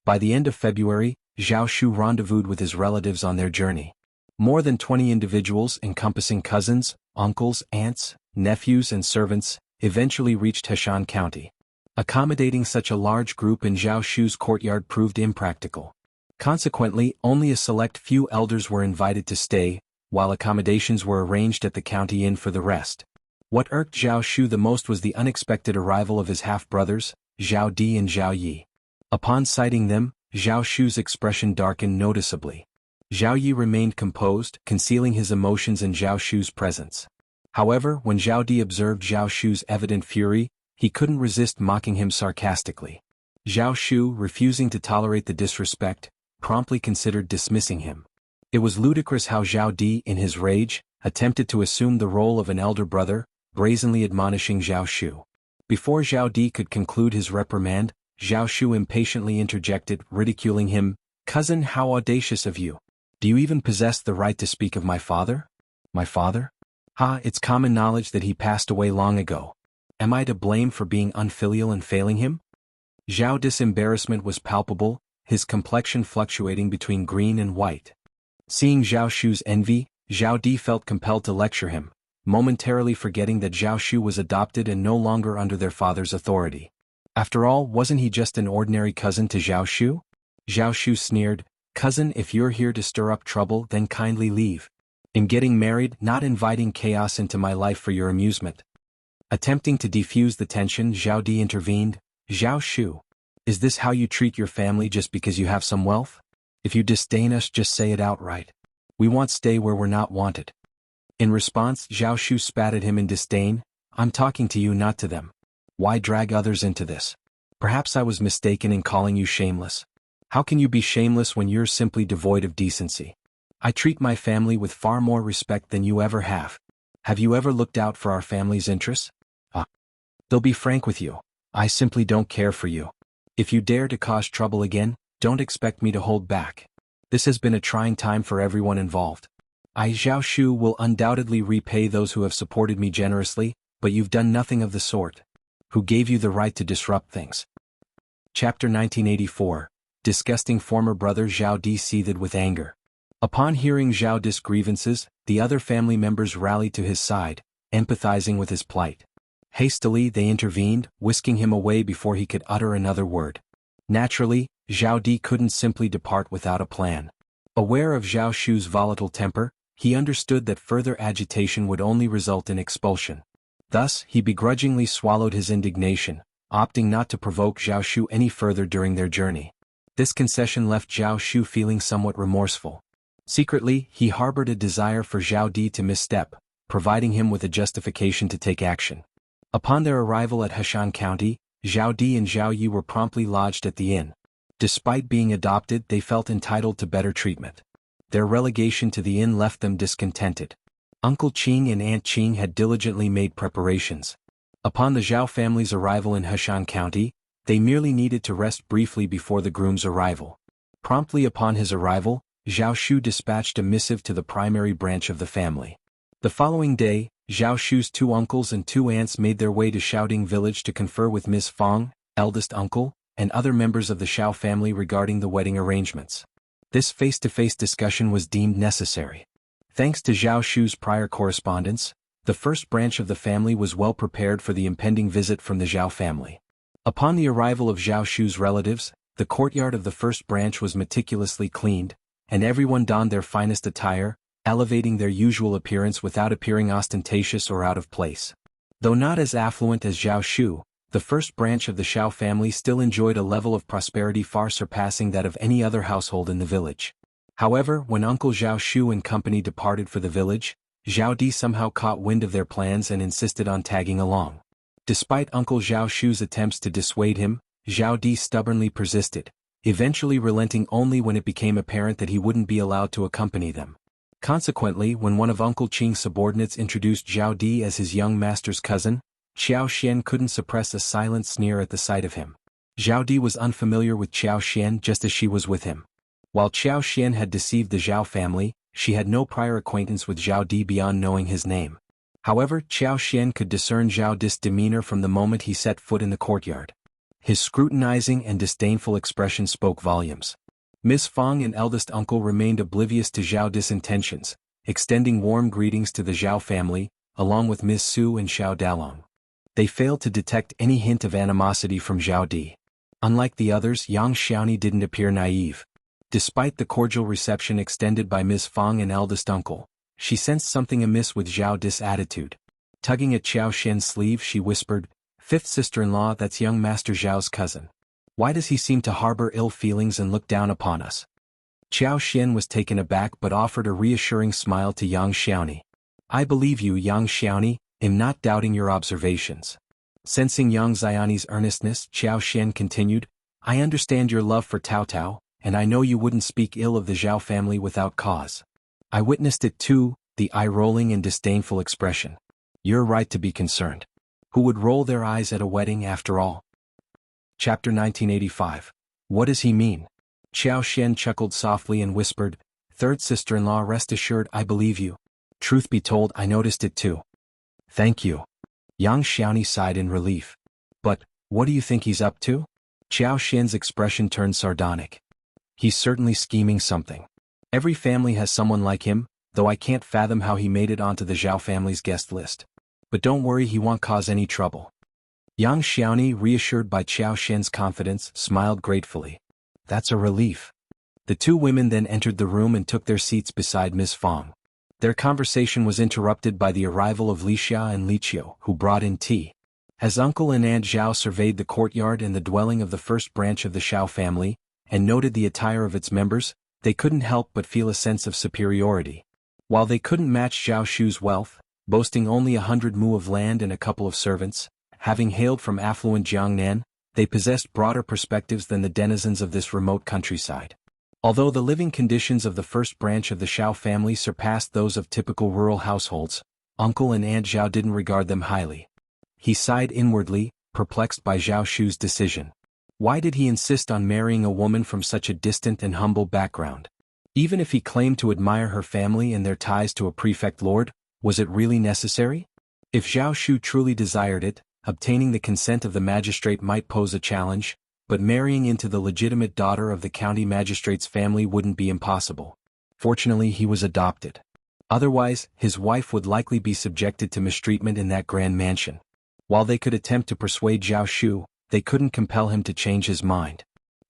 By the end of February, Zhao Shu rendezvoused with his relatives on their journey. More than 20 individuals encompassing cousins, uncles, aunts, nephews, and servants eventually reached Heshan County. Accommodating such a large group in Zhao Shu's courtyard proved impractical. Consequently, only a select few elders were invited to stay, while accommodations were arranged at the county inn for the rest. What irked Zhao Shu the most was the unexpected arrival of his half-brothers, Zhao Di and Zhao Yi. Upon sighting them, Zhao Shu's expression darkened noticeably. Zhao Yi remained composed, concealing his emotions in Zhao Shu's presence. However, when Zhao Di observed Zhao Shu's evident fury, he couldn't resist mocking him sarcastically. Zhao Shu, refusing to tolerate the disrespect, promptly considered dismissing him. It was ludicrous how Zhao Di, in his rage, attempted to assume the role of an elder brother, brazenly admonishing Zhao Shu. Before Zhao Di could conclude his reprimand, Zhao Shu impatiently interjected, ridiculing him, "Cousin, how audacious of you! Do you even possess the right to speak of my father?" "My father? Ha, it's common knowledge that he passed away long ago. Am I to blame for being unfilial and failing him?" Zhao Di's embarrassment was palpable, his complexion fluctuating between green and white. Seeing Zhao Shu's envy, Zhao Di felt compelled to lecture him, momentarily forgetting that Zhao Shu was adopted and no longer under their father's authority. After all, wasn't he just an ordinary cousin to Zhao Shu? Zhao Shu sneered, "Cousin, if you're here to stir up trouble, then kindly leave. I'm getting married, not inviting chaos into my life for your amusement." Attempting to defuse the tension, Zhao Di intervened, "Zhao Shu, is this how you treat your family just because you have some wealth? If you disdain us, just say it outright. We won't stay where we're not wanted." In response, Zhao Shu spat at him in disdain, "I'm talking to you, not to them. Why drag others into this? Perhaps I was mistaken in calling you shameless. How can you be shameless when you're simply devoid of decency? I treat my family with far more respect than you ever have. Have you ever looked out for our family's interests? They'll be frank with you. I simply don't care for you. If you dare to cause trouble again, don't expect me to hold back. This has been a trying time for everyone involved. I, Zhao Shu, will undoubtedly repay those who have supported me generously, but you've done nothing of the sort. Who gave you the right to disrupt things?" Chapter 1984. Disgusting former brother Zhao Di seethed with anger. Upon hearing Zhao Di's grievances, the other family members rallied to his side, empathizing with his plight. Hastily they intervened, whisking him away before he could utter another word. Naturally, Zhao Di couldn't simply depart without a plan. Aware of Zhao Shu's volatile temper, he understood that further agitation would only result in expulsion. Thus, he begrudgingly swallowed his indignation, opting not to provoke Zhao Shu any further during their journey. This concession left Zhao Shu feeling somewhat remorseful. Secretly, he harbored a desire for Zhao Di to misstep, providing him with a justification to take action. Upon their arrival at Heshan County, Zhao Di and Zhao Yi were promptly lodged at the inn. Despite being adopted, they felt entitled to better treatment. Their relegation to the inn left them discontented. Uncle Qing and Aunt Qing had diligently made preparations. Upon the Zhao family's arrival in Heshan County, they merely needed to rest briefly before the groom's arrival. Promptly upon his arrival, Zhao Shu dispatched a missive to the primary branch of the family. The following day, Zhao Shu's 2 uncles and 2 aunts made their way to Xiaoding village to confer with Ms. Fang, eldest uncle, and other members of the Xiao family regarding the wedding arrangements. This face-to-face discussion was deemed necessary. Thanks to Zhao Shu's prior correspondence, the first branch of the family was well prepared for the impending visit from the Zhao family. Upon the arrival of Zhao Shu's relatives, the courtyard of the first branch was meticulously cleaned, and everyone donned their finest attire, elevating their usual appearance without appearing ostentatious or out of place. Though not as affluent as Zhao Shu, the first branch of the Xiao family still enjoyed a level of prosperity far surpassing that of any other household in the village. However, when Uncle Zhao Shu and company departed for the village, Zhao Di somehow caught wind of their plans and insisted on tagging along. Despite Uncle Zhao Shu's attempts to dissuade him, Zhao Di stubbornly persisted, eventually relenting only when it became apparent that he wouldn't be allowed to accompany them. Consequently, when one of Uncle Qing's subordinates introduced Zhao Di as his young master's cousin, Qiao Xian couldn't suppress a silent sneer at the sight of him. Zhao Di was unfamiliar with Qiao Xian just as she was with him. While Qiao Xian had deceived the Zhao family, she had no prior acquaintance with Zhao Di beyond knowing his name. However, Qiao Xian could discern Zhao Di's demeanor from the moment he set foot in the courtyard. His scrutinizing and disdainful expression spoke volumes. Miss Fang and eldest uncle remained oblivious to Zhao Di's intentions, extending warm greetings to the Zhao family, along with Miss Su and Xiao Dalong. They failed to detect any hint of animosity from Zhao Di. Unlike the others, Yang Xiaoni didn't appear naive. Despite the cordial reception extended by Ms. Fang and eldest uncle, she sensed something amiss with Zhao Di's attitude. Tugging at Xiao Xian's sleeve, she whispered, "Fifth sister-in-law, that's young Master Zhao's cousin. Why does he seem to harbor ill feelings and look down upon us?" Xiao Xian was taken aback but offered a reassuring smile to Yang Xiaoni. "I believe you, Yang Xiaoni, am not doubting your observations." Sensing Yang Xiaoni's earnestness, Xiao Xian continued, "I understand your love for Tao Tao, and I know you wouldn't speak ill of the Zhao family without cause. I witnessed it too, the eye-rolling and disdainful expression. You're right to be concerned. Who would roll their eyes at a wedding after all?" Chapter 1985. What does he mean? Xiao Xian chuckled softly and whispered, "Third sister-in-law, rest assured I believe you. Truth be told, I noticed it too." "Thank you." Yang Xiaoni sighed in relief. "But, what do you think he's up to?" Xiao Xian's expression turned sardonic. "He's certainly scheming something. Every family has someone like him, though I can't fathom how he made it onto the Zhao family's guest list. But don't worry, he won't cause any trouble." Yang Xiaoni, reassured by Xiao Xian's confidence, smiled gratefully. "That's a relief." The two women then entered the room and took their seats beside Miss Fang. Their conversation was interrupted by the arrival of Li Xia and Li Qiu, who brought in tea. As Uncle and Aunt Zhao surveyed the courtyard and the dwelling of the first branch of the Xiao family, and noted the attire of its members, they couldn't help but feel a sense of superiority. While they couldn't match Zhao Shu's wealth, boasting only 100 mu of land and a couple of servants, having hailed from affluent Jiangnan, they possessed broader perspectives than the denizens of this remote countryside. Although the living conditions of the first branch of the Xiao family surpassed those of typical rural households, Uncle and Aunt Zhao didn't regard them highly. He sighed inwardly, perplexed by Zhao Shu's decision. Why did he insist on marrying a woman from such a distant and humble background? Even if he claimed to admire her family and their ties to a prefect lord, was it really necessary? If Zhao Shu truly desired it, obtaining the consent of the magistrate might pose a challenge, but marrying into the legitimate daughter of the county magistrate's family wouldn't be impossible. Fortunately, he was adopted. Otherwise, his wife would likely be subjected to mistreatment in that grand mansion. While they could attempt to persuade Zhao Shu, they couldn't compel him to change his mind.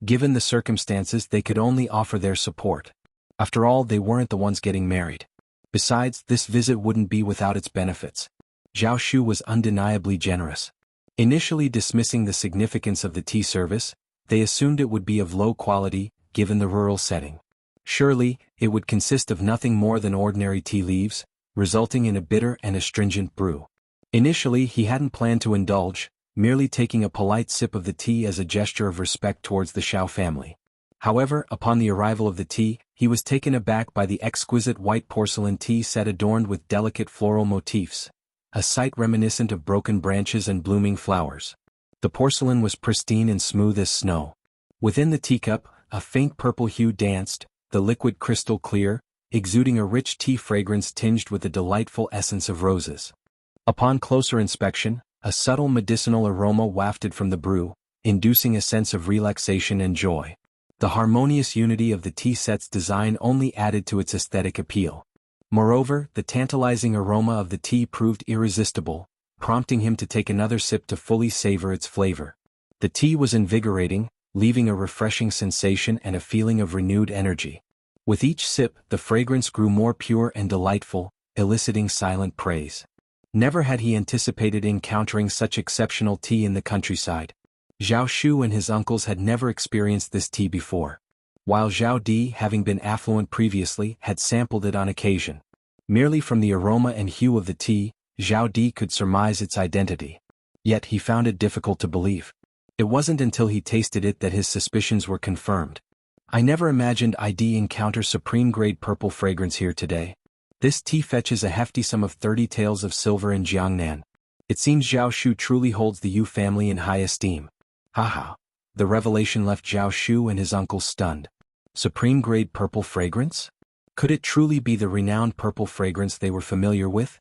Given the circumstances, they could only offer their support. After all, they weren't the ones getting married. Besides, this visit wouldn't be without its benefits. Zhao Shu was undeniably generous. Initially dismissing the significance of the tea service, they assumed it would be of low quality, given the rural setting. Surely, it would consist of nothing more than ordinary tea leaves, resulting in a bitter and astringent brew. Initially, he hadn't planned to indulge, merely taking a polite sip of the tea as a gesture of respect towards the Xiao family. However, upon the arrival of the tea, he was taken aback by the exquisite white porcelain tea set adorned with delicate floral motifs, a sight reminiscent of broken branches and blooming flowers. The porcelain was pristine and smooth as snow. Within the teacup, a faint purple hue danced, the liquid crystal clear, exuding a rich tea fragrance tinged with the delightful essence of roses. Upon closer inspection, a subtle medicinal aroma wafted from the brew, inducing a sense of relaxation and joy. The harmonious unity of the tea set's design only added to its aesthetic appeal. Moreover, the tantalizing aroma of the tea proved irresistible, prompting him to take another sip to fully savor its flavor. The tea was invigorating, leaving a refreshing sensation and a feeling of renewed energy. With each sip, the fragrance grew more pure and delightful, eliciting silent praise. Never had he anticipated encountering such exceptional tea in the countryside. Zhao Shu and his uncles had never experienced this tea before. While Zhao Di, having been affluent previously, had sampled it on occasion. Merely from the aroma and hue of the tea, Zhao Di could surmise its identity. Yet he found it difficult to believe. It wasn't until he tasted it that his suspicions were confirmed. "I never imagined I'd encounter supreme-grade purple fragrance here today. This tea fetches a hefty sum of 30 taels of silver in Jiangnan. It seems Zhao Shu truly holds the Yu family in high esteem." Haha. The revelation left Zhao Shu and his uncles stunned. Supreme-grade purple fragrance? Could it truly be the renowned purple fragrance they were familiar with?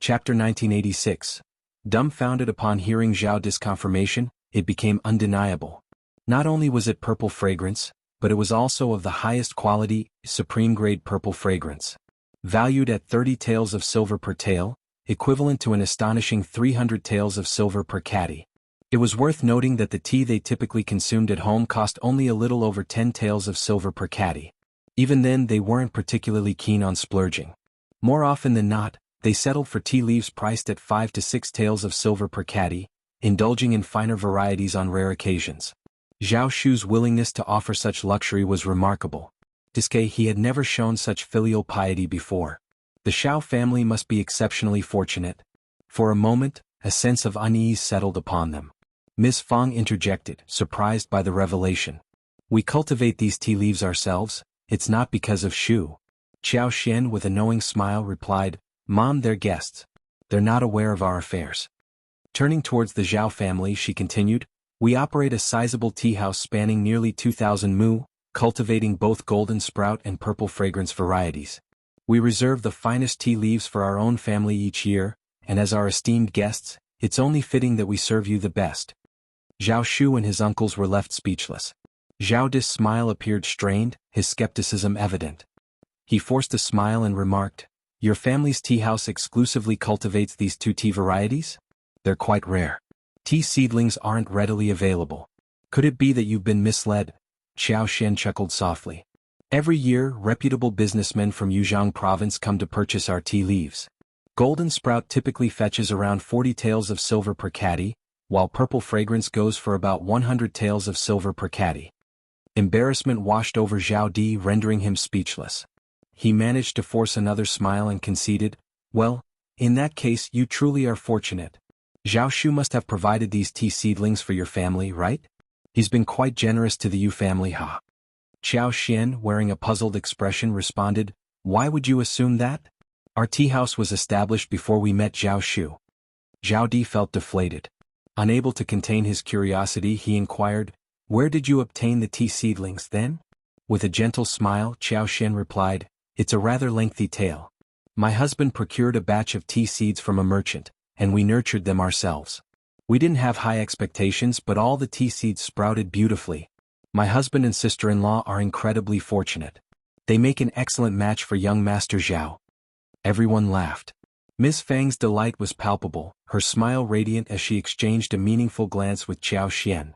Chapter 1986. Dumbfounded upon hearing Zhao Di's confirmation, it became undeniable. Not only was it purple fragrance, but it was also of the highest quality, supreme-grade purple fragrance. Valued at 30 taels of silver per tael, equivalent to an astonishing 300 taels of silver per caddy. It was worth noting that the tea they typically consumed at home cost only a little over 10 taels of silver per caddy. Even then, they weren't particularly keen on splurging. More often than not, they settled for tea leaves priced at 5 to 6 taels of silver per caddy, indulging in finer varieties on rare occasions. Zhao Shu's willingness to offer such luxury was remarkable. He had never shown such filial piety before. The Xiao family must be exceptionally fortunate. For a moment, a sense of unease settled upon them. Ms. Fang interjected, surprised by the revelation. We cultivate these tea leaves ourselves, it's not because of Shu. Qiao Xian with a knowing smile replied, Mom, they're guests. They're not aware of our affairs. Turning towards the Zhao family, she continued, we operate a sizable tea house spanning nearly 2,000 mu, cultivating both golden sprout and purple fragrance varieties. We reserve the finest tea leaves for our own family each year, and as our esteemed guests, it's only fitting that we serve you the best. Zhao Shu and his uncles were left speechless. Zhao Di's smile appeared strained, his skepticism evident. He forced a smile and remarked, your family's tea house exclusively cultivates these two tea varieties? They're quite rare. Tea seedlings aren't readily available. Could it be that you've been misled? Qiao Xian chuckled softly. Every year, reputable businessmen from Yuzhang province come to purchase our tea leaves. Golden sprout typically fetches around 40 taels of silver per caddy, while purple fragrance goes for about 100 taels of silver per caddy. Embarrassment washed over Zhao Di, rendering him speechless. He managed to force another smile and conceded, well, in that case you truly are fortunate. Zhao Shu must have provided these tea seedlings for your family, right? He's been quite generous to the Yu family, ha. Qiao Xian, wearing a puzzled expression, responded, why would you assume that? Our tea house was established before we met Zhao Shu. Zhao Di felt deflated. Unable to contain his curiosity, he inquired, where did you obtain the tea seedlings then? With a gentle smile, Qiao Xian replied, it's a rather lengthy tale. My husband procured a batch of tea seeds from a merchant, and we nurtured them ourselves. We didn't have high expectations, but all the tea seeds sprouted beautifully. My husband and sister-in-law are incredibly fortunate. They make an excellent match for young Master Zhao. Everyone laughed. Ms. Fang's delight was palpable, her smile radiant as she exchanged a meaningful glance with Qiao Xian.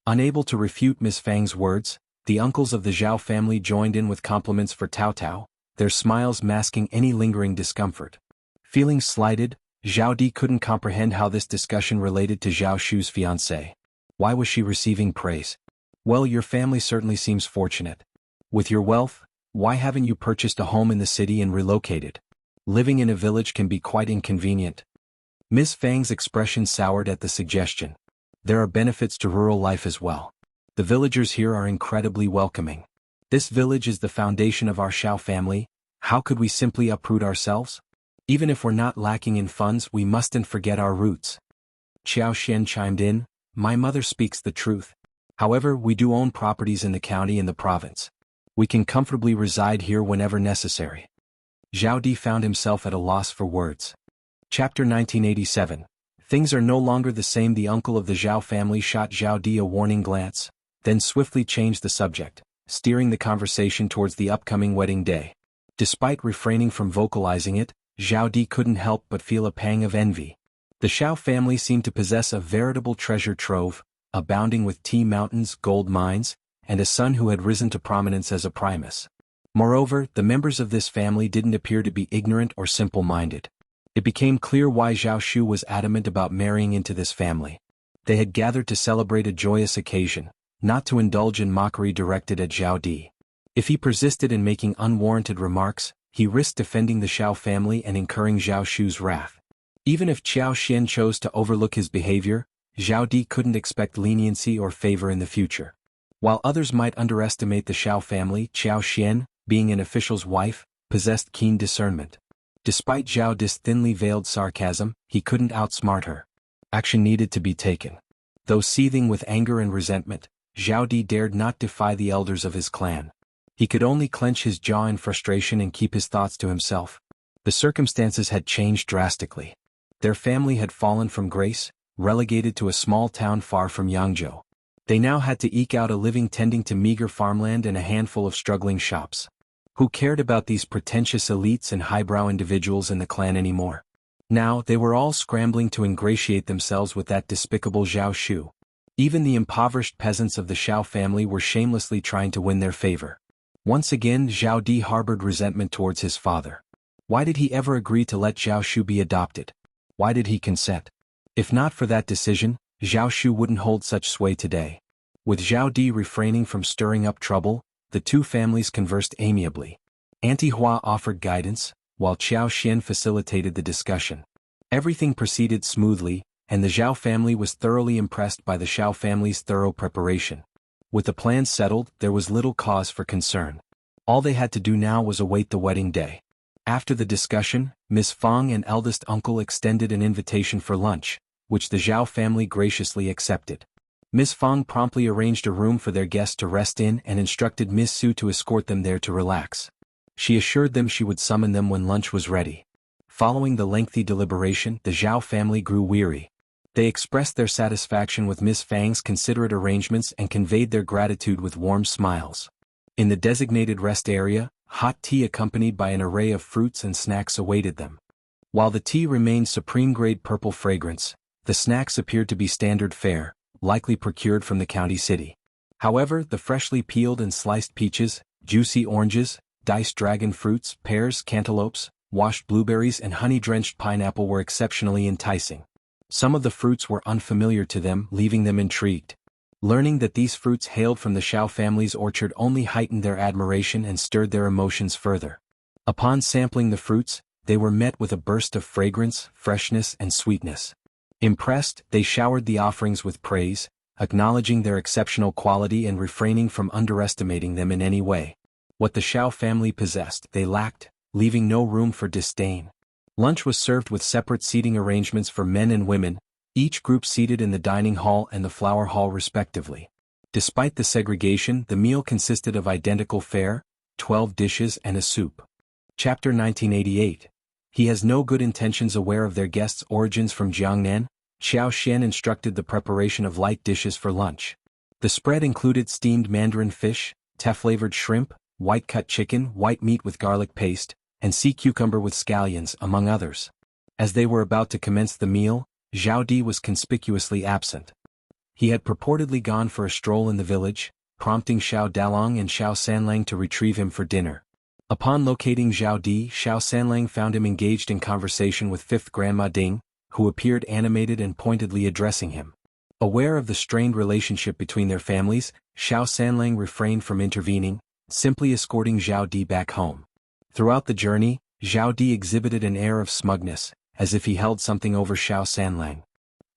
Unable to refute Ms. Fang's words, the uncles of the Zhao family joined in with compliments for Tao Tao, their smiles masking any lingering discomfort. Feeling slighted, Zhao Di couldn't comprehend how this discussion related to Zhao Shu's fiancée. Why was she receiving praise? Well, your family certainly seems fortunate. With your wealth, why haven't you purchased a home in the city and relocated? Living in a village can be quite inconvenient. Ms. Fang's expression soured at the suggestion. There are benefits to rural life as well. The villagers here are incredibly welcoming. This village is the foundation of our Xiao family. How could we simply uproot ourselves? Even if we're not lacking in funds, we mustn't forget our roots. Qiao Xian chimed in, my mother speaks the truth. However, we do own properties in the county and the province. We can comfortably reside here whenever necessary. Zhao Di found himself at a loss for words. Chapter 1987. Things are no longer the same. The uncle of the Zhao family shot Zhao Di a warning glance, then swiftly changed the subject, steering the conversation towards the upcoming wedding day. Despite refraining from vocalizing it, Zhao Di couldn't help but feel a pang of envy. The Xiao family seemed to possess a veritable treasure trove, abounding with tea mountains, gold mines, and a son who had risen to prominence as a primus. Moreover, the members of this family didn't appear to be ignorant or simple-minded. It became clear why Zhao Shu was adamant about marrying into this family. They had gathered to celebrate a joyous occasion, not to indulge in mockery directed at Zhao Di. If he persisted in making unwarranted remarks, he risked offending the Xiao family and incurring Zhao Shu's wrath. Even if Qiao Xian chose to overlook his behavior, Zhao Di couldn't expect leniency or favor in the future. While others might underestimate the Xiao family, Qiao Xian, being an official's wife, possessed keen discernment. Despite Zhao Di's thinly veiled sarcasm, he couldn't outsmart her. Action needed to be taken. Though seething with anger and resentment, Zhao Di dared not defy the elders of his clan. He could only clench his jaw in frustration and keep his thoughts to himself. The circumstances had changed drastically. Their family had fallen from grace, relegated to a small town far from Yangzhou. They now had to eke out a living tending to meager farmland and a handful of struggling shops. Who cared about these pretentious elites and highbrow individuals in the clan anymore? Now they were all scrambling to ingratiate themselves with that despicable Zhao Shu. Even the impoverished peasants of the Xiao family were shamelessly trying to win their favor. Once again Zhao Di harbored resentment towards his father. Why did he ever agree to let Zhao Shu be adopted? Why did he consent? If not for that decision, Zhao Shu wouldn't hold such sway today. With Zhao Di refraining from stirring up trouble, the two families conversed amiably. Auntie Hua offered guidance, while Qiao Xian facilitated the discussion. Everything proceeded smoothly, and the Zhao family was thoroughly impressed by the Xiao family's thorough preparation. With the plans settled, there was little cause for concern. All they had to do now was await the wedding day. After the discussion, Miss Fang and eldest uncle extended an invitation for lunch, which the Zhao family graciously accepted. Miss Fang promptly arranged a room for their guests to rest in and instructed Miss Su to escort them there to relax. She assured them she would summon them when lunch was ready. Following the lengthy deliberation, the Zhao family grew weary. They expressed their satisfaction with Miss Fang's considerate arrangements and conveyed their gratitude with warm smiles. In the designated rest area, hot tea accompanied by an array of fruits and snacks awaited them. While the tea remained supreme-grade purple fragrance, the snacks appeared to be standard fare, likely procured from the county city. However, the freshly peeled and sliced peaches, juicy oranges, diced dragon fruits, pears, cantaloupes, washed blueberries and honey-drenched pineapple were exceptionally enticing. Some of the fruits were unfamiliar to them, leaving them intrigued. Learning that these fruits hailed from the Xiao family's orchard only heightened their admiration and stirred their emotions further. Upon sampling the fruits, they were met with a burst of fragrance, freshness and sweetness. Impressed, they showered the offerings with praise, acknowledging their exceptional quality and refraining from underestimating them in any way. What the Xiao family possessed, they lacked, leaving no room for disdain. Lunch was served with separate seating arrangements for men and women, each group seated in the dining hall and the flower hall respectively. Despite the segregation, the meal consisted of identical fare, 12 dishes and a soup. Chapter 1988. He has no good intentions. Aware of their guests' origins from Jiangnan, Qiao Xian instructed the preparation of light dishes for lunch. The spread included steamed mandarin fish, tea-flavored shrimp, white-cut chicken, white meat with garlic paste, and sea cucumber with scallions, among others. As they were about to commence the meal, Zhao Di was conspicuously absent. He had purportedly gone for a stroll in the village, prompting Xiao Dalong and Xiao Sanlang to retrieve him for dinner. Upon locating Zhao Di, Xiao Sanlang found him engaged in conversation with fifth Grandma Ding, who appeared animated and pointedly addressing him. Aware of the strained relationship between their families, Xiao Sanlang refrained from intervening, simply escorting Zhao Di back home. Throughout the journey, Zhao Di exhibited an air of smugness, as if he held something over Xiao Sanlang.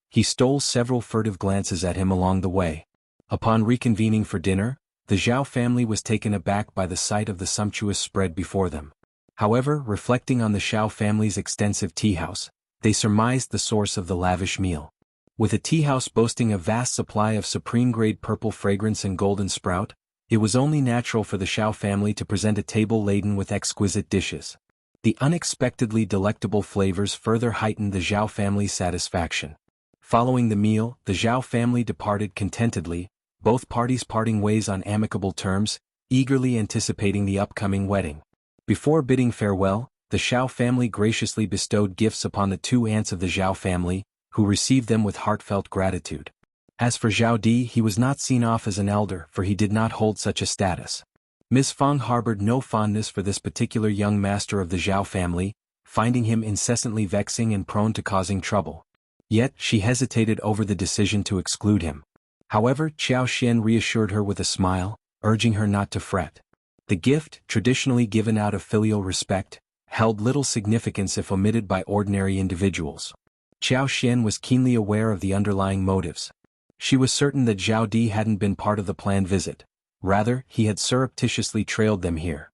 He stole several furtive glances at him along the way. Upon reconvening for dinner, the Zhao family was taken aback by the sight of the sumptuous spread before them. However, reflecting on the Xiao family's extensive tea house, they surmised the source of the lavish meal. With a tea house boasting a vast supply of supreme-grade purple fragrance and golden sprout, it was only natural for the Xiao family to present a table laden with exquisite dishes. The unexpectedly delectable flavors further heightened the Zhao family's satisfaction. Following the meal, the Zhao family departed contentedly, both parties parting ways on amicable terms, eagerly anticipating the upcoming wedding. Before bidding farewell, the Xiao family graciously bestowed gifts upon the two aunts of the Zhao family, who received them with heartfelt gratitude. As for Zhao Di, he was not seen off as an elder, for he did not hold such a status. Miss Fang harbored no fondness for this particular young master of the Zhao family, finding him incessantly vexing and prone to causing trouble. Yet, she hesitated over the decision to exclude him. However, Qiao Xian reassured her with a smile, urging her not to fret. The gift, traditionally given out of filial respect, held little significance if omitted by ordinary individuals. Qiao Xian was keenly aware of the underlying motives. She was certain that Zhao Di hadn't been part of the planned visit. Rather, he had surreptitiously trailed them here.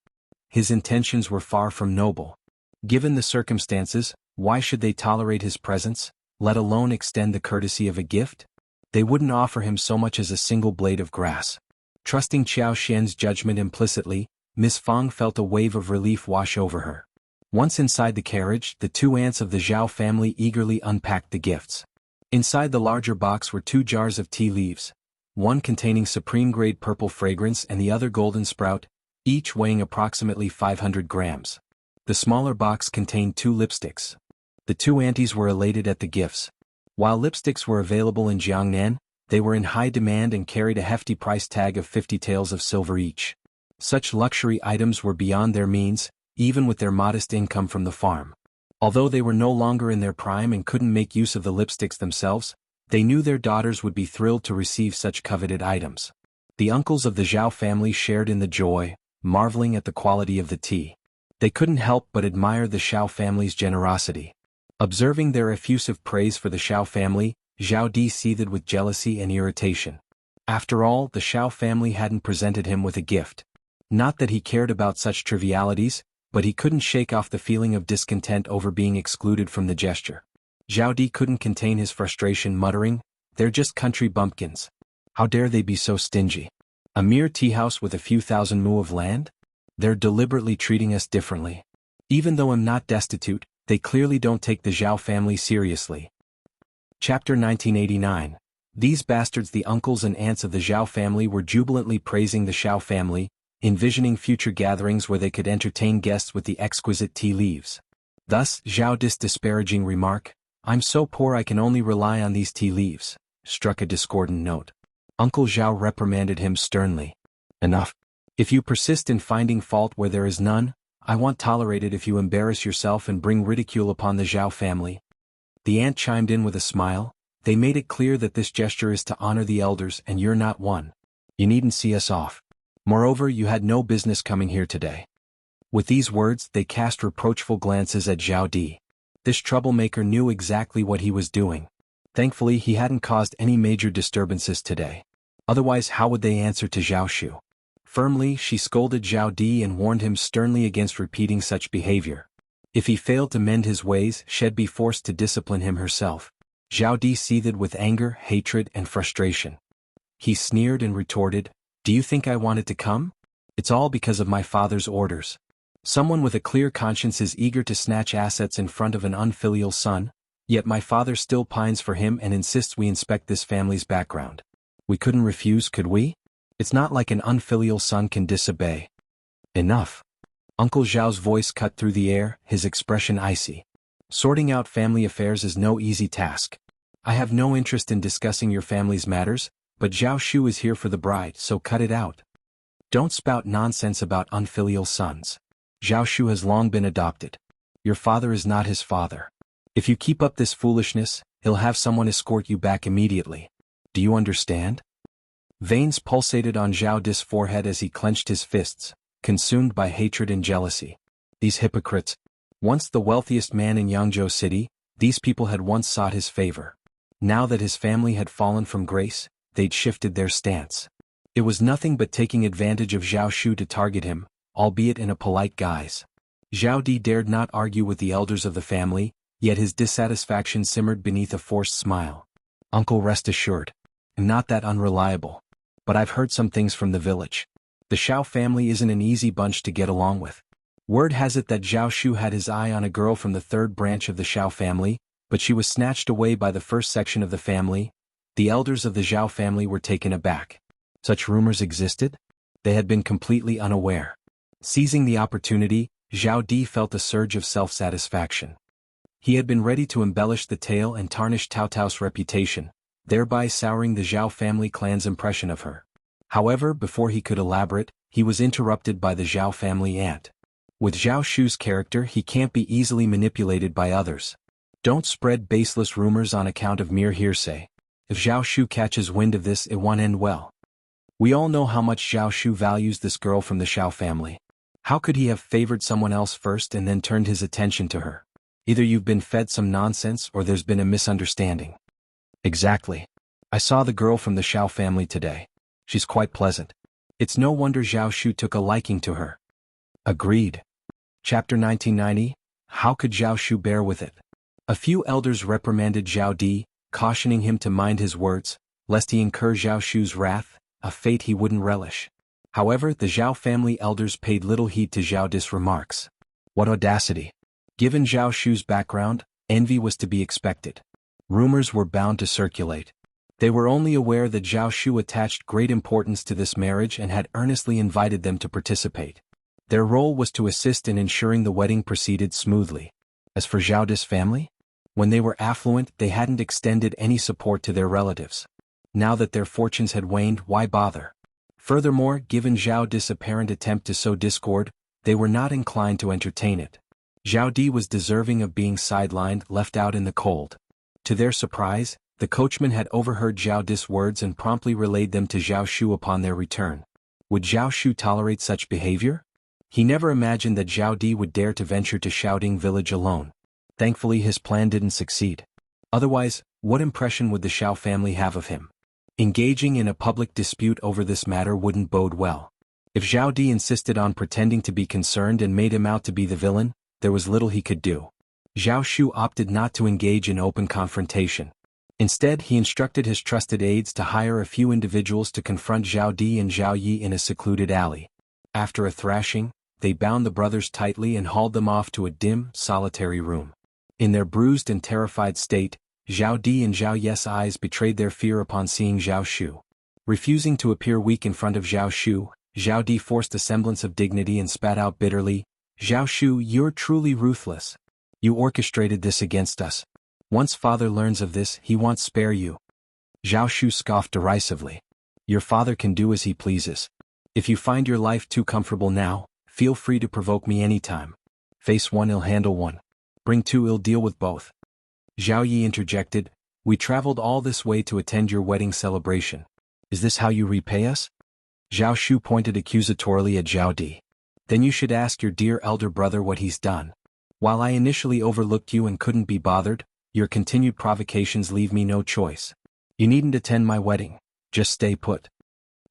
His intentions were far from noble. Given the circumstances, why should they tolerate his presence, let alone extend the courtesy of a gift? They wouldn't offer him so much as a single blade of grass. Trusting Qiao Xian's judgment implicitly, Miss Fang felt a wave of relief wash over her. Once inside the carriage, the two aunts of the Zhao family eagerly unpacked the gifts. Inside the larger box were 2 jars of tea leaves, one containing supreme-grade purple fragrance and the other golden sprout, each weighing approximately 500 grams. The smaller box contained 2 lipsticks. The two aunties were elated at the gifts. While lipsticks were available in Jiangnan, they were in high demand and carried a hefty price tag of 50 taels of silver each. Such luxury items were beyond their means, even with their modest income from the farm. Although they were no longer in their prime and couldn't make use of the lipsticks themselves, they knew their daughters would be thrilled to receive such coveted items. The uncles of the Zhao family shared in the joy, marveling at the quality of the tea. They couldn't help but admire the Xiao family's generosity. Observing their effusive praise for the Xiao family, Zhao Di seethed with jealousy and irritation. After all, the Xiao family hadn't presented him with a gift. Not that he cared about such trivialities, but he couldn't shake off the feeling of discontent over being excluded from the gesture. Zhao Di couldn't contain his frustration, muttering, "They're just country bumpkins. How dare they be so stingy? A mere tea-house with a few thousand mu of land? They're deliberately treating us differently. Even though I'm not destitute, they clearly don't take the Zhao family seriously." Chapter 1989. These bastards. The uncles and aunts of the Zhao family were jubilantly praising the Xiao family, envisioning future gatherings where they could entertain guests with the exquisite tea leaves. Thus, Zhao Di's disparaging remark, "I'm so poor I can only rely on these tea leaves," struck a discordant note. Uncle Zhao reprimanded him sternly. "Enough. If you persist in finding fault where there is none, I won't tolerate it if you embarrass yourself and bring ridicule upon the Zhao family." The aunt chimed in with a smile, "They made it clear that this gesture is to honor the elders and you're not one. You needn't see us off. Moreover, you had no business coming here today." With these words, they cast reproachful glances at Zhao Di. This troublemaker knew exactly what he was doing. Thankfully, he hadn't caused any major disturbances today. Otherwise, how would they answer to Zhao Shu? Firmly, she scolded Zhao Di and warned him sternly against repeating such behavior. If he failed to mend his ways, she'd be forced to discipline him herself. Zhao Di seethed with anger, hatred, and frustration. He sneered and retorted, "Do you think I wanted to come? It's all because of my father's orders. Someone with a clear conscience is eager to snatch assets in front of an unfilial son, yet my father still pines for him and insists we inspect this family's background. We couldn't refuse, could we? It's not like an unfilial son can disobey." "Enough." Uncle Zhao's voice cut through the air, his expression icy. "Sorting out family affairs is no easy task. I have no interest in discussing your family's matters, but Zhao Shu is here for the bride, so cut it out. Don't spout nonsense about unfilial sons. Zhao Shu has long been adopted. Your father is not his father. If you keep up this foolishness, he'll have someone escort you back immediately. Do you understand?" Veins pulsated on Zhao Di's forehead as he clenched his fists, consumed by hatred and jealousy. These hypocrites. Once the wealthiest man in Yangzhou City, these people had once sought his favor. Now that his family had fallen from grace, they'd shifted their stance. It was nothing but taking advantage of Zhao Shu to target him, albeit in a polite guise. Zhao Di dared not argue with the elders of the family, yet his dissatisfaction simmered beneath a forced smile. "Uncle, rest assured. I'm not that unreliable. But I've heard some things from the village. The Xiao family isn't an easy bunch to get along with. Word has it that Zhao Shu had his eye on a girl from the third branch of the Xiao family, but she was snatched away by the first section of the family." The elders of the Zhao family were taken aback. Such rumors existed? They had been completely unaware. Seizing the opportunity, Zhao Di felt a surge of self-satisfaction. He had been ready to embellish the tale and tarnish Tao Tao's reputation, thereby souring the Zhao family clan's impression of her. However, before he could elaborate, he was interrupted by the Zhao family aunt. "With Zhao Shu's character, he can't be easily manipulated by others. Don't spread baseless rumors on account of mere hearsay. If Zhao Shu catches wind of this, it won't end well. We all know how much Zhao Shu values this girl from the Xiao family. How could he have favored someone else first and then turned his attention to her? Either you've been fed some nonsense or there's been a misunderstanding." "Exactly. I saw the girl from the Xiao family today. She's quite pleasant. It's no wonder Zhao Shu took a liking to her." Agreed. Chapter 1990. How could Zhao Shu bear with it? A few elders reprimanded Zhao Di, cautioning him to mind his words, lest he incur Zhao Shu's wrath, a fate he wouldn't relish. However, the Zhao family elders paid little heed to Zhao Di's remarks. What audacity! Given Zhao Shu's background, envy was to be expected. Rumors were bound to circulate. They were only aware that Zhao Shu attached great importance to this marriage and had earnestly invited them to participate. Their role was to assist in ensuring the wedding proceeded smoothly. As for Zhao Di's family, When they were affluent, they hadn't extended any support to their relatives. Now that their fortunes had waned, why bother? Furthermore, given Zhao Di's apparent attempt to sow discord, they were not inclined to entertain it. Zhao Di was deserving of being sidelined, left out in the cold. To their surprise, the coachman had overheard Zhao Di's words and promptly relayed them to Zhao Shu upon their return. Would Zhao Shu tolerate such behavior? He never imagined that Zhao Di would dare to venture to Xiaoding village alone. Thankfully his plan didn't succeed. Otherwise, what impression would the Xiao family have of him? Engaging in a public dispute over this matter wouldn't bode well. If Zhao Di insisted on pretending to be concerned and made him out to be the villain, there was little he could do. Zhao Shu opted not to engage in open confrontation. Instead, he instructed his trusted aides to hire a few individuals to confront Zhao Di and Zhao Yi in a secluded alley. After a thrashing, they bound the brothers tightly and hauled them off to a dim, solitary room. In their bruised and terrified state, Zhao Di and Zhao Yi's eyes betrayed their fear upon seeing Zhao Shu. Refusing to appear weak in front of Zhao Shu, Zhao Di forced a semblance of dignity and spat out bitterly, "Zhao Shu, you're truly ruthless. You orchestrated this against us. Once father learns of this, he won't spare you." Zhao Shu scoffed derisively. "Your father can do as he pleases. If you find your life too comfortable now, feel free to provoke me anytime. Face one, I'll handle one. Bring two, I'll deal with both." Zhao Yi interjected, "We traveled all this way to attend your wedding celebration. Is this how you repay us?" Zhao Shu pointed accusatorily at Zhao Di. "Then you should ask your dear elder brother what he's done. While I initially overlooked you and couldn't be bothered, your continued provocations leave me no choice. You needn't attend my wedding, just stay put."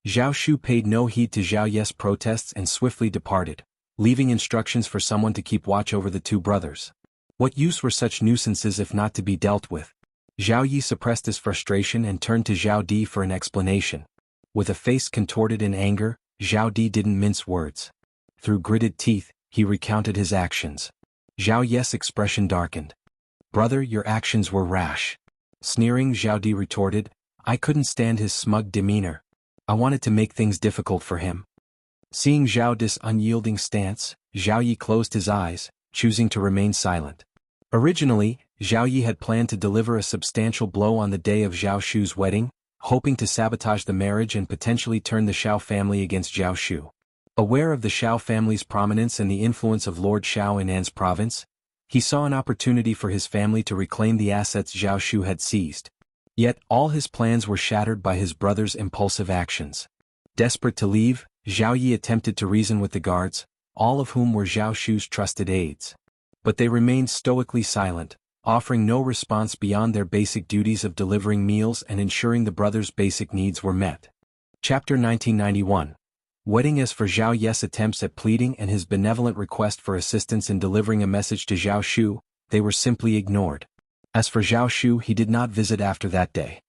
Zhao Shu paid no heed to Zhao Yi's protests and swiftly departed, leaving instructions for someone to keep watch over the two brothers. What use were such nuisances if not to be dealt with? Zhao Yi suppressed his frustration and turned to Zhao Di for an explanation. With a face contorted in anger, Zhao Di didn't mince words. Through gritted teeth, he recounted his actions. Zhao Yi's expression darkened. "Brother, your actions were rash." Sneering, Zhao Di retorted, "I couldn't stand his smug demeanor. I wanted to make things difficult for him." Seeing Zhao Di's unyielding stance, Zhao Yi closed his eyes, choosing to remain silent. Originally, Zhao Yi had planned to deliver a substantial blow on the day of Zhao Shu's wedding, hoping to sabotage the marriage and potentially turn the Xiao family against Zhao Shu. Aware of the Xiao family's prominence and the influence of Lord Xiao in An's province, he saw an opportunity for his family to reclaim the assets Zhao Shu had seized. Yet, all his plans were shattered by his brother's impulsive actions. Desperate to leave, Zhao Yi attempted to reason with the guards, all of whom were Zhao Shu's trusted aides. But they remained stoically silent, offering no response beyond their basic duties of delivering meals and ensuring the brothers' basic needs were met. Chapter 1991. Wedding. As for Zhao Yi's attempts at pleading and his benevolent request for assistance in delivering a message to Zhao Shu, they were simply ignored. As for Zhao Shu, he did not visit after that day.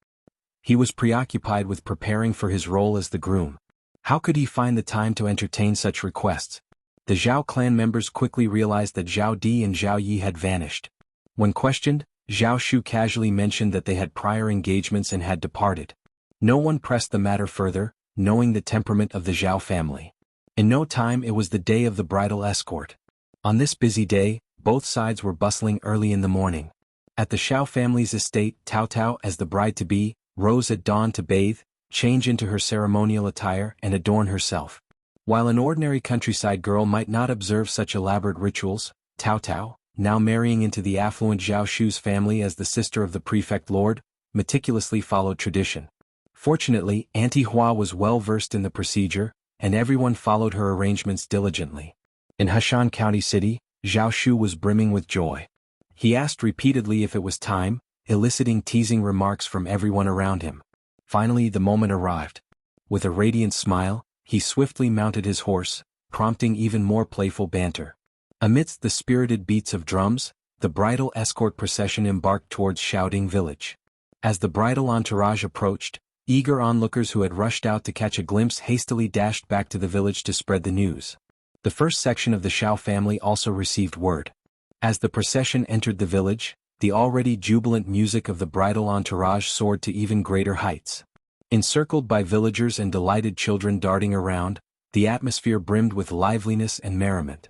He was preoccupied with preparing for his role as the groom. How could he find the time to entertain such requests? The Zhao clan members quickly realized that Zhao Di and Zhao Yi had vanished. When questioned, Zhao Shu casually mentioned that they had prior engagements and had departed. No one pressed the matter further, knowing the temperament of the Zhao family. In no time it was the day of the bridal escort. On this busy day, both sides were bustling early in the morning. At the Xiao family's estate, Tao Tao, as the bride-to-be, rose at dawn to bathe, change into her ceremonial attire and adorn herself. While an ordinary countryside girl might not observe such elaborate rituals, Tao Tao, now marrying into the affluent Zhao Shu's family as the sister of the prefect lord, meticulously followed tradition. Fortunately, Auntie Hua was well versed in the procedure, and everyone followed her arrangements diligently. In Heshan County City, Zhao Shu was brimming with joy. He asked repeatedly if it was time, eliciting teasing remarks from everyone around him. Finally, the moment arrived. With a radiant smile, he swiftly mounted his horse, prompting even more playful banter. Amidst the spirited beats of drums, the bridal escort procession embarked towards Xiaoding village. As the bridal entourage approached, eager onlookers who had rushed out to catch a glimpse hastily dashed back to the village to spread the news. The first section of the Xiao family also received word. As the procession entered the village, the already jubilant music of the bridal entourage soared to even greater heights. Encircled by villagers and delighted children darting around, the atmosphere brimmed with liveliness and merriment.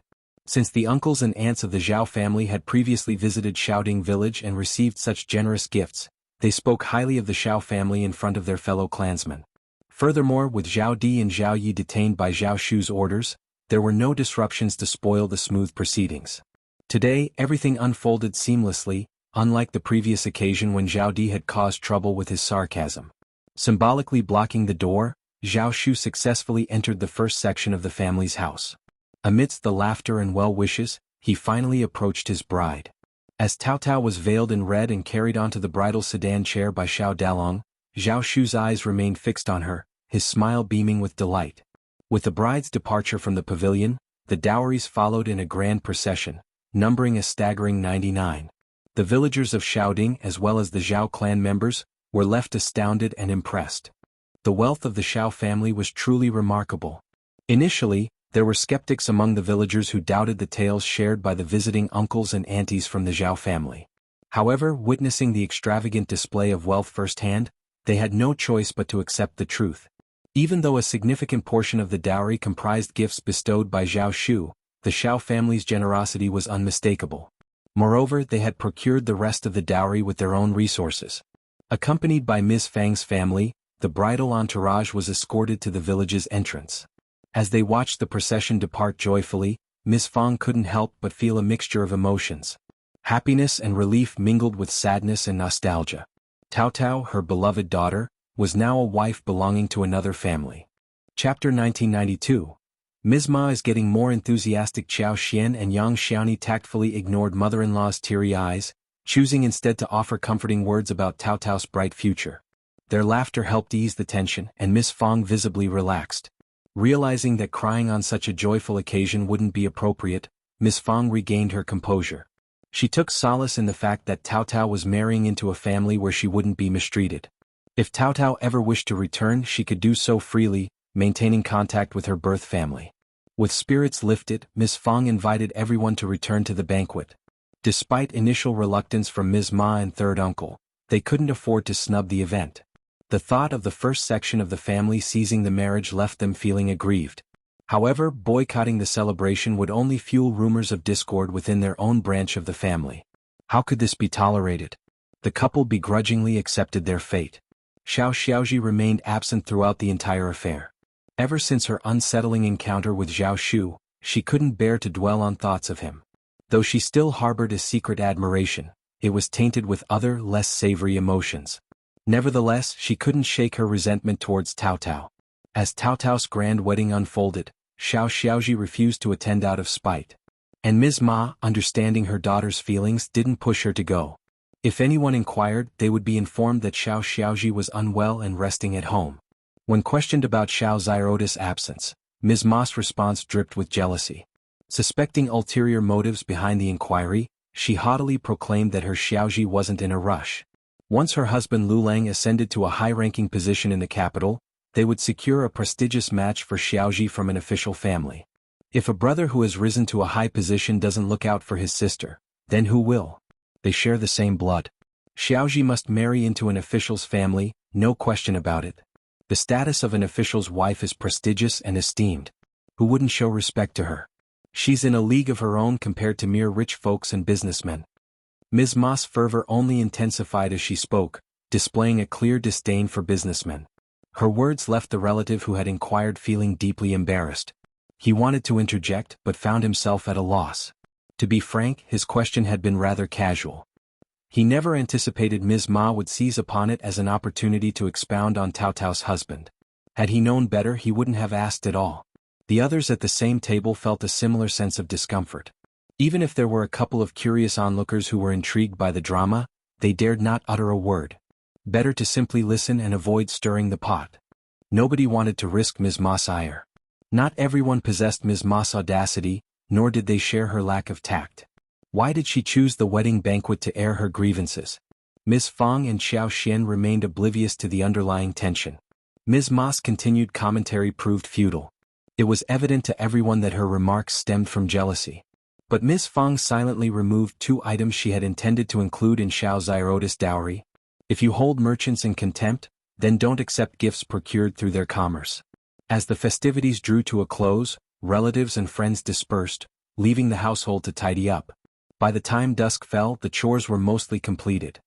Since the uncles and aunts of the Zhao family had previously visited Xiaoding village and received such generous gifts, they spoke highly of the Xiao family in front of their fellow clansmen. Furthermore, with Zhao Di and Zhao Yi detained by Zhao Shu's orders, there were no disruptions to spoil the smooth proceedings. Today, everything unfolded seamlessly, unlike the previous occasion when Zhao Di had caused trouble with his sarcasm. Symbolically blocking the door, Zhao Shu successfully entered the first section of the family's house. Amidst the laughter and well wishes, he finally approached his bride. As Tao Tao was veiled in red and carried onto the bridal sedan chair by Xiao Dalong, Zhao Shu's eyes remained fixed on her, his smile beaming with delight. With the bride's departure from the pavilion, the dowries followed in a grand procession, numbering a staggering 99. The villagers of Xiaoding as well as the Zhao clan members were left astounded and impressed. The wealth of the Xiao family was truly remarkable. Initially, there were skeptics among the villagers who doubted the tales shared by the visiting uncles and aunties from the Zhao family. However, witnessing the extravagant display of wealth firsthand, they had no choice but to accept the truth. Even though a significant portion of the dowry comprised gifts bestowed by Zhao Shu, the Xiao family's generosity was unmistakable. Moreover, they had procured the rest of the dowry with their own resources. Accompanied by Ms. Fang's family, the bridal entourage was escorted to the village's entrance. As they watched the procession depart joyfully, Ms. Fang couldn't help but feel a mixture of emotions. Happiness and relief mingled with sadness and nostalgia. Tao Tao, her beloved daughter, was now a wife belonging to another family. Chapter 1992. Ms. Ma is getting more enthusiastic. Qiao Xian and Yang Xiaoni tactfully ignored mother-in-law's teary eyes, choosing instead to offer comforting words about Tao Tao's bright future. Their laughter helped ease the tension, and Ms. Fang visibly relaxed. Realizing that crying on such a joyful occasion wouldn't be appropriate, Ms. Fang regained her composure. She took solace in the fact that Tao Tao was marrying into a family where she wouldn't be mistreated. If Tao Tao ever wished to return, she could do so freely, maintaining contact with her birth family. With spirits lifted, Ms. Fang invited everyone to return to the banquet. Despite initial reluctance from Ms. Ma and third uncle, they couldn't afford to snub the event. The thought of the first section of the family seizing the marriage left them feeling aggrieved. However, boycotting the celebration would only fuel rumors of discord within their own branch of the family. How could this be tolerated? The couple begrudgingly accepted their fate. Xiao Xiaoji remained absent throughout the entire affair. Ever since her unsettling encounter with Zhao Shu, she couldn't bear to dwell on thoughts of him. Though she still harbored a secret admiration, it was tainted with other, less savory emotions. Nevertheless, she couldn't shake her resentment towards Tao Tao. As Tao Tao's grand wedding unfolded, Xiao Xiaoji refused to attend out of spite. And Ms. Ma, understanding her daughter's feelings, didn't push her to go. If anyone inquired, they would be informed that Xiao Xiaoji was unwell and resting at home. When questioned about Xiao Xiaoda's absence, Ms. Ma's response dripped with jealousy. Suspecting ulterior motives behind the inquiry, she haughtily proclaimed that her Xiaoji wasn't in a rush. Once her husband Lu Lang ascended to a high-ranking position in the capital, they would secure a prestigious match for Xiaoji from an official family. If a brother who has risen to a high position doesn't look out for his sister, then who will? They share the same blood. Xiaoji must marry into an official's family, no question about it. The status of an official's wife is prestigious and esteemed. Who wouldn't show respect to her? She's in a league of her own compared to mere rich folks and businessmen. Ms. Ma's fervor only intensified as she spoke, displaying a clear disdain for businessmen. Her words left the relative who had inquired feeling deeply embarrassed. He wanted to interject but found himself at a loss. To be frank, his question had been rather casual. He never anticipated Ms. Ma would seize upon it as an opportunity to expound on Tao Tao's husband. Had he known better, he wouldn't have asked at all. The others at the same table felt a similar sense of discomfort. Even if there were a couple of curious onlookers who were intrigued by the drama, they dared not utter a word. Better to simply listen and avoid stirring the pot. Nobody wanted to risk Ms. Ma's ire. Not everyone possessed Ms. Ma's audacity, nor did they share her lack of tact. Why did she choose the wedding banquet to air her grievances? Ms. Fang and Xiao Xian remained oblivious to the underlying tension. Ms. Ma's continued commentary proved futile. It was evident to everyone that her remarks stemmed from jealousy. But Ms. Fang silently removed 2 items she had intended to include in Xiao Xiaoda's dowry. If you hold merchants in contempt, then don't accept gifts procured through their commerce. As the festivities drew to a close, relatives and friends dispersed, leaving the household to tidy up. By the time dusk fell, the chores were mostly completed.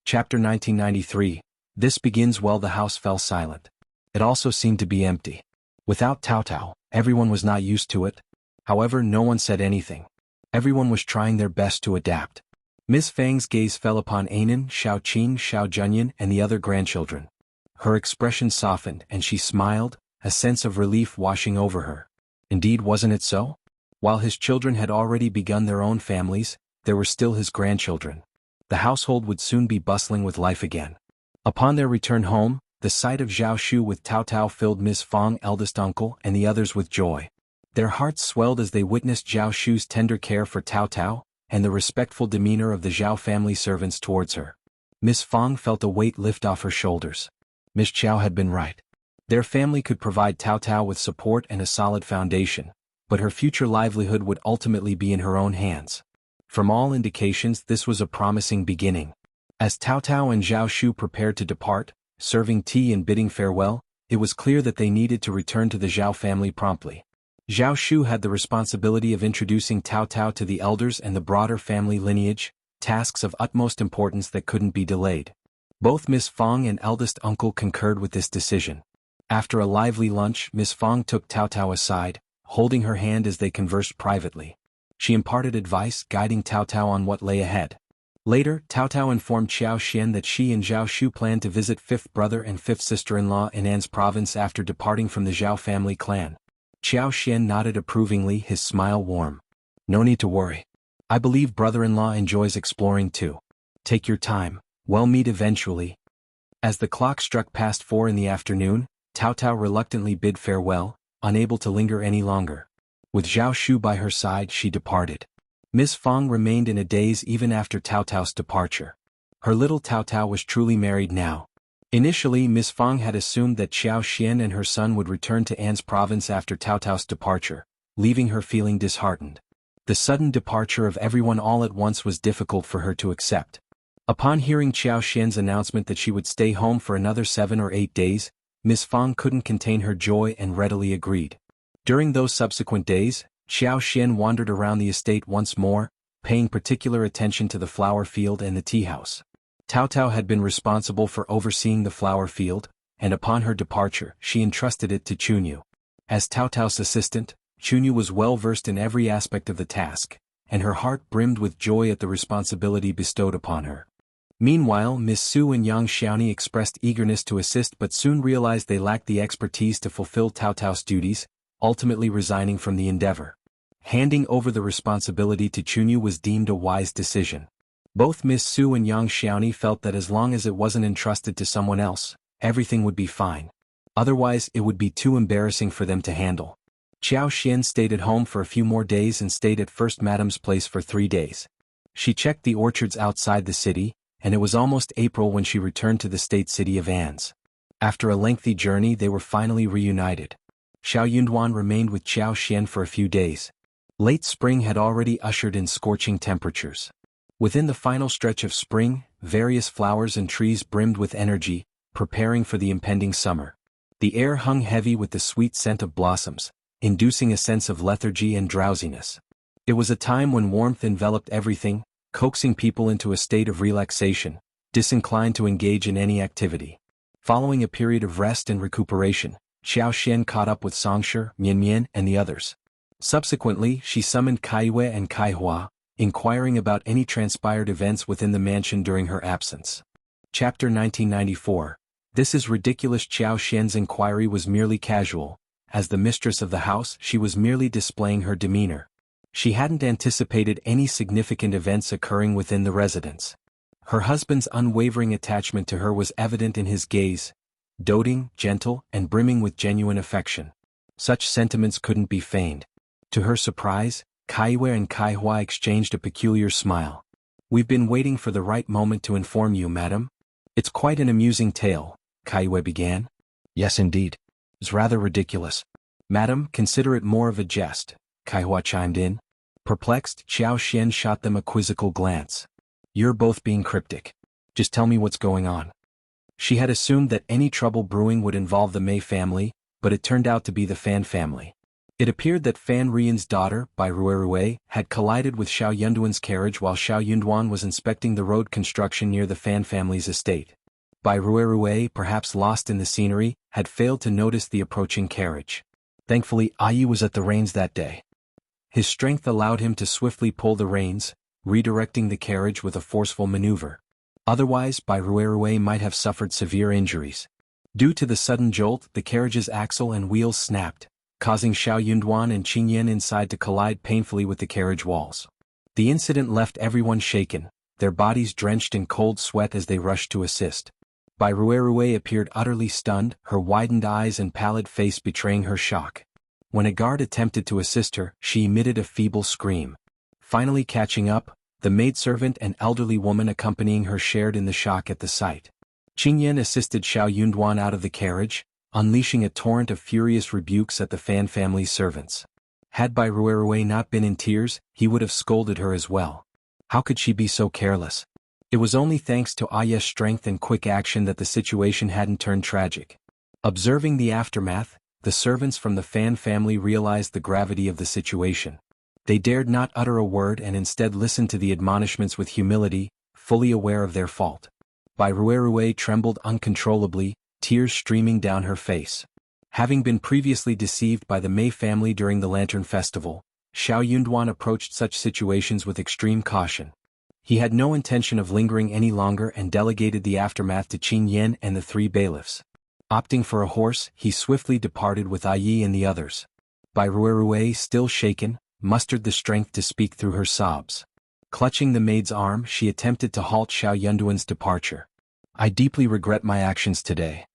Chapter 1993. This begins well. The house fell silent. It also seemed to be empty. Without Tao Tao, everyone was not used to it. However, no one said anything. Everyone was trying their best to adapt. Miss Fang's gaze fell upon Anan, Xiaoqing, Xiao Junyan, and the other grandchildren. Her expression softened and she smiled, a sense of relief washing over her. Indeed, wasn't it so? While his children had already begun their own families, there were still his grandchildren. The household would soon be bustling with life again. Upon their return home, the sight of Zhao Shu with Tao Tao filled Miss Fang, eldest uncle, and the others with joy. Their hearts swelled as they witnessed Zhao Shu's tender care for Tao Tao, and the respectful demeanor of the Zhao family servants towards her. Miss Fang felt a weight lift off her shoulders. Miss Chow had been right. Their family could provide Tao Tao with support and a solid foundation, but her future livelihood would ultimately be in her own hands. From all indications, this was a promising beginning. As Tao Tao and Zhao Shu prepared to depart, serving tea and bidding farewell, it was clear that they needed to return to the Zhao family promptly. Zhao Shu had the responsibility of introducing Tao Tao to the elders and the broader family lineage, tasks of utmost importance that couldn't be delayed. Both Miss Fang and eldest uncle concurred with this decision. After a lively lunch, Miss Fang took Tao Tao aside, holding her hand as they conversed privately. She imparted advice, guiding Tao Tao on what lay ahead. Later, Tao Tao informed Xiao Xian that she and Zhao Shu planned to visit fifth brother and fifth sister-in-law in An's province after departing from the Zhao family clan. Xiao Xian nodded approvingly, his smile warm. No need to worry. I believe brother-in-law enjoys exploring too. Take your time, we'll meet eventually. As the clock struck past 4 in the afternoon, Tao Tao reluctantly bid farewell, unable to linger any longer. With Zhao Shu by her side, she departed. Miss Fang remained in a daze even after Tao Tao's departure. Her little Tao Tao was truly married now. Initially, Miss Fang had assumed that Xiao Xian and her son would return to An's province after Tao Tao's departure, leaving her feeling disheartened. The sudden departure of everyone all at once was difficult for her to accept. Upon hearing Xiao Xian's announcement that she would stay home for another 7 or 8 days, Miss Fang couldn't contain her joy and readily agreed. During those subsequent days, Xiao Xian wandered around the estate once more, paying particular attention to the flower field and the tea house. Tao Tao had been responsible for overseeing the flower field, and upon her departure, she entrusted it to Chunyu. As Tao Tao's assistant, Chunyu was well versed in every aspect of the task, and her heart brimmed with joy at the responsibility bestowed upon her. Meanwhile, Miss Su and Yang Xiaoni expressed eagerness to assist but soon realized they lacked the expertise to fulfill Tao Tao's duties, ultimately resigning from the endeavor. Handing over the responsibility to Chunyu was deemed a wise decision. Both Miss Su and Yang Xiaoni felt that as long as it wasn't entrusted to someone else, everything would be fine. Otherwise, it would be too embarrassing for them to handle. Xiao Xian stayed at home for a few more days and stayed at First Madam's place for 3 days. She checked the orchards outside the city, and it was almost April when she returned to the state city of An's. After a lengthy journey, they were finally reunited. Xiao Yunduan remained with Xiao Xian for a few days. Late spring had already ushered in scorching temperatures. Within the final stretch of spring, various flowers and trees brimmed with energy, preparing for the impending summer. The air hung heavy with the sweet scent of blossoms, inducing a sense of lethargy and drowsiness. It was a time when warmth enveloped everything, coaxing people into a state of relaxation, disinclined to engage in any activity. Following a period of rest and recuperation, Xiao Xian caught up with Songshi, Mian Mian, and the others. Subsequently, she summoned Kaiyue and Kaihua, inquiring about any transpired events within the mansion during her absence. Chapter 1994. This is ridiculous. Xiao Xian's inquiry was merely casual. As the mistress of the house, she was merely displaying her demeanor. She hadn't anticipated any significant events occurring within the residence. Her husband's unwavering attachment to her was evident in his gaze, doting, gentle, and brimming with genuine affection. Such sentiments couldn't be feigned. To her surprise, Kaiyue and Kaihua exchanged a peculiar smile. "We've been waiting for the right moment to inform you, madam. It's quite an amusing tale," Kaiyue began. "Yes, indeed. It's rather ridiculous." "Madam, consider it more of a jest," Kaihua chimed in. Perplexed, Xiao Xian shot them a quizzical glance. "You're both being cryptic. Just tell me what's going on." She had assumed that any trouble brewing would involve the Mei family, but it turned out to be the Fan family. It appeared that Fan Rian's daughter, Bai Ruerue, had collided with Xiao Yunduan's carriage while Xiao Yunduan was inspecting the road construction near the Fan family's estate. Bai Ruerue, perhaps lost in the scenery, had failed to notice the approaching carriage. Thankfully, Yi was at the reins that day. His strength allowed him to swiftly pull the reins, redirecting the carriage with a forceful maneuver. Otherwise, Bai Ruerue might have suffered severe injuries. Due to the sudden jolt, the carriage's axle and wheels snapped, causing Xiao Yunduan and Qing Yan inside to collide painfully with the carriage walls. The incident left everyone shaken, their bodies drenched in cold sweat as they rushed to assist. Bai Ruerue appeared utterly stunned, her widened eyes and pallid face betraying her shock. When a guard attempted to assist her, she emitted a feeble scream. Finally catching up, the maidservant and elderly woman accompanying her shared in the shock at the sight. Qing Yan assisted Xiao Yunduan out of the carriage, unleashing a torrent of furious rebukes at the Fan family's servants. Had Bai Ruerue not been in tears, he would have scolded her as well. How could she be so careless? It was only thanks to Aya's strength and quick action that the situation hadn't turned tragic. Observing the aftermath, the servants from the Fan family realized the gravity of the situation. They dared not utter a word and instead listened to the admonishments with humility, fully aware of their fault. Bai Ruerue trembled uncontrollably, tears streaming down her face. Having been previously deceived by the Mei family during the Lantern Festival, Xiao Yunduan approached such situations with extreme caution. He had no intention of lingering any longer and delegated the aftermath to Qing Yan and the three bailiffs. Opting for a horse, he swiftly departed with Yi and the others. Bai Ruerue, still shaken, mustered the strength to speak through her sobs. Clutching the maid's arm, she attempted to halt Xiao Yunduan's departure. I deeply regret my actions today.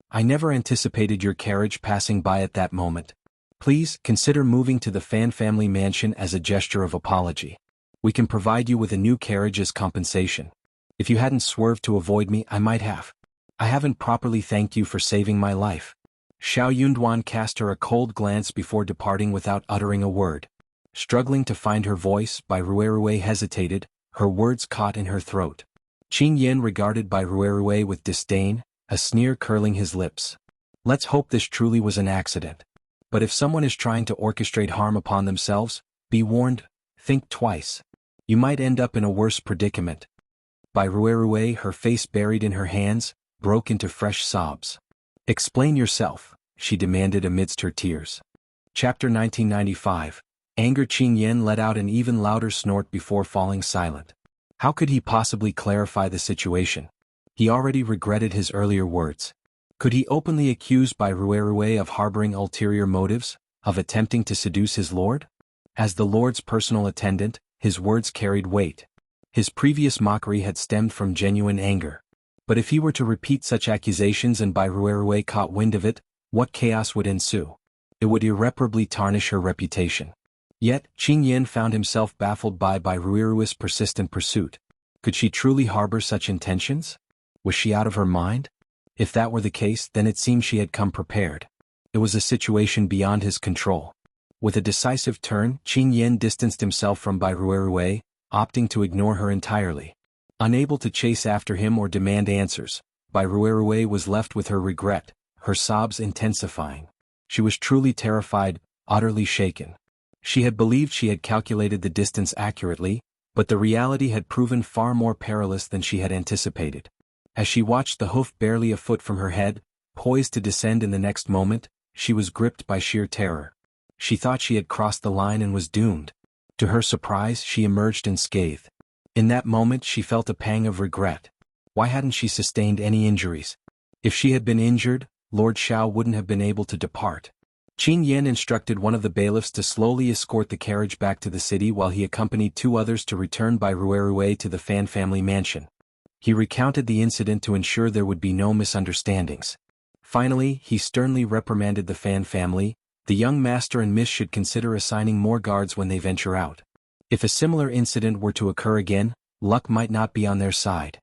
I never anticipated your carriage passing by at that moment. Please consider moving to the Fan family mansion as a gesture of apology. We can provide you with a new carriage as compensation. If you hadn't swerved to avoid me, I might have. I haven't properly thanked you for saving my life. Xiao Yunduan cast her a cold glance before departing without uttering a word. Struggling to find her voice, Bai Ruerue hesitated, her words caught in her throat. Qing Yan regarded Bai Ruerue with disdain, a sneer curling his lips. Let's hope this truly was an accident. But if someone is trying to orchestrate harm upon themselves, be warned, think twice. You might end up in a worse predicament. Bai Ruerue, her face buried in her hands, broke into fresh sobs. Explain yourself, she demanded amidst her tears. Chapter 1995. Anger. Qing Yan let out an even louder snort before falling silent. How could he possibly clarify the situation? He already regretted his earlier words. Could he openly accuse Bai Ruerue of harboring ulterior motives, of attempting to seduce his lord? As the lord's personal attendant, his words carried weight. His previous mockery had stemmed from genuine anger. But if he were to repeat such accusations and Bai Ruerue caught wind of it, what chaos would ensue? It would irreparably tarnish her reputation. Yet, Qing Yan found himself baffled by Bai Ruerue's persistent pursuit. Could she truly harbor such intentions? Was she out of her mind? If that were the case, then it seemed she had come prepared. It was a situation beyond his control. With a decisive turn, Qing Yan distanced himself from Bai Ruerue, opting to ignore her entirely. Unable to chase after him or demand answers, Bai Ruerue was left with her regret, her sobs intensifying. She was truly terrified, utterly shaken. She had believed she had calculated the distance accurately, but the reality had proven far more perilous than she had anticipated. As she watched the hoof barely a foot from her head, poised to descend in the next moment, she was gripped by sheer terror. She thought she had crossed the line and was doomed. To her surprise, she emerged unscathed. In that moment she felt a pang of regret. Why hadn't she sustained any injuries? If she had been injured, Lord Xiao wouldn't have been able to depart. Qing Yan instructed one of the bailiffs to slowly escort the carriage back to the city while he accompanied two others to return Bai Ruerue to the Fan family mansion. He recounted the incident to ensure there would be no misunderstandings. Finally, he sternly reprimanded the Fan family. The young master and miss should consider assigning more guards when they venture out. If a similar incident were to occur again, luck might not be on their side.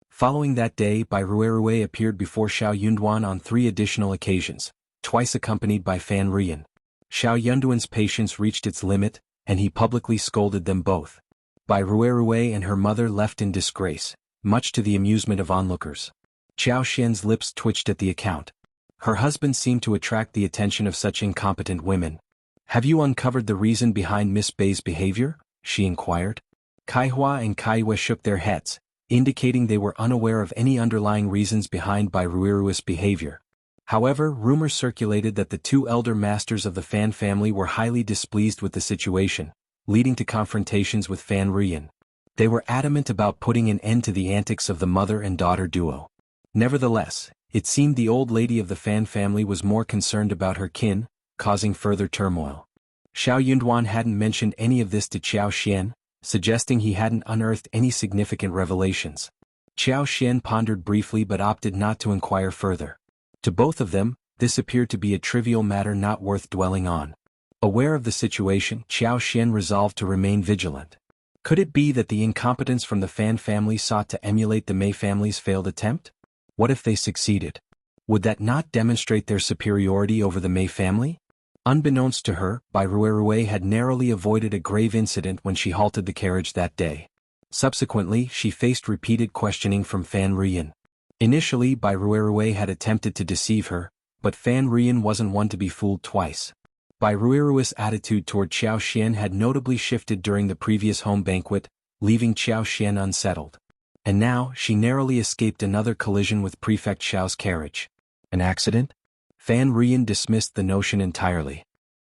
Following that day, Bai Ruerue appeared before Xiao Yunduan on 3 additional occasions, twice accompanied by Fan Rian. Xiao Yunduan's patience reached its limit, and he publicly scolded them both. Bai Ruerue and her mother left in disgrace, much to the amusement of onlookers. Qiao Xian's lips twitched at the account. Her husband seemed to attract the attention of such incompetent women. "Have you uncovered the reason behind Miss Bei's behavior?" she inquired. Kaihua and Kaiwe shook their heads, indicating they were unaware of any underlying reasons behind Bai Ruirua's behavior. However, rumors circulated that the two elder masters of the Fan family were highly displeased with the situation, leading to confrontations with Fan Ruiyan. They were adamant about putting an end to the antics of the mother and daughter duo. Nevertheless, it seemed the old lady of the Fan family was more concerned about her kin, causing further turmoil. Xiao Yunduan hadn't mentioned any of this to Qiao Xian, suggesting he hadn't unearthed any significant revelations. Qiao Xian pondered briefly but opted not to inquire further. To both of them, this appeared to be a trivial matter not worth dwelling on. Aware of the situation, Qiao Xian resolved to remain vigilant. Could it be that the incompetents from the Fan family sought to emulate the Mei family's failed attempt? What if they succeeded? Would that not demonstrate their superiority over the Mei family? Unbeknownst to her, Bai Ruirue had narrowly avoided a grave incident when she halted the carriage that day. Subsequently, she faced repeated questioning from Fan Ruiyan. Initially, Bai Ruirue had attempted to deceive her, but Fan Ruiyan wasn't one to be fooled twice. Bai Ruirue's attitude toward Qiao Xian had notably shifted during the previous home banquet, leaving Qiao Xian unsettled. And now, she narrowly escaped another collision with Prefect Xiao's carriage. An accident? Fan Ruiyan dismissed the notion entirely.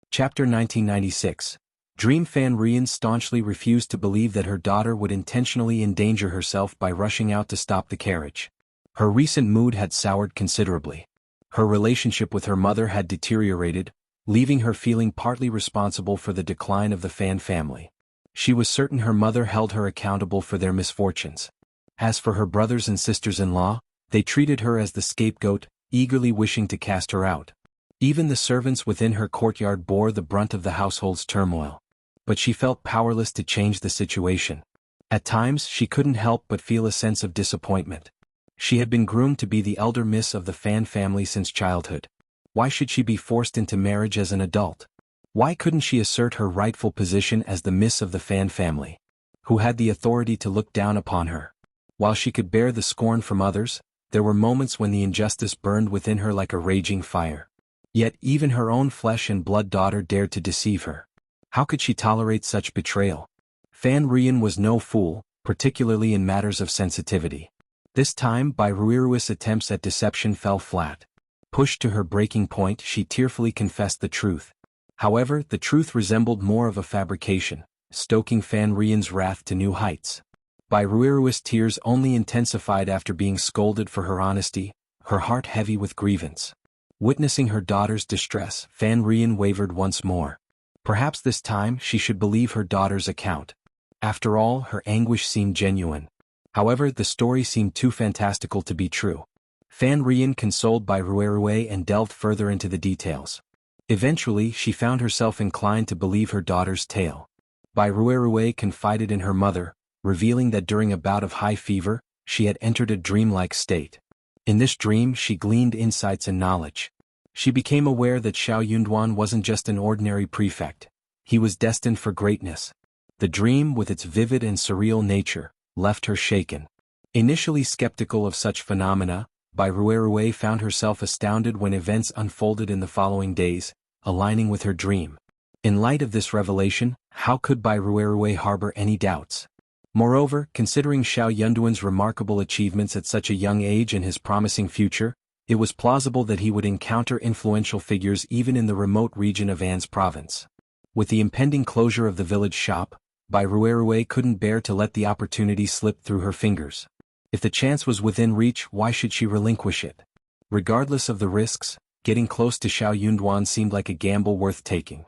Chapter 1996. Dream Fan Ruiyan staunchly refused to believe that her daughter would intentionally endanger herself by rushing out to stop the carriage. Her recent mood had soured considerably. Her relationship with her mother had deteriorated, leaving her feeling partly responsible for the decline of the Fan family. She was certain her mother held her accountable for their misfortunes. As for her brothers and sisters-in-law, they treated her as the scapegoat, eagerly wishing to cast her out. Even the servants within her courtyard bore the brunt of the household's turmoil. But she felt powerless to change the situation. At times she couldn't help but feel a sense of disappointment. She had been groomed to be the elder miss of the Fan family since childhood. Why should she be forced into marriage as an adult? Why couldn't she assert her rightful position as the miss of the Fan family? Who had the authority to look down upon her? While she could bear the scorn from others, there were moments when the injustice burned within her like a raging fire. Yet even her own flesh and blood daughter dared to deceive her. How could she tolerate such betrayal? Fan Ruiyan was no fool, particularly in matters of sensitivity. This time, Bai Ruirue's attempts at deception fell flat. Pushed to her breaking point, she tearfully confessed the truth. However, the truth resembled more of a fabrication, stoking Fan Ruiyan's wrath to new heights. Bai Ruirue's tears only intensified after being scolded for her honesty, her heart heavy with grievance. Witnessing her daughter's distress, Fan Ruiyan wavered once more. Perhaps this time she should believe her daughter's account. After all, her anguish seemed genuine. However, the story seemed too fantastical to be true. Fan Ruiyan consoled Bai Ruirue and delved further into the details. Eventually, she found herself inclined to believe her daughter's tale. Bai Ruirue confided in her mother, revealing that during a bout of high fever, she had entered a dreamlike state. In this dream she gleaned insights and knowledge. She became aware that Xiao Yunduan wasn't just an ordinary prefect. He was destined for greatness. The dream, with its vivid and surreal nature, left her shaken. Initially skeptical of such phenomena, Bai Ruirue found herself astounded when events unfolded in the following days, aligning with her dream. In light of this revelation, how could Bai Ruirue harbor any doubts? Moreover, considering Xiao Yunduan's remarkable achievements at such a young age and his promising future, it was plausible that he would encounter influential figures even in the remote region of An's province. With the impending closure of the village shop, Bai Ruirue couldn't bear to let the opportunity slip through her fingers. If the chance was within reach, why should she relinquish it? Regardless of the risks, getting close to Xiao Yunduan seemed like a gamble worth taking.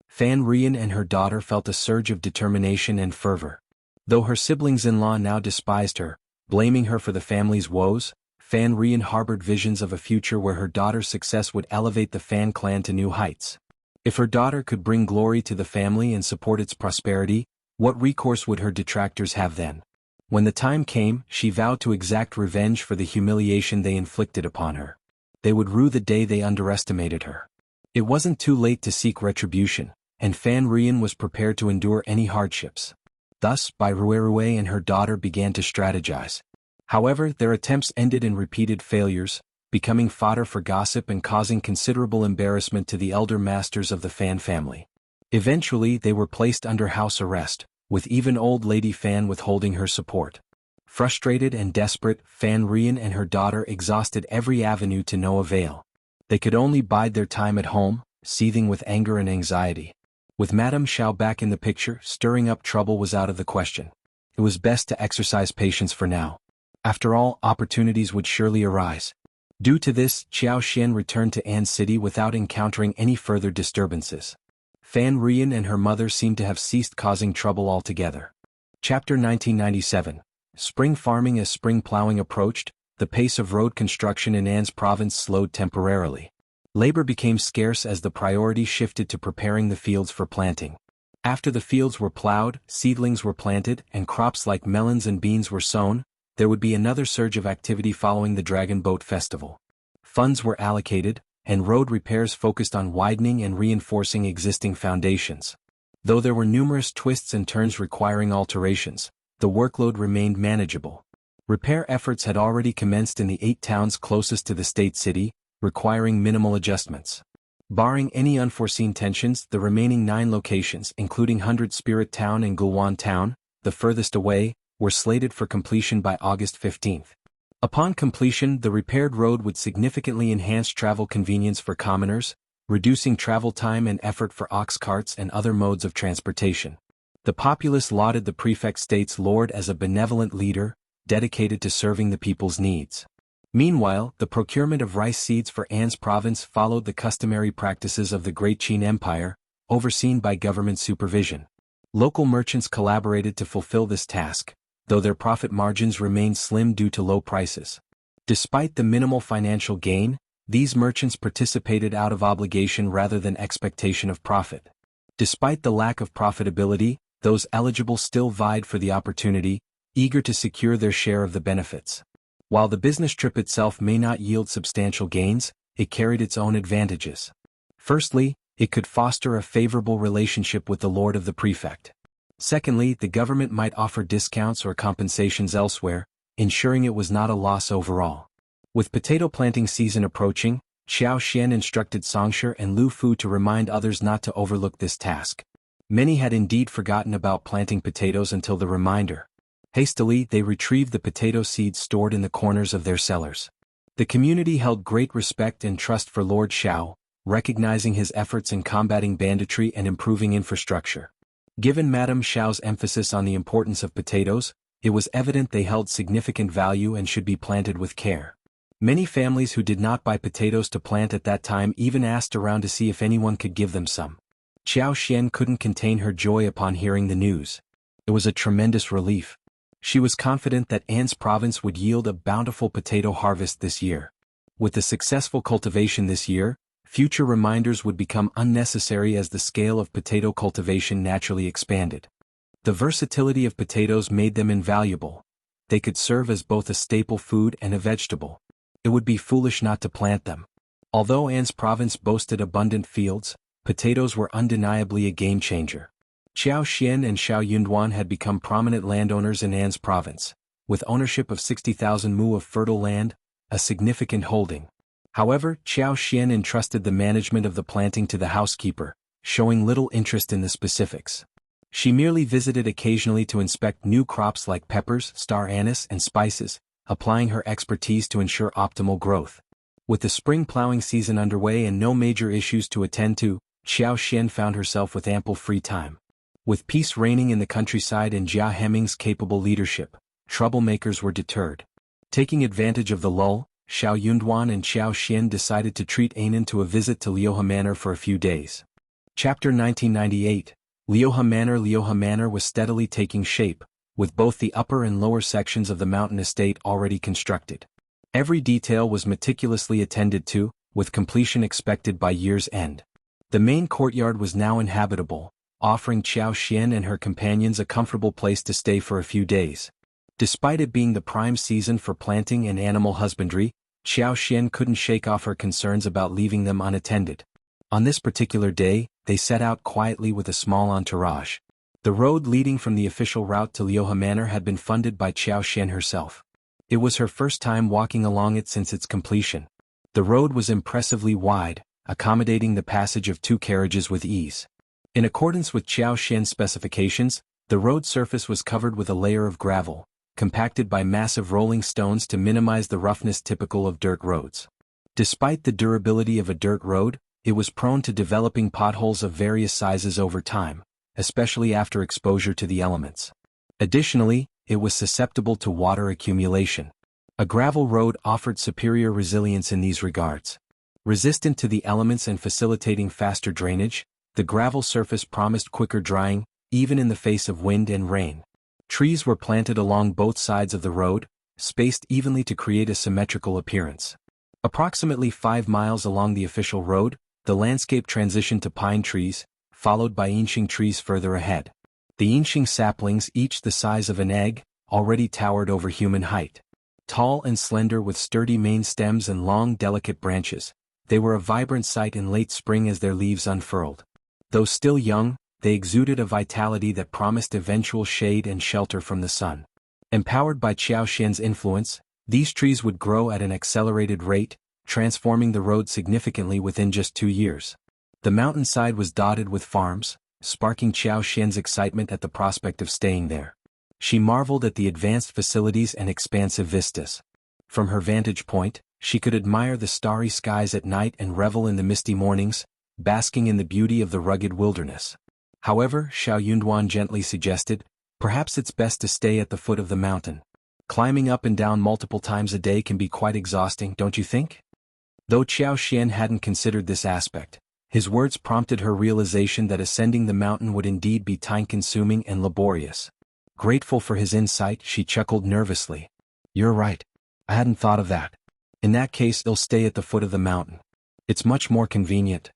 Fan Ruiyan and her daughter felt a surge of determination and fervor. Though her siblings-in-law now despised her, blaming her for the family's woes, Fan Ruiyan harbored visions of a future where her daughter's success would elevate the Fan clan to new heights. If her daughter could bring glory to the family and support its prosperity, what recourse would her detractors have then? When the time came, she vowed to exact revenge for the humiliation they inflicted upon her. They would rue the day they underestimated her. It wasn't too late to seek retribution, and Fan Ruiyan was prepared to endure any hardships. Thus, Bai Ruirue and her daughter began to strategize. However, their attempts ended in repeated failures, becoming fodder for gossip and causing considerable embarrassment to the elder masters of the Fan family. Eventually they were placed under house arrest, with even old Lady Fan withholding her support. Frustrated and desperate, Fan Rian and her daughter exhausted every avenue to no avail. They could only bide their time at home, seething with anger and anxiety. With Madame Xiao back in the picture, stirring up trouble was out of the question. It was best to exercise patience for now. After all, opportunities would surely arise. Due to this, Qiao Xian returned to An City without encountering any further disturbances. Fan Rian and her mother seemed to have ceased causing trouble altogether. Chapter 1997. Spring farming. As spring plowing approached, the pace of road construction in An's province slowed temporarily. Labor became scarce as the priority shifted to preparing the fields for planting. After the fields were plowed, seedlings were planted, and crops like melons and beans were sown, there would be another surge of activity following the Dragon Boat Festival. Funds were allocated, and road repairs focused on widening and reinforcing existing foundations. Though there were numerous twists and turns requiring alterations, the workload remained manageable. Repair efforts had already commenced in the 8 towns closest to the state city, requiring minimal adjustments. Barring any unforeseen tensions, the remaining 9 locations, including 100 Spirit Town and Gulwan Town, the furthest away, were slated for completion by August 15. Upon completion, the repaired road would significantly enhance travel convenience for commoners, reducing travel time and effort for ox carts and other modes of transportation. The populace lauded the prefect state's lord as a benevolent leader, dedicated to serving the people's needs. Meanwhile, the procurement of rice seeds for An's province followed the customary practices of the Great Qin Empire, overseen by government supervision. Local merchants collaborated to fulfill this task, though their profit margins remained slim due to low prices. Despite the minimal financial gain, these merchants participated out of obligation rather than expectation of profit. Despite the lack of profitability, those eligible still vied for the opportunity, eager to secure their share of the benefits. While the business trip itself may not yield substantial gains, it carried its own advantages. Firstly, it could foster a favorable relationship with the lord of the prefect. Secondly, the government might offer discounts or compensations elsewhere, ensuring it was not a loss overall. With potato planting season approaching, Qiao Xian instructed Songshe and Lu Fu to remind others not to overlook this task. Many had indeed forgotten about planting potatoes until the reminder. Hastily, they retrieved the potato seeds stored in the corners of their cellars. The community held great respect and trust for Lord Xiao, recognizing his efforts in combating banditry and improving infrastructure. Given Madame Xiao's emphasis on the importance of potatoes, it was evident they held significant value and should be planted with care. Many families who did not buy potatoes to plant at that time even asked around to see if anyone could give them some. Qiao Xian couldn't contain her joy upon hearing the news. It was a tremendous relief. She was confident that An's province would yield a bountiful potato harvest this year. With the successful cultivation this year, future reminders would become unnecessary as the scale of potato cultivation naturally expanded. The versatility of potatoes made them invaluable. They could serve as both a staple food and a vegetable. It would be foolish not to plant them. Although An's province boasted abundant fields, potatoes were undeniably a game-changer. Qiao Xian and Xiao Yunduan had become prominent landowners in An's province, with ownership of 60,000 mu of fertile land, a significant holding. However, Qiao Xian entrusted the management of the planting to the housekeeper, showing little interest in the specifics. She merely visited occasionally to inspect new crops like peppers, star anise, and spices, applying her expertise to ensure optimal growth. With the spring plowing season underway and no major issues to attend to, Qiao Xian found herself with ample free time. With peace reigning in the countryside and Jia Heming's capable leadership, troublemakers were deterred. Taking advantage of the lull, Xiao Yunduan and Qiao Xian decided to treat Anan to a visit to Liuhe Manor for a few days. Chapter 1998. Liuhe Manor. Liuhe Manor was steadily taking shape, with both the upper and lower sections of the mountain estate already constructed. Every detail was meticulously attended to, with completion expected by year's end. The main courtyard was now inhabitable, offering Qiao Xian and her companions a comfortable place to stay for a few days. Despite it being the prime season for planting and animal husbandry, Qiao Xian couldn't shake off her concerns about leaving them unattended. On this particular day, they set out quietly with a small entourage. The road leading from the official route to Liuhe Manor had been funded by Qiao Xian herself. It was her first time walking along it since its completion. The road was impressively wide, accommodating the passage of 2 carriages with ease. In accordance with Qiao Xian's specifications, the road surface was covered with a layer of gravel, compacted by massive rolling stones to minimize the roughness typical of dirt roads. Despite the durability of a dirt road, it was prone to developing potholes of various sizes over time, especially after exposure to the elements. Additionally, it was susceptible to water accumulation. A gravel road offered superior resilience in these regards. Resistant to the elements and facilitating faster drainage, the gravel surface promised quicker drying, even in the face of wind and rain. Trees were planted along both sides of the road, spaced evenly to create a symmetrical appearance. Approximately 5 miles along the official road, the landscape transitioned to pine trees, followed by Yinxing trees further ahead. The Yinxing saplings, each the size of an egg, already towered over human height. Tall and slender with sturdy main stems and long delicate branches, they were a vibrant sight in late spring as their leaves unfurled. Though still young, they exuded a vitality that promised eventual shade and shelter from the sun. Empowered by Qiao Xian's influence, these trees would grow at an accelerated rate, transforming the road significantly within just 2 years. The mountainside was dotted with farms, sparking Qiao Xian's excitement at the prospect of staying there. She marveled at the advanced facilities and expansive vistas. From her vantage point, she could admire the starry skies at night and revel in the misty mornings, basking in the beauty of the rugged wilderness. However, Xiao Yunduan gently suggested, perhaps it's best to stay at the foot of the mountain. Climbing up and down multiple times a day can be quite exhausting, don't you think? Though Qiao Xian hadn't considered this aspect, his words prompted her realization that ascending the mountain would indeed be time-consuming and laborious. Grateful for his insight, she chuckled nervously. You're right. I hadn't thought of that. In that case, they'll stay at the foot of the mountain. It's much more convenient.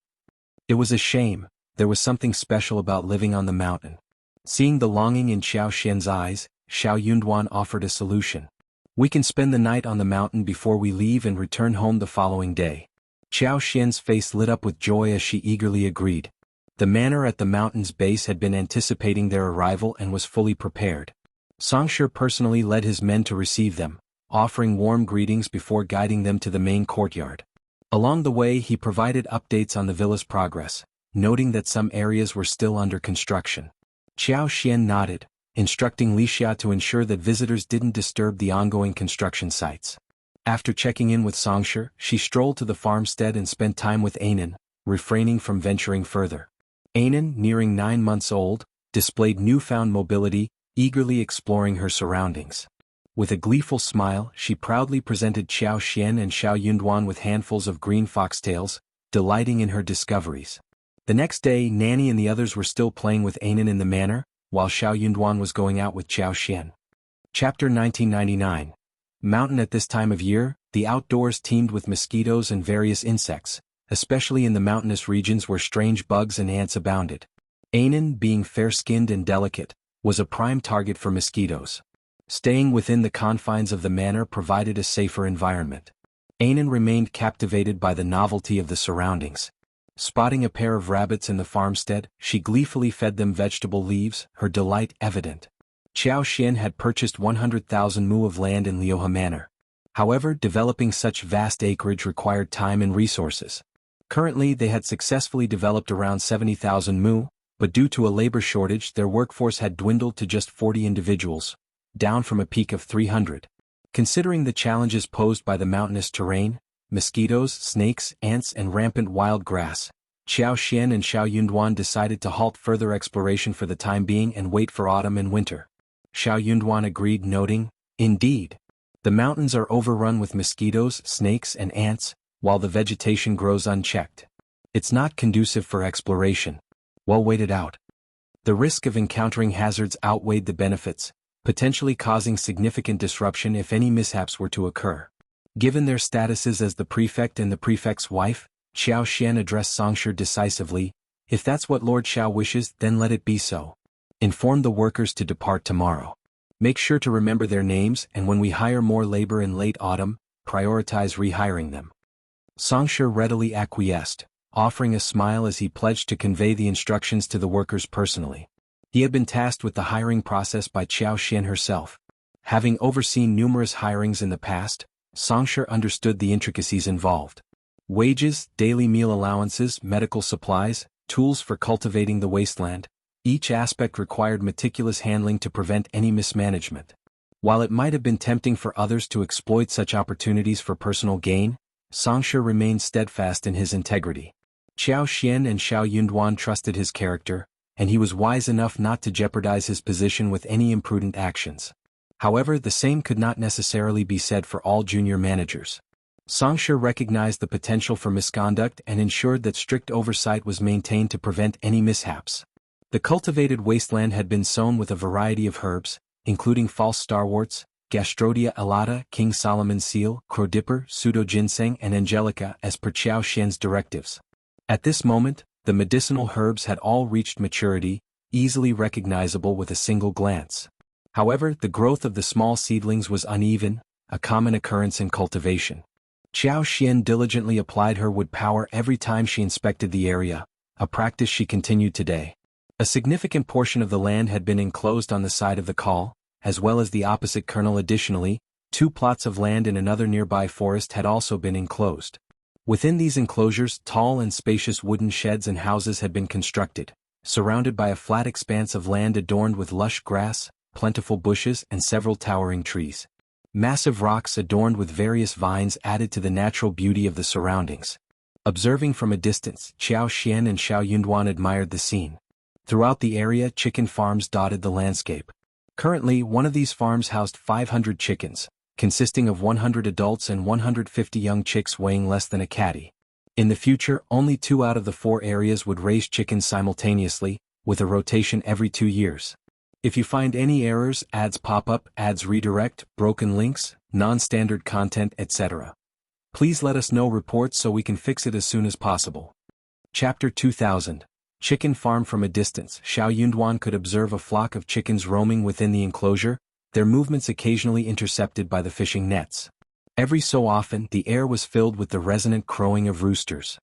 It was a shame. There was something special about living on the mountain. Seeing the longing in Qiao Xian's eyes, Xiao Yunduan offered a solution. We can spend the night on the mountain before we leave and return home the following day. Qiao Xian's face lit up with joy as she eagerly agreed. The manor at the mountain's base had been anticipating their arrival and was fully prepared. Songshi personally led his men to receive them, offering warm greetings before guiding them to the main courtyard. Along the way, he provided updates on the villa's progress, noting that some areas were still under construction. Qiao Xian nodded, instructing Li Xia to ensure that visitors didn't disturb the ongoing construction sites. After checking in with Songshi, she strolled to the farmstead and spent time with Anan, refraining from venturing further. Anan, nearing 9 months old, displayed newfound mobility, eagerly exploring her surroundings. With a gleeful smile, she proudly presented Qiao Xian and Xiao Yunduan with handfuls of green foxtails, delighting in her discoveries. The next day, Nanny and the others were still playing with Anan in the manor, while Xiao Yunduan was going out with Qiao Xian. Chapter 1999. Mountain. At this time of year, the outdoors teemed with mosquitoes and various insects, especially in the mountainous regions where strange bugs and ants abounded. Anan, being fair-skinned and delicate, was a prime target for mosquitoes. Staying within the confines of the manor provided a safer environment. Anan remained captivated by the novelty of the surroundings. Spotting a pair of rabbits in the farmstead, she gleefully fed them vegetable leaves, her delight evident. Qiao Xian had purchased 100,000 mu of land in Liuhe Manor. However, developing such vast acreage required time and resources. Currently, they had successfully developed around 70,000 mu, but due to a labor shortage, their workforce had dwindled to just 40 individuals, down from a peak of 300. Considering the challenges posed by the mountainous terrain, mosquitoes, snakes, ants, and rampant wild grass, Qiao Xian and Xiao Yunduan decided to halt further exploration for the time being and wait for autumn and winter. Xiao Yunduan agreed, noting, "Indeed. The mountains are overrun with mosquitoes, snakes, and ants, while the vegetation grows unchecked. It's not conducive for exploration. Well, wait it out." The risk of encountering hazards outweighed the benefits, potentially causing significant disruption if any mishaps were to occur. Given their statuses as the prefect and the prefect's wife, Qiao Xian addressed Songshi decisively, "If that's what Lord Xiao wishes, then let it be so. Inform the workers to depart tomorrow. Make sure to remember their names, and when we hire more labor in late autumn, prioritize rehiring them." Songshi readily acquiesced, offering a smile as he pledged to convey the instructions to the workers personally. He had been tasked with the hiring process by Qiao Xian herself. Having overseen numerous hirings in the past, Songshi understood the intricacies involved. Wages, daily meal allowances, medical supplies, tools for cultivating the wasteland. Each aspect required meticulous handling to prevent any mismanagement. While it might have been tempting for others to exploit such opportunities for personal gain, Songshi remained steadfast in his integrity. Xiao Xian and Xiao Yunduan trusted his character, and he was wise enough not to jeopardize his position with any imprudent actions. However, the same could not necessarily be said for all junior managers. Songshi recognized the potential for misconduct and ensured that strict oversight was maintained to prevent any mishaps. The cultivated wasteland had been sown with a variety of herbs, including false starworts, Gastrodia alata, King Solomon's seal, crowdipper, pseudo-ginseng and angelica as per Xiao Xian's directives. At this moment, the medicinal herbs had all reached maturity, easily recognizable with a single glance. However, the growth of the small seedlings was uneven, a common occurrence in cultivation. Xiao Xian diligently applied her wood power every time she inspected the area, a practice she continued today. A significant portion of the land had been enclosed on the side of the call, as well as the opposite kernel. Additionally, 2 plots of land in another nearby forest had also been enclosed. Within these enclosures, tall and spacious wooden sheds and houses had been constructed, surrounded by a flat expanse of land adorned with lush grass, plentiful bushes and several towering trees. Massive rocks adorned with various vines added to the natural beauty of the surroundings. Observing from a distance, Xiao Xian and Xiao Yunduan admired the scene. Throughout the area, chicken farms dotted the landscape. Currently, one of these farms housed 500 chickens, consisting of 100 adults and 150 young chicks weighing less than a catty. In the future, only 2 out of the 4 areas would raise chickens simultaneously, with a rotation every 2 years. If you find any errors, ads pop up, ads redirect, broken links, non-standard content, etc., please let us know reports so we can fix it as soon as possible. Chapter 2000. Chicken Farm. From a distance, Xiao Yunduan could observe a flock of chickens roaming within the enclosure, their movements occasionally intercepted by the fishing nets. Every so often, the air was filled with the resonant crowing of roosters.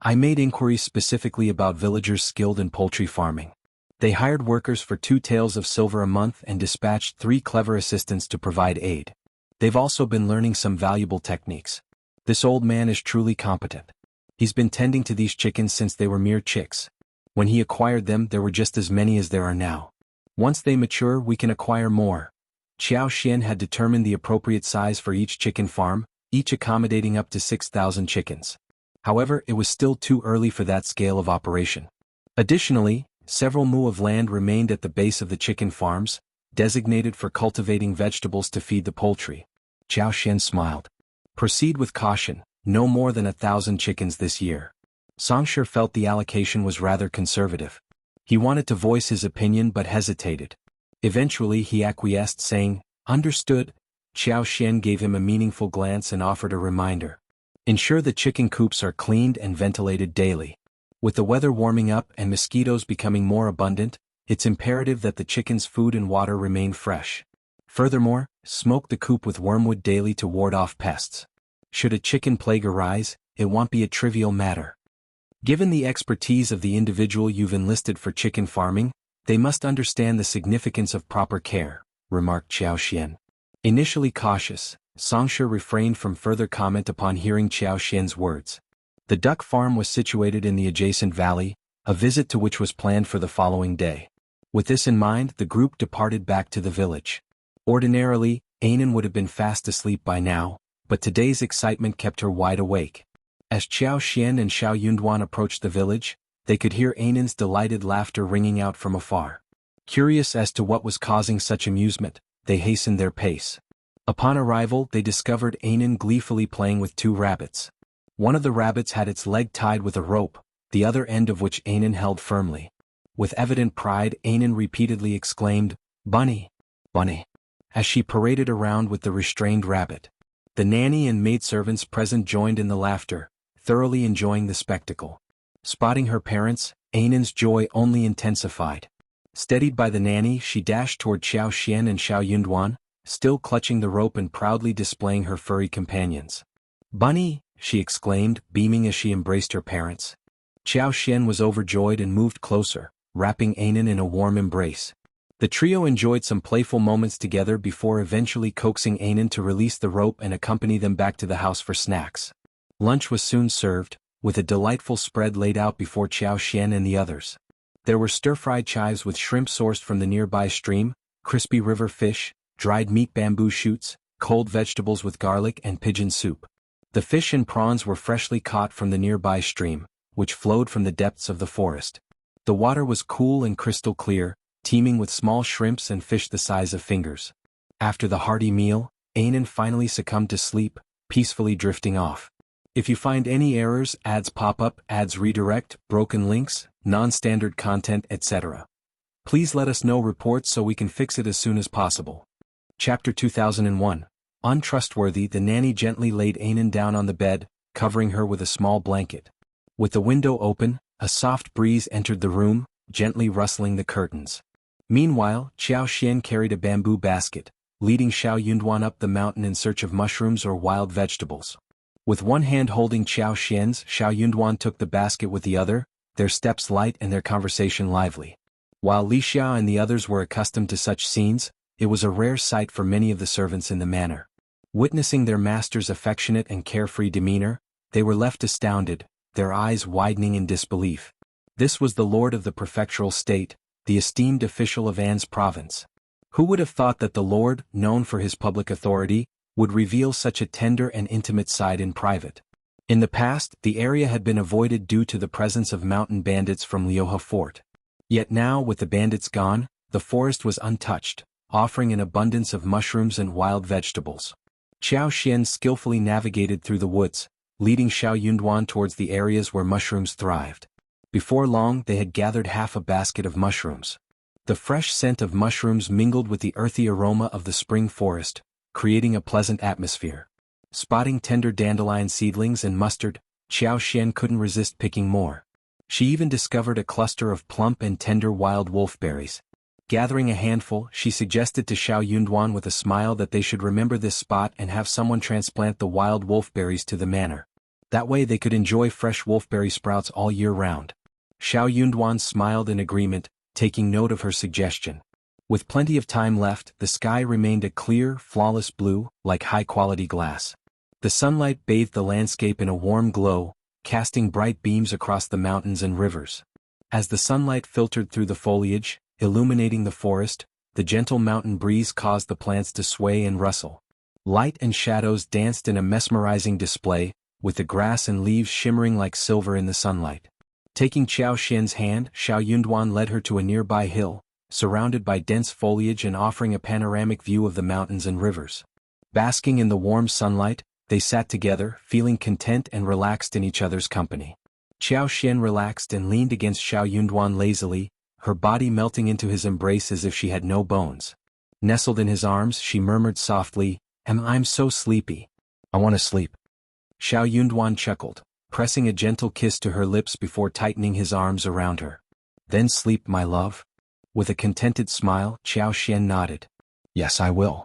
I made inquiries specifically about villagers skilled in poultry farming. They hired workers for 2 taels of silver a month and dispatched 3 clever assistants to provide aid. They've also been learning some valuable techniques. This old man is truly competent. He's been tending to these chickens since they were mere chicks. When he acquired them, there were just as many as there are now. Once they mature, we can acquire more. Xiao Xian had determined the appropriate size for each chicken farm, each accommodating up to 6,000 chickens. However, it was still too early for that scale of operation. Additionally, several mu of land remained at the base of the chicken farms, designated for cultivating vegetables to feed the poultry. Xiao Xian smiled. Proceed with caution, no more than 1,000 chickens this year. Songshi felt the allocation was rather conservative. He wanted to voice his opinion but hesitated. Eventually he acquiesced, saying, "Understood." Xiao Xian gave him a meaningful glance and offered a reminder. Ensure the chicken coops are cleaned and ventilated daily. With the weather warming up and mosquitoes becoming more abundant, it's imperative that the chicken's food and water remain fresh. Furthermore, smoke the coop with wormwood daily to ward off pests. Should a chicken plague arise, it won't be a trivial matter. Given the expertise of the individual you've enlisted for chicken farming, they must understand the significance of proper care, remarked Xiao Xian. Initially cautious, Songshi refrained from further comment upon hearing Xiao Xian's words. The duck farm was situated in the adjacent valley, a visit to which was planned for the following day. With this in mind, the group departed back to the village. Ordinarily, Ainen would have been fast asleep by now, but today's excitement kept her wide awake. As Xiao Xian and Xiao Yunduan approached the village, they could hear Ainen's delighted laughter ringing out from afar. Curious as to what was causing such amusement, they hastened their pace. Upon arrival, they discovered Ainen gleefully playing with 2 rabbits. One of the rabbits had its leg tied with a rope, the other end of which Ainen held firmly. With evident pride, Ainen repeatedly exclaimed, "Bunny! Bunny!" as she paraded around with the restrained rabbit. The nanny and maidservants present joined in the laughter, thoroughly enjoying the spectacle. Spotting her parents, Ainen's joy only intensified. Steadied by the nanny, she dashed toward Xiao Xian and Xiao Yunduan, still clutching the rope and proudly displaying her furry companions. "Bunny!" she exclaimed, beaming as she embraced her parents. Xiao Xian was overjoyed and moved closer, wrapping Ainen in a warm embrace. The trio enjoyed some playful moments together before eventually coaxing Ainen to release the rope and accompany them back to the house for snacks. Lunch was soon served, with a delightful spread laid out before Qiao Xian and the others. There were stir-fried chives with shrimp sourced from the nearby stream, crispy river fish, dried meat bamboo shoots, cold vegetables with garlic and pigeon soup. The fish and prawns were freshly caught from the nearby stream, which flowed from the depths of the forest. The water was cool and crystal clear, teeming with small shrimps and fish the size of fingers. After the hearty meal, Anan finally succumbed to sleep, peacefully drifting off. If you find any errors, ads pop up, ads redirect, broken links, non-standard content, etc., please let us know reports so we can fix it as soon as possible. Chapter 2001. Untrustworthy. The nanny gently laid Anan down on the bed, covering her with a small blanket. With the window open, a soft breeze entered the room, gently rustling the curtains. Meanwhile, Qiao Xian carried a bamboo basket, leading Xiao Yunduan up the mountain in search of mushrooms or wild vegetables. With one hand holding Qiao Xian's, Xiao Yunduan took the basket with the other, their steps light and their conversation lively. While Li Xiao and the others were accustomed to such scenes, it was a rare sight for many of the servants in the manor. Witnessing their master's affectionate and carefree demeanor, they were left astounded, their eyes widening in disbelief. This was the lord of the prefectural state, the esteemed official of An's province. Who would have thought that the lord, known for his public authority, would reveal such a tender and intimate side in private? In the past, the area had been avoided due to the presence of mountain bandits from Liuhe Fort. Yet now, with the bandits gone, the forest was untouched, offering an abundance of mushrooms and wild vegetables. Qiao Xian skillfully navigated through the woods, leading Xiao Yunduan towards the areas where mushrooms thrived. Before long, they had gathered half a basket of mushrooms. The fresh scent of mushrooms mingled with the earthy aroma of the spring forest, creating a pleasant atmosphere. Spotting tender dandelion seedlings and mustard, Qiao Xian couldn't resist picking more. She even discovered a cluster of plump and tender wild wolfberries. Gathering a handful, she suggested to Xiao Yunduan with a smile that they should remember this spot and have someone transplant the wild wolfberries to the manor. That way they could enjoy fresh wolfberry sprouts all year round. Xiao Yunduan smiled in agreement, taking note of her suggestion. With plenty of time left, the sky remained a clear, flawless blue, like high-quality glass. The sunlight bathed the landscape in a warm glow, casting bright beams across the mountains and rivers. As the sunlight filtered through the foliage, illuminating the forest, the gentle mountain breeze caused the plants to sway and rustle. Light and shadows danced in a mesmerizing display, with the grass and leaves shimmering like silver in the sunlight. Taking Qiao Xian's hand, Xiao Yunduan led her to a nearby hill, surrounded by dense foliage and offering a panoramic view of the mountains and rivers. Basking in the warm sunlight, they sat together, feeling content and relaxed in each other's company. Qiao Xian relaxed and leaned against Xiao Yunduan lazily, her body melting into his embrace as if she had no bones. Nestled in his arms, she murmured softly, I'm so sleepy. I want to sleep. Xiao Yunduan chuckled, pressing a gentle kiss to her lips before tightening his arms around her. Then sleep, my love. With a contented smile, Qiao Xian nodded. Yes, I will.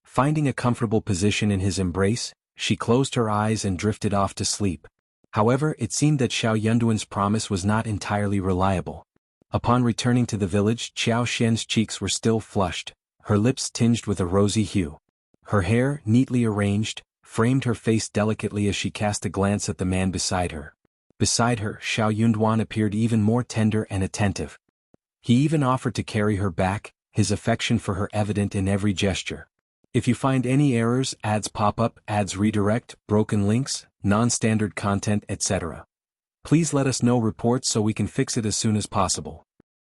Finding a comfortable position in his embrace, she closed her eyes and drifted off to sleep. However, it seemed that Xiao Yunduan's promise was not entirely reliable. Upon returning to the village, Qiao Xian's cheeks were still flushed, her lips tinged with a rosy hue. Her hair, neatly arranged, framed her face delicately as she cast a glance at the man beside her. Beside her, Xiao Yunduan appeared even more tender and attentive. He even offered to carry her back, his affection for her evident in every gesture. If you find any errors, ads pop up, ads redirect, broken links, non-standard content, etc., please let us know reports so we can fix it as soon as possible.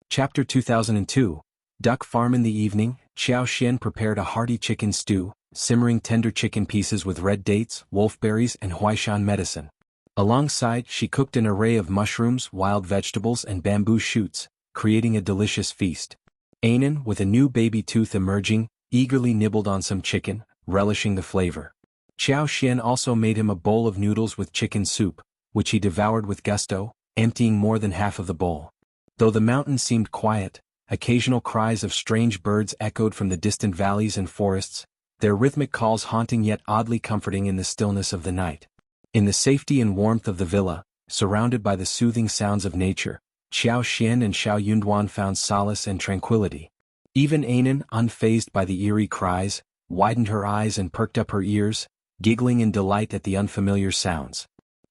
Chapter 2002. Duck Farm. In the evening, Qiao Xian prepared a hearty chicken stew, simmering tender chicken pieces with red dates, wolfberries and Huaishan medicine. Alongside, she cooked an array of mushrooms, wild vegetables and bamboo shoots, creating a delicious feast. Anan, with a new baby tooth emerging, eagerly nibbled on some chicken, relishing the flavor. Qiao Xian also made him a bowl of noodles with chicken soup, which he devoured with gusto, emptying more than half of the bowl. Though the mountain seemed quiet, occasional cries of strange birds echoed from the distant valleys and forests, their rhythmic calls haunting yet oddly comforting in the stillness of the night. In the safety and warmth of the villa, surrounded by the soothing sounds of nature, Qiao Xian and Xiao Yunduan found solace and tranquility. Even Anan, unfazed by the eerie cries, widened her eyes and perked up her ears, giggling in delight at the unfamiliar sounds.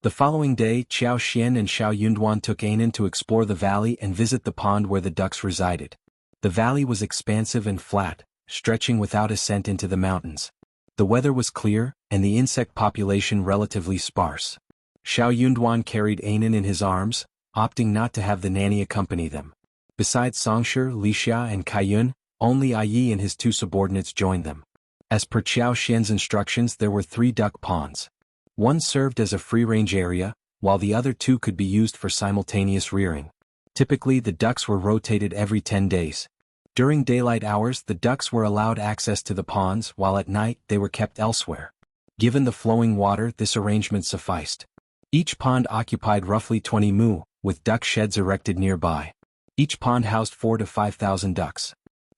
The following day, Qiao Xian and Xiao Yunduan took Anan to explore the valley and visit the pond where the ducks resided. The valley was expansive and flat, stretching without ascent into the mountains. The weather was clear, and the insect population relatively sparse. Xiao Yunduan carried Anan in his arms, opting not to have the nanny accompany them. Besides Songshi, Lixia and Kaiyun, only Yi and his two subordinates joined them. As per Qiao Xian's instructions, there were 3 duck ponds. One served as a free-range area, while the other 2 could be used for simultaneous rearing. Typically, the ducks were rotated every 10 days. During daylight hours, the ducks were allowed access to the ponds, while at night, they were kept elsewhere. Given the flowing water, this arrangement sufficed. Each pond occupied roughly 20 mu, with duck sheds erected nearby. Each pond housed 4,000 to 5,000 ducks.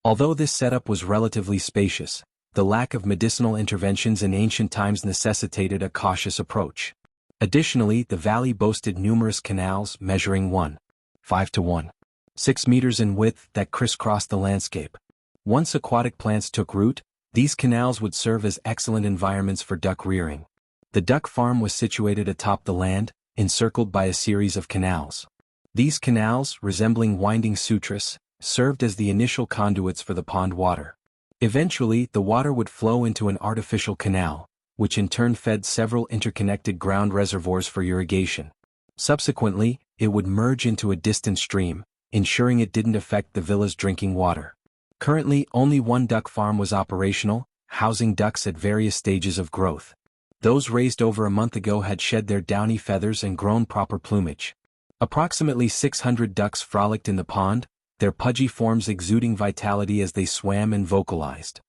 Although this setup was relatively spacious, the lack of medicinal interventions in ancient times necessitated a cautious approach. Additionally, the valley boasted numerous canals measuring 1.5 to 1.6 meters in width that crisscrossed the landscape. Once aquatic plants took root, these canals would serve as excellent environments for duck rearing. The duck farm was situated atop the land, encircled by a series of canals. These canals, resembling winding sutras, served as the initial conduits for the pond water. Eventually, the water would flow into an artificial canal, which in turn fed several interconnected ground reservoirs for irrigation. Subsequently, it would merge into a distant stream, ensuring it didn't affect the villa's drinking water. Currently, only 1 duck farm was operational, housing ducks at various stages of growth. Those raised over a month ago had shed their downy feathers and grown proper plumage. Approximately 600 ducks frolicked in the pond, their pudgy forms exuding vitality as they swam and vocalized.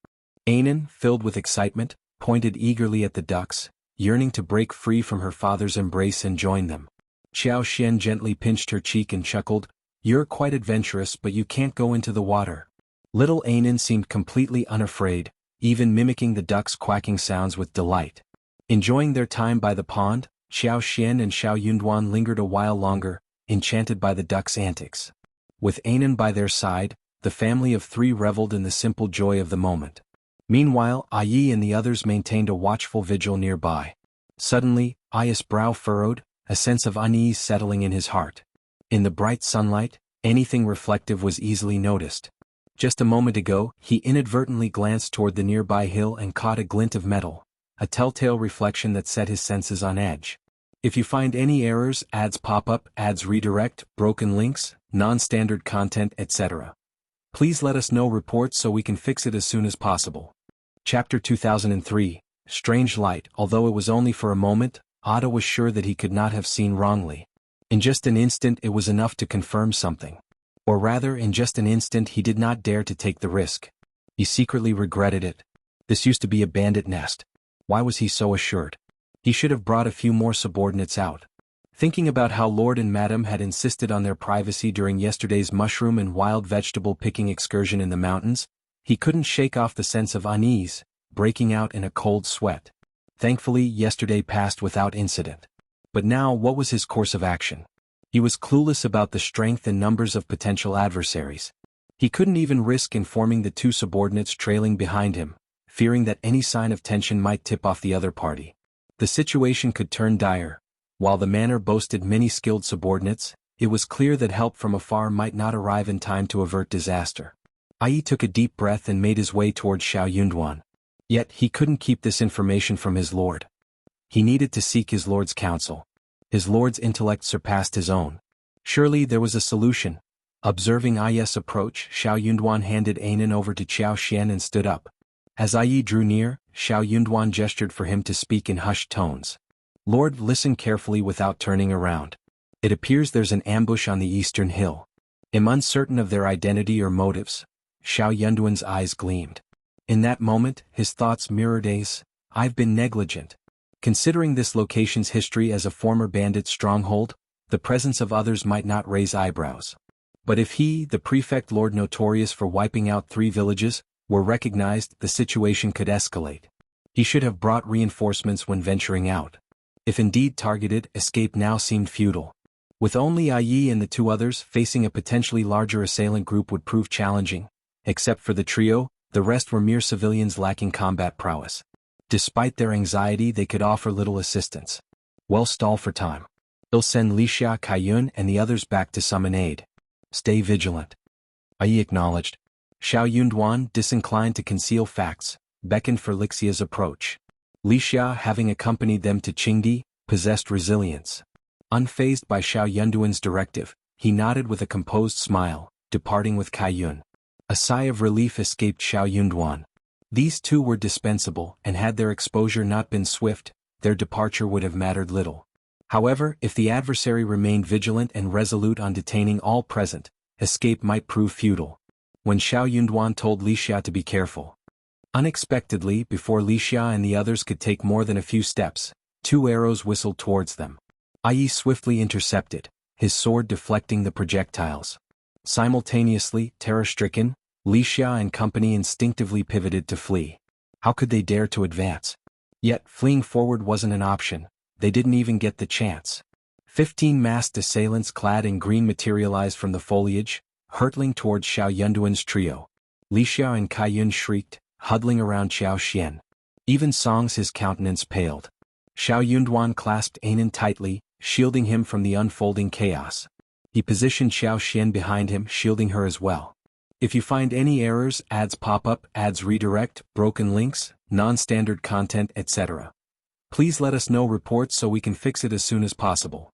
Anan, filled with excitement, pointed eagerly at the ducks, yearning to break free from her father's embrace and join them. Qiao Xian gently pinched her cheek and chuckled, "You're quite adventurous, but you can't go into the water." Little Anan seemed completely unafraid, even mimicking the ducks' quacking sounds with delight. Enjoying their time by the pond, Qiao Xian and Xiao Yunduan lingered a while longer, enchanted by the ducks' antics. With Anan by their side, the family of 3 reveled in the simple joy of the moment. Meanwhile, Yi and the others maintained a watchful vigil nearby. Suddenly, Yi's brow furrowed, a sense of unease settling in his heart. In the bright sunlight, anything reflective was easily noticed. Just a moment ago, he inadvertently glanced toward the nearby hill and caught a glint of metal, a telltale reflection that set his senses on edge. If you find any errors, ads pop up, ads redirect, broken links, non-standard content, etc., please let us know reports so we can fix it as soon as possible. Chapter 2003, Strange Light. Although it was only for a moment, Ada was sure that he could not have seen wrongly. In just an instant it was enough to confirm something. Or rather, in just an instant he did not dare to take the risk. He secretly regretted it. This used to be a bandit nest. Why was he so assured? He should have brought a few more subordinates out. Thinking about how Lord and Madam had insisted on their privacy during yesterday's mushroom and wild vegetable picking excursion in the mountains, he couldn't shake off the sense of unease, breaking out in a cold sweat. Thankfully, yesterday passed without incident. But now, what was his course of action? He was clueless about the strength and numbers of potential adversaries. He couldn't even risk informing the 2 subordinates trailing behind him, fearing that any sign of tension might tip off the other party. The situation could turn dire. While the manor boasted many skilled subordinates, it was clear that help from afar might not arrive in time to avert disaster. Yi took a deep breath and made his way towards Xiao Yunduan. Yet he couldn't keep this information from his lord. He needed to seek his lord's counsel. His lord's intellect surpassed his own. Surely there was a solution. Observing Yi's approach, Xiao Yunduan handed Anan over to Qiao Xian and stood up. As Yi drew near, Xiao Yunduan gestured for him to speak in hushed tones. "Lord, listen carefully without turning around. It appears there's an ambush on the eastern hill." Am uncertain of their identity or motives, Xiao Yunduan's eyes gleamed. In that moment, his thoughts mirrored I've been negligent. Considering this location's history as a former bandit stronghold, the presence of others might not raise eyebrows. But if he, the prefect lord notorious for wiping out 3 villages, were recognized, the situation could escalate. He should have brought reinforcements when venturing out. If indeed targeted, escape now seemed futile. With only Yi and the 2 others, facing a potentially larger assailant group would prove challenging. Except for the trio, the rest were mere civilians lacking combat prowess. Despite their anxiety, they could offer little assistance. Well, stall for time. I'll send Lixia, Kaiyun and the others back to summon aid. Stay vigilant. Ai acknowledged. Xiao Yunduan, disinclined to conceal facts, beckoned for Lixia's approach. Lixia, having accompanied them to Qingdi, possessed resilience. Unfazed by Xiao Yunduan's directive, he nodded with a composed smile, departing with Kaiyun. A sigh of relief escaped Xiao Yunduan. These two were dispensable, and had their exposure not been swift, their departure would have mattered little. However, if the adversary remained vigilant and resolute on detaining all present, escape might prove futile. When Xiao Yunduan told Lixia to be careful. Unexpectedly, before Lixia and the others could take more than a few steps, 2 arrows whistled towards them. Ai swiftly intercepted, his sword deflecting the projectiles. Simultaneously, terror-stricken, Lixia and company instinctively pivoted to flee. How could they dare to advance? Yet, fleeing forward wasn't an option. They didn't even get the chance. 15 masked assailants clad in green materialized from the foliage, hurtling towards Xiao Yunduan's trio. Lixia and Kaiyun shrieked, huddling around Xiao Xian. Even Song's his countenance paled. Xiao Yunduan clasped Anan tightly, shielding him from the unfolding chaos. He positioned Xiao Xian behind him, shielding her as well. If you find any errors, ads pop up, ads redirect, broken links, non-standard content, etc., please let us know reports so we can fix it as soon as possible.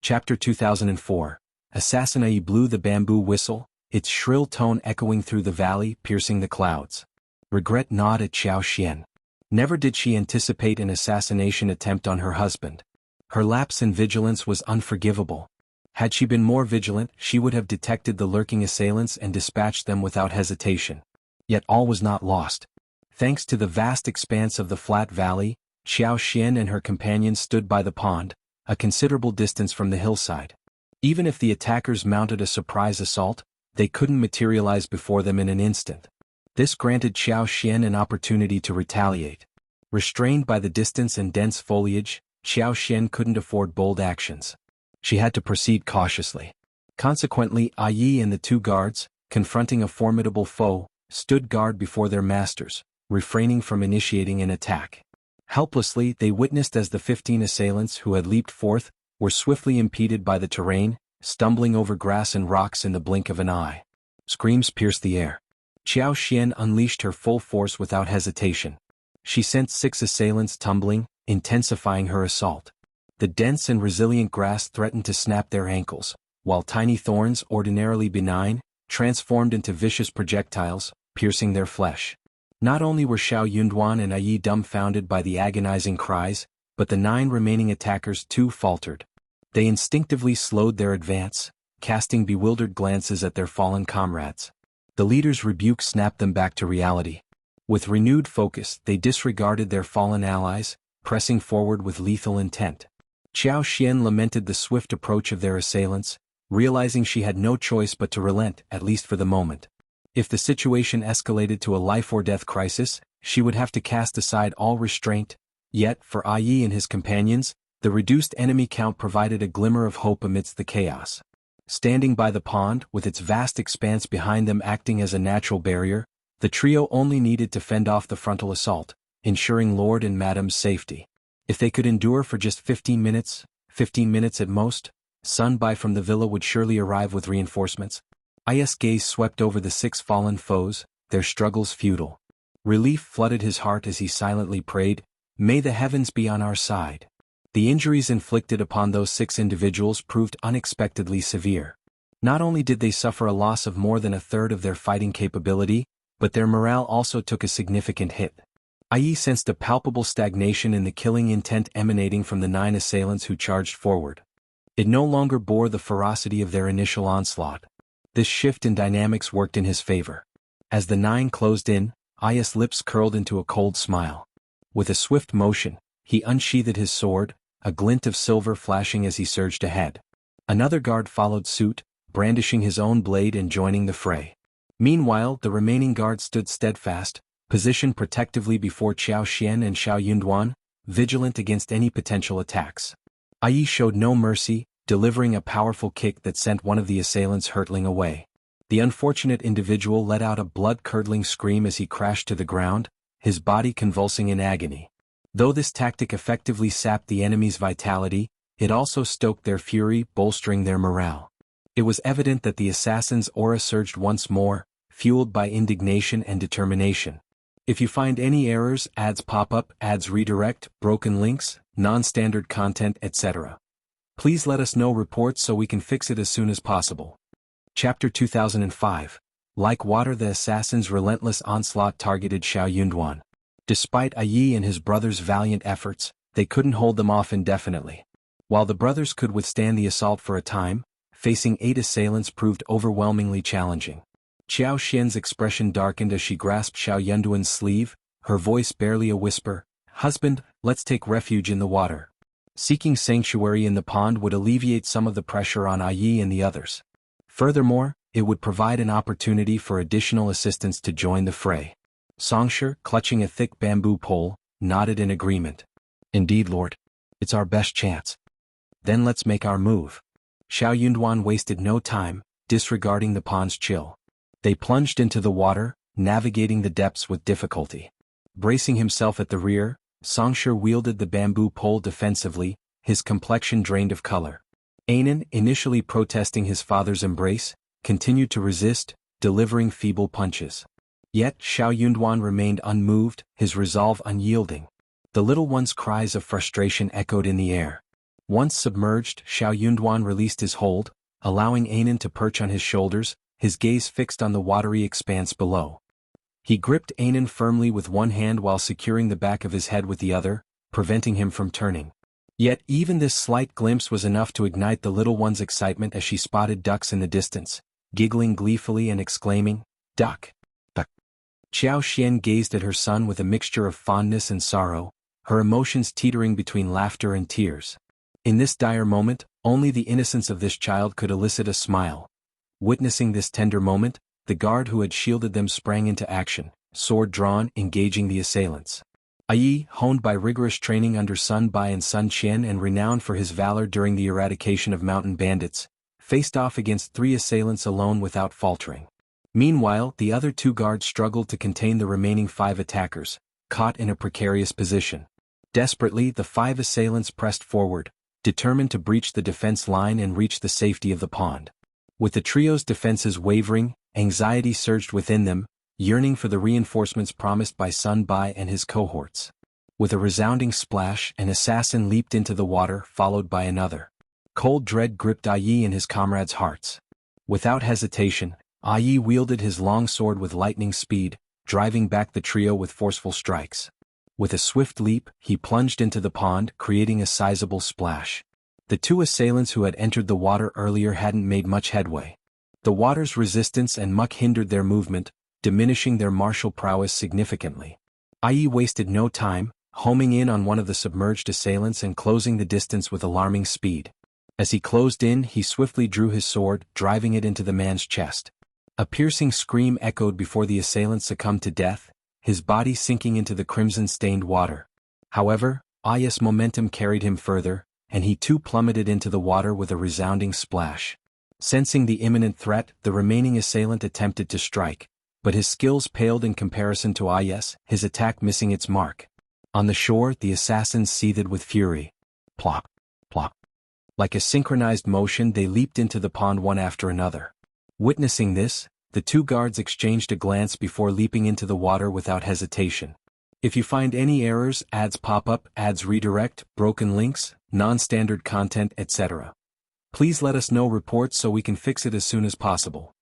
Chapter 2004. Assassin Ai blew the bamboo whistle, its shrill tone echoing through the valley, piercing the clouds. Regret gnawed at Xiao Xian. Never did she anticipate an assassination attempt on her husband. Her lapse in vigilance was unforgivable. Had she been more vigilant, she would have detected the lurking assailants and dispatched them without hesitation. Yet all was not lost. Thanks to the vast expanse of the flat valley, Xiao Xian and her companions stood by the pond, a considerable distance from the hillside. Even if the attackers mounted a surprise assault, they couldn't materialize before them in an instant. This granted Xiao Xian an opportunity to retaliate. Restrained by the distance and dense foliage, Xiao Xian couldn't afford bold actions. She had to proceed cautiously. Consequently, Ai and the 2 guards, confronting a formidable foe, stood guard before their masters, refraining from initiating an attack. Helplessly, they witnessed as the 15 assailants who had leaped forth were swiftly impeded by the terrain, stumbling over grass and rocks in the blink of an eye. Screams pierced the air. Xiao Xian unleashed her full force without hesitation. She sent 6 assailants tumbling, intensifying her assault. The dense and resilient grass threatened to snap their ankles, while tiny thorns, ordinarily benign, transformed into vicious projectiles, piercing their flesh. Not only were Xiao Yunduan and Ai dumbfounded by the agonizing cries, but the 9 remaining attackers too faltered. They instinctively slowed their advance, casting bewildered glances at their fallen comrades. The leader's rebuke snapped them back to reality. With renewed focus, they disregarded their fallen allies, pressing forward with lethal intent. Xiao Xian lamented the swift approach of their assailants, realizing she had no choice but to relent, at least for the moment. If the situation escalated to a life-or-death crisis, she would have to cast aside all restraint. Yet, for Ai and his companions, the reduced enemy count provided a glimmer of hope amidst the chaos. Standing by the pond, with its vast expanse behind them acting as a natural barrier, the trio only needed to fend off the frontal assault, ensuring Lord and Madam's safety. If they could endure for just 15 minutes at most, Sunbai from the villa would surely arrive with reinforcements. Ai's gaze swept over the 6 fallen foes, their struggles futile. Relief flooded his heart as he silently prayed, "May the heavens be on our side." The injuries inflicted upon those 6 individuals proved unexpectedly severe. Not only did they suffer a loss of more than a third of their fighting capability, but their morale also took a significant hit. Ai sensed a palpable stagnation in the killing intent emanating from the 9 assailants who charged forward. It no longer bore the ferocity of their initial onslaught. This shift in dynamics worked in his favor. As the 9 closed in, Ai's lips curled into a cold smile. With a swift motion, he unsheathed his sword, a glint of silver flashing as he surged ahead. Another guard followed suit, brandishing his own blade and joining the fray. Meanwhile, the remaining guard stood steadfast, positioned protectively before Xiao Xian and Xiao Yunduan, vigilant against any potential attacks. Ai showed no mercy, delivering a powerful kick that sent one of the assailants hurtling away. The unfortunate individual let out a blood-curdling scream as he crashed to the ground, his body convulsing in agony. Though this tactic effectively sapped the enemy's vitality, it also stoked their fury, bolstering their morale. It was evident that the assassin's aura surged once more, fueled by indignation and determination. If you find any errors, ads pop up, ads redirect, broken links, non-standard content, etc., please let us know reports so we can fix it as soon as possible. Chapter 2005. Like water, the assassin's relentless onslaught targeted Xiao Yunduan. Despite Yi and his brothers' valiant efforts, they couldn't hold them off indefinitely. While the brothers could withstand the assault for a time, facing 8 assailants proved overwhelmingly challenging. Qiao Xian's expression darkened as she grasped Xiao Yunduan's sleeve, her voice barely a whisper. "Husband, let's take refuge in the water." Seeking sanctuary in the pond would alleviate some of the pressure on Yi and the others. Furthermore, it would provide an opportunity for additional assistants to join the fray. Songshi, clutching a thick bamboo pole, nodded in agreement. "Indeed, Lord. It's our best chance." "Then let's make our move." Xiao Yunduan wasted no time, disregarding the pond's chill. They plunged into the water, navigating the depths with difficulty. Bracing himself at the rear, Songshi wielded the bamboo pole defensively, his complexion drained of color. Anan, initially protesting his father's embrace, continued to resist, delivering feeble punches. Yet Xiao Yunduan remained unmoved, his resolve unyielding. The little one's cries of frustration echoed in the air. Once submerged, Xiao Yunduan released his hold, allowing Anan to perch on his shoulders, his gaze fixed on the watery expanse below. He gripped Anan firmly with one hand while securing the back of his head with the other, preventing him from turning. Yet even this slight glimpse was enough to ignite the little one's excitement as she spotted ducks in the distance, giggling gleefully and exclaiming, "Duck! Duck!" Qiao Xian gazed at her son with a mixture of fondness and sorrow, her emotions teetering between laughter and tears. In this dire moment, only the innocence of this child could elicit a smile. Witnessing this tender moment, the guard who had shielded them sprang into action, sword drawn, engaging the assailants. Yi, honed by rigorous training under Sun Bai and Sun Qian and renowned for his valor during the eradication of mountain bandits, faced off against 3 assailants alone without faltering. Meanwhile, the other 2 guards struggled to contain the remaining 5 attackers, caught in a precarious position. Desperately, the 5 assailants pressed forward, determined to breach the defense line and reach the safety of the pond. With the trio's defenses wavering, anxiety surged within them, yearning for the reinforcements promised by Sun Bai and his cohorts. With a resounding splash, an assassin leaped into the water, followed by another. Cold dread gripped Yi and his comrades' hearts. Without hesitation, Yi wielded his long sword with lightning speed, driving back the trio with forceful strikes. With a swift leap, he plunged into the pond, creating a sizable splash. The 2 assailants who had entered the water earlier hadn't made much headway. The water's resistance and muck hindered their movement, diminishing their martial prowess significantly. Yi wasted no time, homing in on one of the submerged assailants and closing the distance with alarming speed. As he closed in, he swiftly drew his sword, driving it into the man's chest. A piercing scream echoed before the assailant succumbed to death, his body sinking into the crimson-stained water. However, Yi's momentum carried him further, and he too plummeted into the water with a resounding splash. Sensing the imminent threat, the remaining assailant attempted to strike, but his skills paled in comparison to Yi's, his attack missing its mark. On the shore, the assassins seethed with fury. Plop, plop. Like a synchronized motion, they leaped into the pond one after another. Witnessing this, the 2 guards exchanged a glance before leaping into the water without hesitation. If you find any errors, ads pop up, ads redirect, broken links, non-standard content, etc., please let us know reports so we can fix it as soon as possible.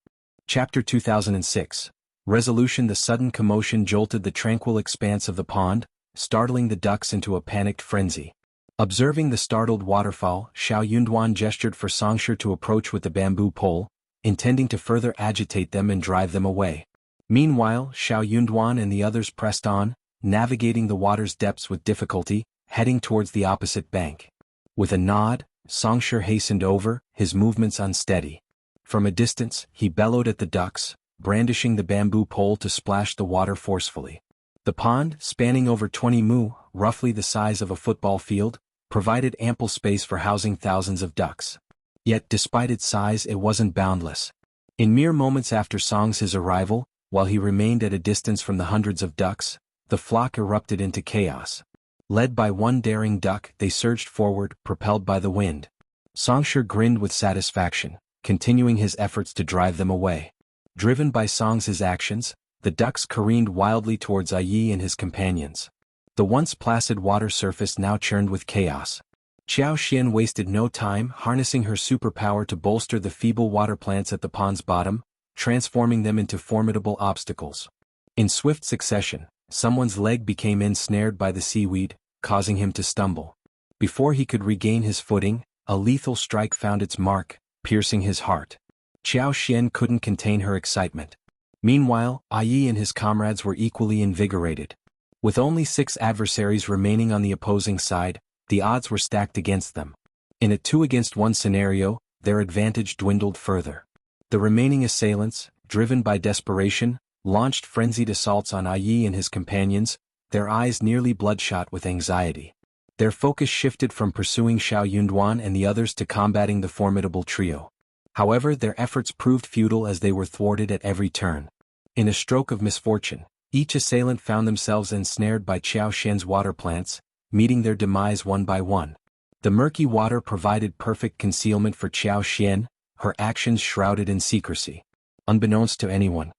Chapter 2006. Resolution. The sudden commotion jolted the tranquil expanse of the pond, startling the ducks into a panicked frenzy. Observing the startled waterfowl, Xiao Yunduan gestured for Songshi to approach with the bamboo pole, intending to further agitate them and drive them away. Meanwhile, Xiao Yunduan and the others pressed on, navigating the water's depths with difficulty, heading towards the opposite bank. With a nod, Songshi hastened over, his movements unsteady. From a distance, he bellowed at the ducks, brandishing the bamboo pole to splash the water forcefully. The pond, spanning over 20 mu, roughly the size of a football field, provided ample space for housing thousands of ducks. Yet despite its size, it wasn't boundless. In mere moments after Song's arrival, while he remained at a distance from the hundreds of ducks, the flock erupted into chaos. Led by one daring duck, they surged forward, propelled by the wind. Songshur grinned with satisfaction, continuing his efforts to drive them away. Driven by Song's actions, the ducks careened wildly towards Yi and his companions. The once placid water surface now churned with chaos. Xiao Xian wasted no time harnessing her superpower to bolster the feeble water plants at the pond's bottom, transforming them into formidable obstacles. In swift succession, someone's leg became ensnared by the seaweed, causing him to stumble. Before he could regain his footing, a lethal strike found its mark, piercing his heart. Xiao Xian couldn't contain her excitement. Meanwhile, Yi and his comrades were equally invigorated. With only 6 adversaries remaining on the opposing side, the odds were stacked against them. In a 2-against-1 scenario, their advantage dwindled further. The remaining assailants, driven by desperation, launched frenzied assaults on Yi and his companions, their eyes nearly bloodshot with anxiety. Their focus shifted from pursuing Xiao Yunduan and the others to combating the formidable trio. However, their efforts proved futile as they were thwarted at every turn. In a stroke of misfortune, each assailant found themselves ensnared by Xiao Xian's water plants, meeting their demise one by one. The murky water provided perfect concealment for Xiao Xian, her actions shrouded in secrecy. Unbeknownst to anyone,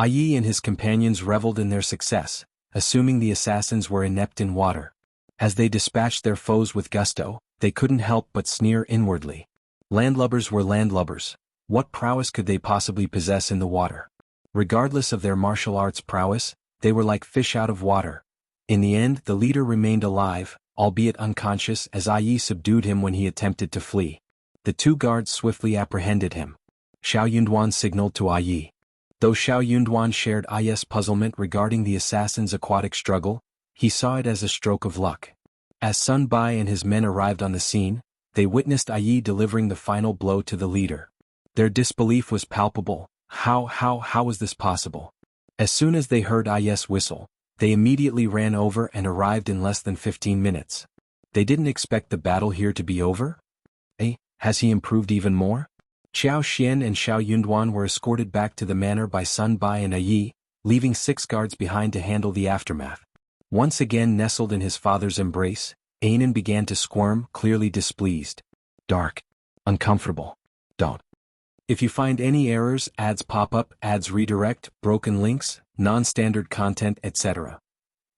Yi and his companions reveled in their success, assuming the assassins were inept in water. As they dispatched their foes with gusto, they couldn't help but sneer inwardly. Landlubbers were landlubbers. What prowess could they possibly possess in the water? Regardless of their martial arts prowess, they were like fish out of water. In the end, the leader remained alive, albeit unconscious, as Yi subdued him when he attempted to flee. The 2 guards swiftly apprehended him. Xiao Yunduan signaled to Yi. Though Xiao Yunduan shared Yi's puzzlement regarding the assassin's aquatic struggle, he saw it as a stroke of luck. As Sun Bai and his men arrived on the scene, they witnessed Yi delivering the final blow to the leader. Their disbelief was palpable. How was this possible? As soon as they heard Yi's whistle, they immediately ran over and arrived in less than 15 minutes. They didn't expect the battle here to be over? Has he improved even more? Xiao Xian and Xiao Yunduan were escorted back to the manor by Sun Bai and Yi, leaving 6 guards behind to handle the aftermath. Once again nestled in his father's embrace, Anan began to squirm, clearly displeased. Dark. Uncomfortable. Don't. If you find any errors, ads pop up, ads redirect, broken links, non-standard content, etc.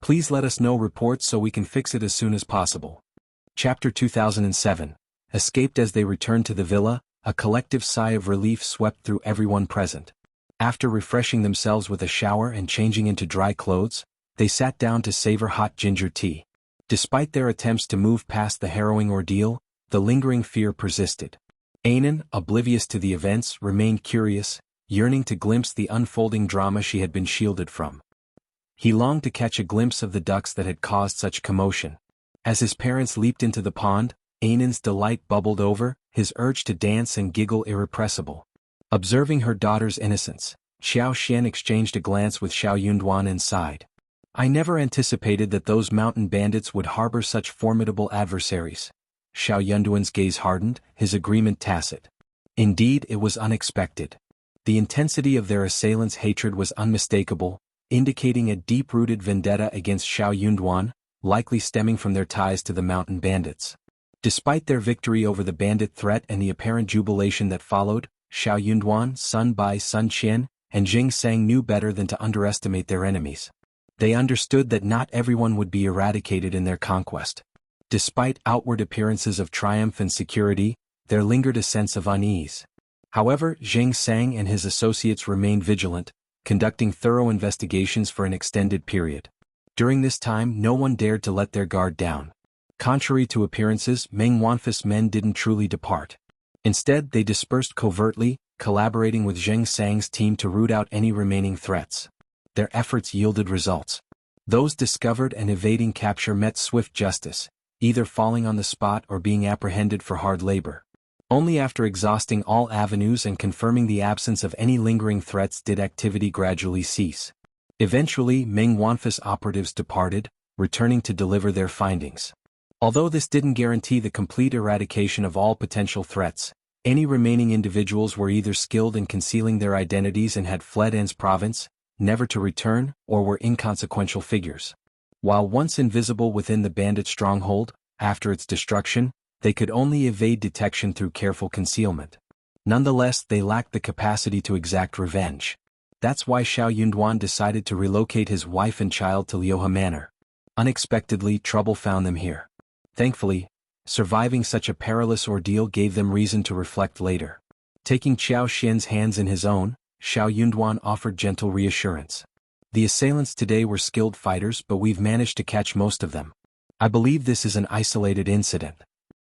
Please let us know reports so we can fix it as soon as possible. Chapter 2007. Escaped. As they returned to the villa, a collective sigh of relief swept through everyone present. After refreshing themselves with a shower and changing into dry clothes, they sat down to savor hot ginger tea. Despite their attempts to move past the harrowing ordeal, the lingering fear persisted. Anan, oblivious to the events, remained curious, yearning to glimpse the unfolding drama she had been shielded from. He longed to catch a glimpse of the ducks that had caused such commotion. As his parents leaped into the pond, Anan's delight bubbled over, his urge to dance and giggle irrepressible. Observing her daughter's innocence, Xiao Xian exchanged a glance with Xiao Yunduan and sighed. I never anticipated that those mountain bandits would harbor such formidable adversaries. Xiao Yunduan's gaze hardened, his agreement tacit. Indeed, it was unexpected. The intensity of their assailants' hatred was unmistakable, indicating a deep-rooted vendetta against Xiao Yunduan, likely stemming from their ties to the mountain bandits. Despite their victory over the bandit threat and the apparent jubilation that followed, Xiao Yunduan, Sun Bai, Sun Qian, and Jing Sang knew better than to underestimate their enemies. They understood that not everyone would be eradicated in their conquest. Despite outward appearances of triumph and security, there lingered a sense of unease. However, Jing Sang and his associates remained vigilant, conducting thorough investigations for an extended period. During this time, no one dared to let their guard down. Contrary to appearances, Meng Wanfu's men didn't truly depart. Instead, they dispersed covertly, collaborating with Jing Sang's team to root out any remaining threats. Their efforts yielded results. Those discovered and evading capture met swift justice, either falling on the spot or being apprehended for hard labor. Only after exhausting all avenues and confirming the absence of any lingering threats did activity gradually cease. Eventually, Meng Wanfu's operatives departed, returning to deliver their findings. Although this didn't guarantee the complete eradication of all potential threats, any remaining individuals were either skilled in concealing their identities and had fled An's province, never to return, or were inconsequential figures. While once invisible within the bandit stronghold, after its destruction, they could only evade detection through careful concealment. Nonetheless, they lacked the capacity to exact revenge. That's why Xiao Yunduan decided to relocate his wife and child to Liuhe Manor. Unexpectedly, trouble found them here. Thankfully, surviving such a perilous ordeal gave them reason to reflect later. Taking Qiao Xian's hands in his own, Xiao Yunduan offered gentle reassurance. The assailants today were skilled fighters, but we've managed to catch most of them. I believe this is an isolated incident.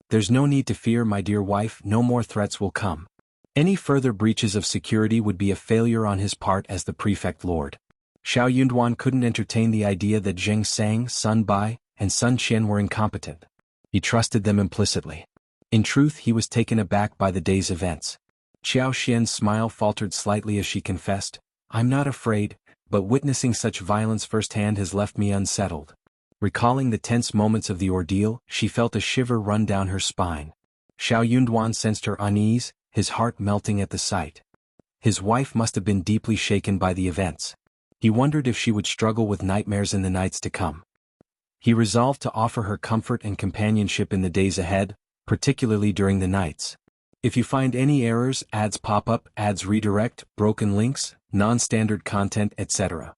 There's no need to fear, my dear wife, no more threats will come. Any further breaches of security would be a failure on his part as the prefect lord. Xiao Yunduan couldn't entertain the idea that Zheng Sang, Sun Bai, and Sun Qian were incompetent. He trusted them implicitly. In truth, he was taken aback by the day's events. Qiao Xian's smile faltered slightly as she confessed, "I'm not afraid, but witnessing such violence firsthand has left me unsettled." Recalling the tense moments of the ordeal, she felt a shiver run down her spine. Xiao Yunduan sensed her unease, his heart melting at the sight. His wife must have been deeply shaken by the events. He wondered if she would struggle with nightmares in the nights to come. He resolved to offer her comfort and companionship in the days ahead, particularly during the nights. If you find any errors, ads pop up, ads redirect, broken links, non-standard content, etc.,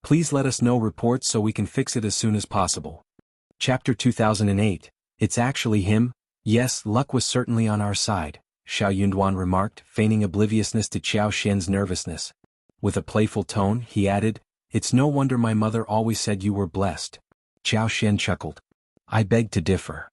please let us know reports so we can fix it as soon as possible. Chapter 2008. It's actually him. Yes, luck was certainly on our side, Xiao Yunduan remarked, feigning obliviousness to Qiao Xian's nervousness. With a playful tone, he added, "It's no wonder my mother always said you were blessed." Qiao Xian chuckled. "I beg to differ."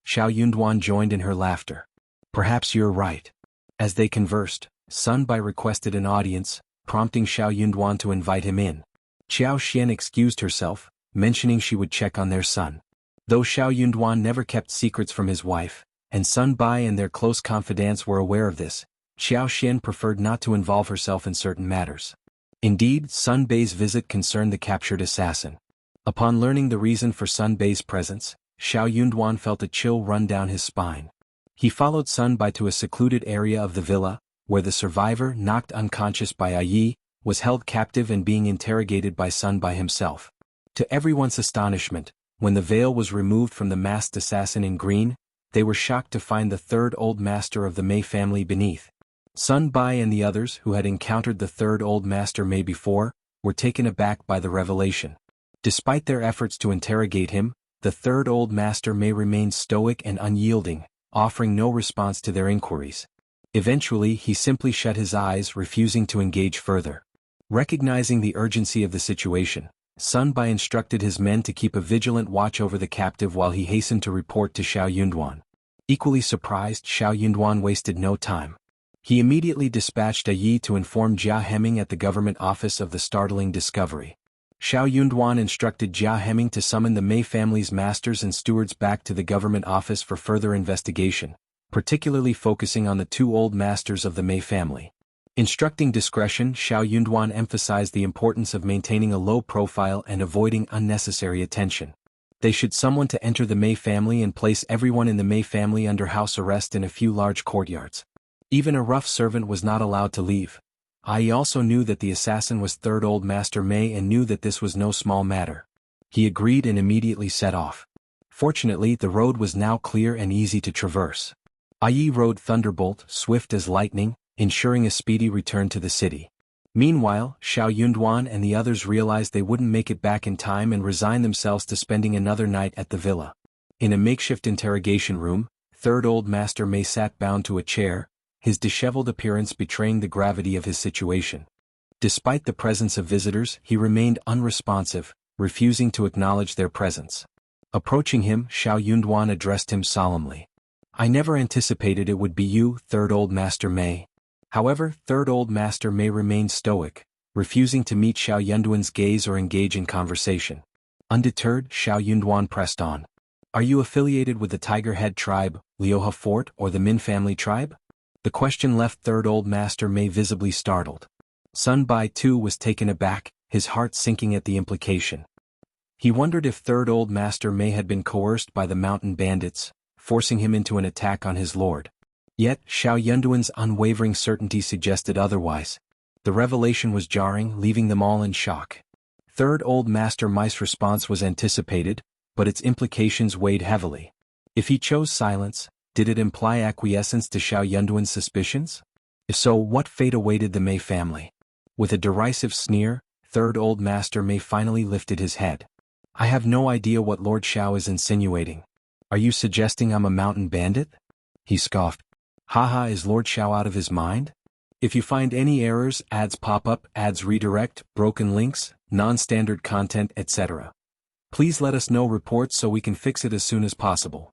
Xiao Yunduan joined in her laughter. "Perhaps you're right." As they conversed, Sun Bai requested an audience, prompting Xiao Yunduan to invite him in. Qiao Xian excused herself, mentioning she would check on their son. Though Xiao Yunduan never kept secrets from his wife, and Sun Bai and their close confidants were aware of this, Qiao Xian preferred not to involve herself in certain matters. Indeed, Sun Bai's visit concerned the captured assassin. Upon learning the reason for Sun Bai's presence, Xiao Yunduan felt a chill run down his spine. He followed Sun Bai to a secluded area of the villa, where the survivor, knocked unconscious by Yi, was held captive and being interrogated by Sun Bai himself. To everyone's astonishment, when the veil was removed from the masked assassin in green, they were shocked to find the third old master of the Mei family beneath. Sun Bai and the others who had encountered the third old master Mei before, were taken aback by the revelation. Despite their efforts to interrogate him, the third old master Mei remained stoic and unyielding, offering no response to their inquiries. Eventually, he simply shut his eyes, refusing to engage further. Recognizing the urgency of the situation, Sun Bai instructed his men to keep a vigilant watch over the captive while he hastened to report to Xiao Yunduan. Equally surprised, Xiao Yunduan wasted no time. He immediately dispatched Yi to inform Jia Hemming at the government office of the startling discovery. Xiao Yunduan instructed Jia Hemming to summon the Mei family's masters and stewards back to the government office for further investigation, particularly focusing on the two old masters of the Mei family. Instructing discretion, Xiao Yunduan emphasized the importance of maintaining a low profile and avoiding unnecessary attention. They should summon to enter the Mei family and place everyone in the Mei family under house arrest in a few large courtyards. Even a rough servant was not allowed to leave. Ai also knew that the assassin was third old master Mei and knew that this was no small matter. He agreed and immediately set off. Fortunately, the road was now clear and easy to traverse. Ai rode Thunderbolt, swift as lightning, ensuring a speedy return to the city. Meanwhile, Xiao Yunduan and the others realized they wouldn't make it back in time and resigned themselves to spending another night at the villa. In a makeshift interrogation room, third old master Mei sat bound to a chair, his disheveled appearance betraying the gravity of his situation. Despite the presence of visitors, he remained unresponsive, refusing to acknowledge their presence. Approaching him, Xiao Yunduan addressed him solemnly. "I never anticipated it would be you, third old master Mei." However, third old master Mei remained stoic, refusing to meet Xiao Yunduan's gaze or engage in conversation. Undeterred, Xiao Yunduan pressed on. "Are you affiliated with the Tiger Head tribe, Liuhe Fort, or the Min family tribe?" The question left third old master Mei visibly startled. Sun Bai too was taken aback, his heart sinking at the implication. He wondered if third old master Mei had been coerced by the mountain bandits, forcing him into an attack on his lord. Yet, Xiao Yunduan's unwavering certainty suggested otherwise. The revelation was jarring, leaving them all in shock. Third Old Master Mice's response was anticipated, but its implications weighed heavily. If he chose silence, did it imply acquiescence to Xiao Yunduan's suspicions? If so, what fate awaited the Mei family? With a derisive sneer, Third Old Master Mei finally lifted his head. I have no idea what Lord Xiao is insinuating. Are you suggesting I'm a mountain bandit? He scoffed. Haha, is Lord Xiao out of his mind? If you find any errors, ads pop up, ads redirect, broken links, non-standard content, etc., please let us know reports so we can fix it as soon as possible.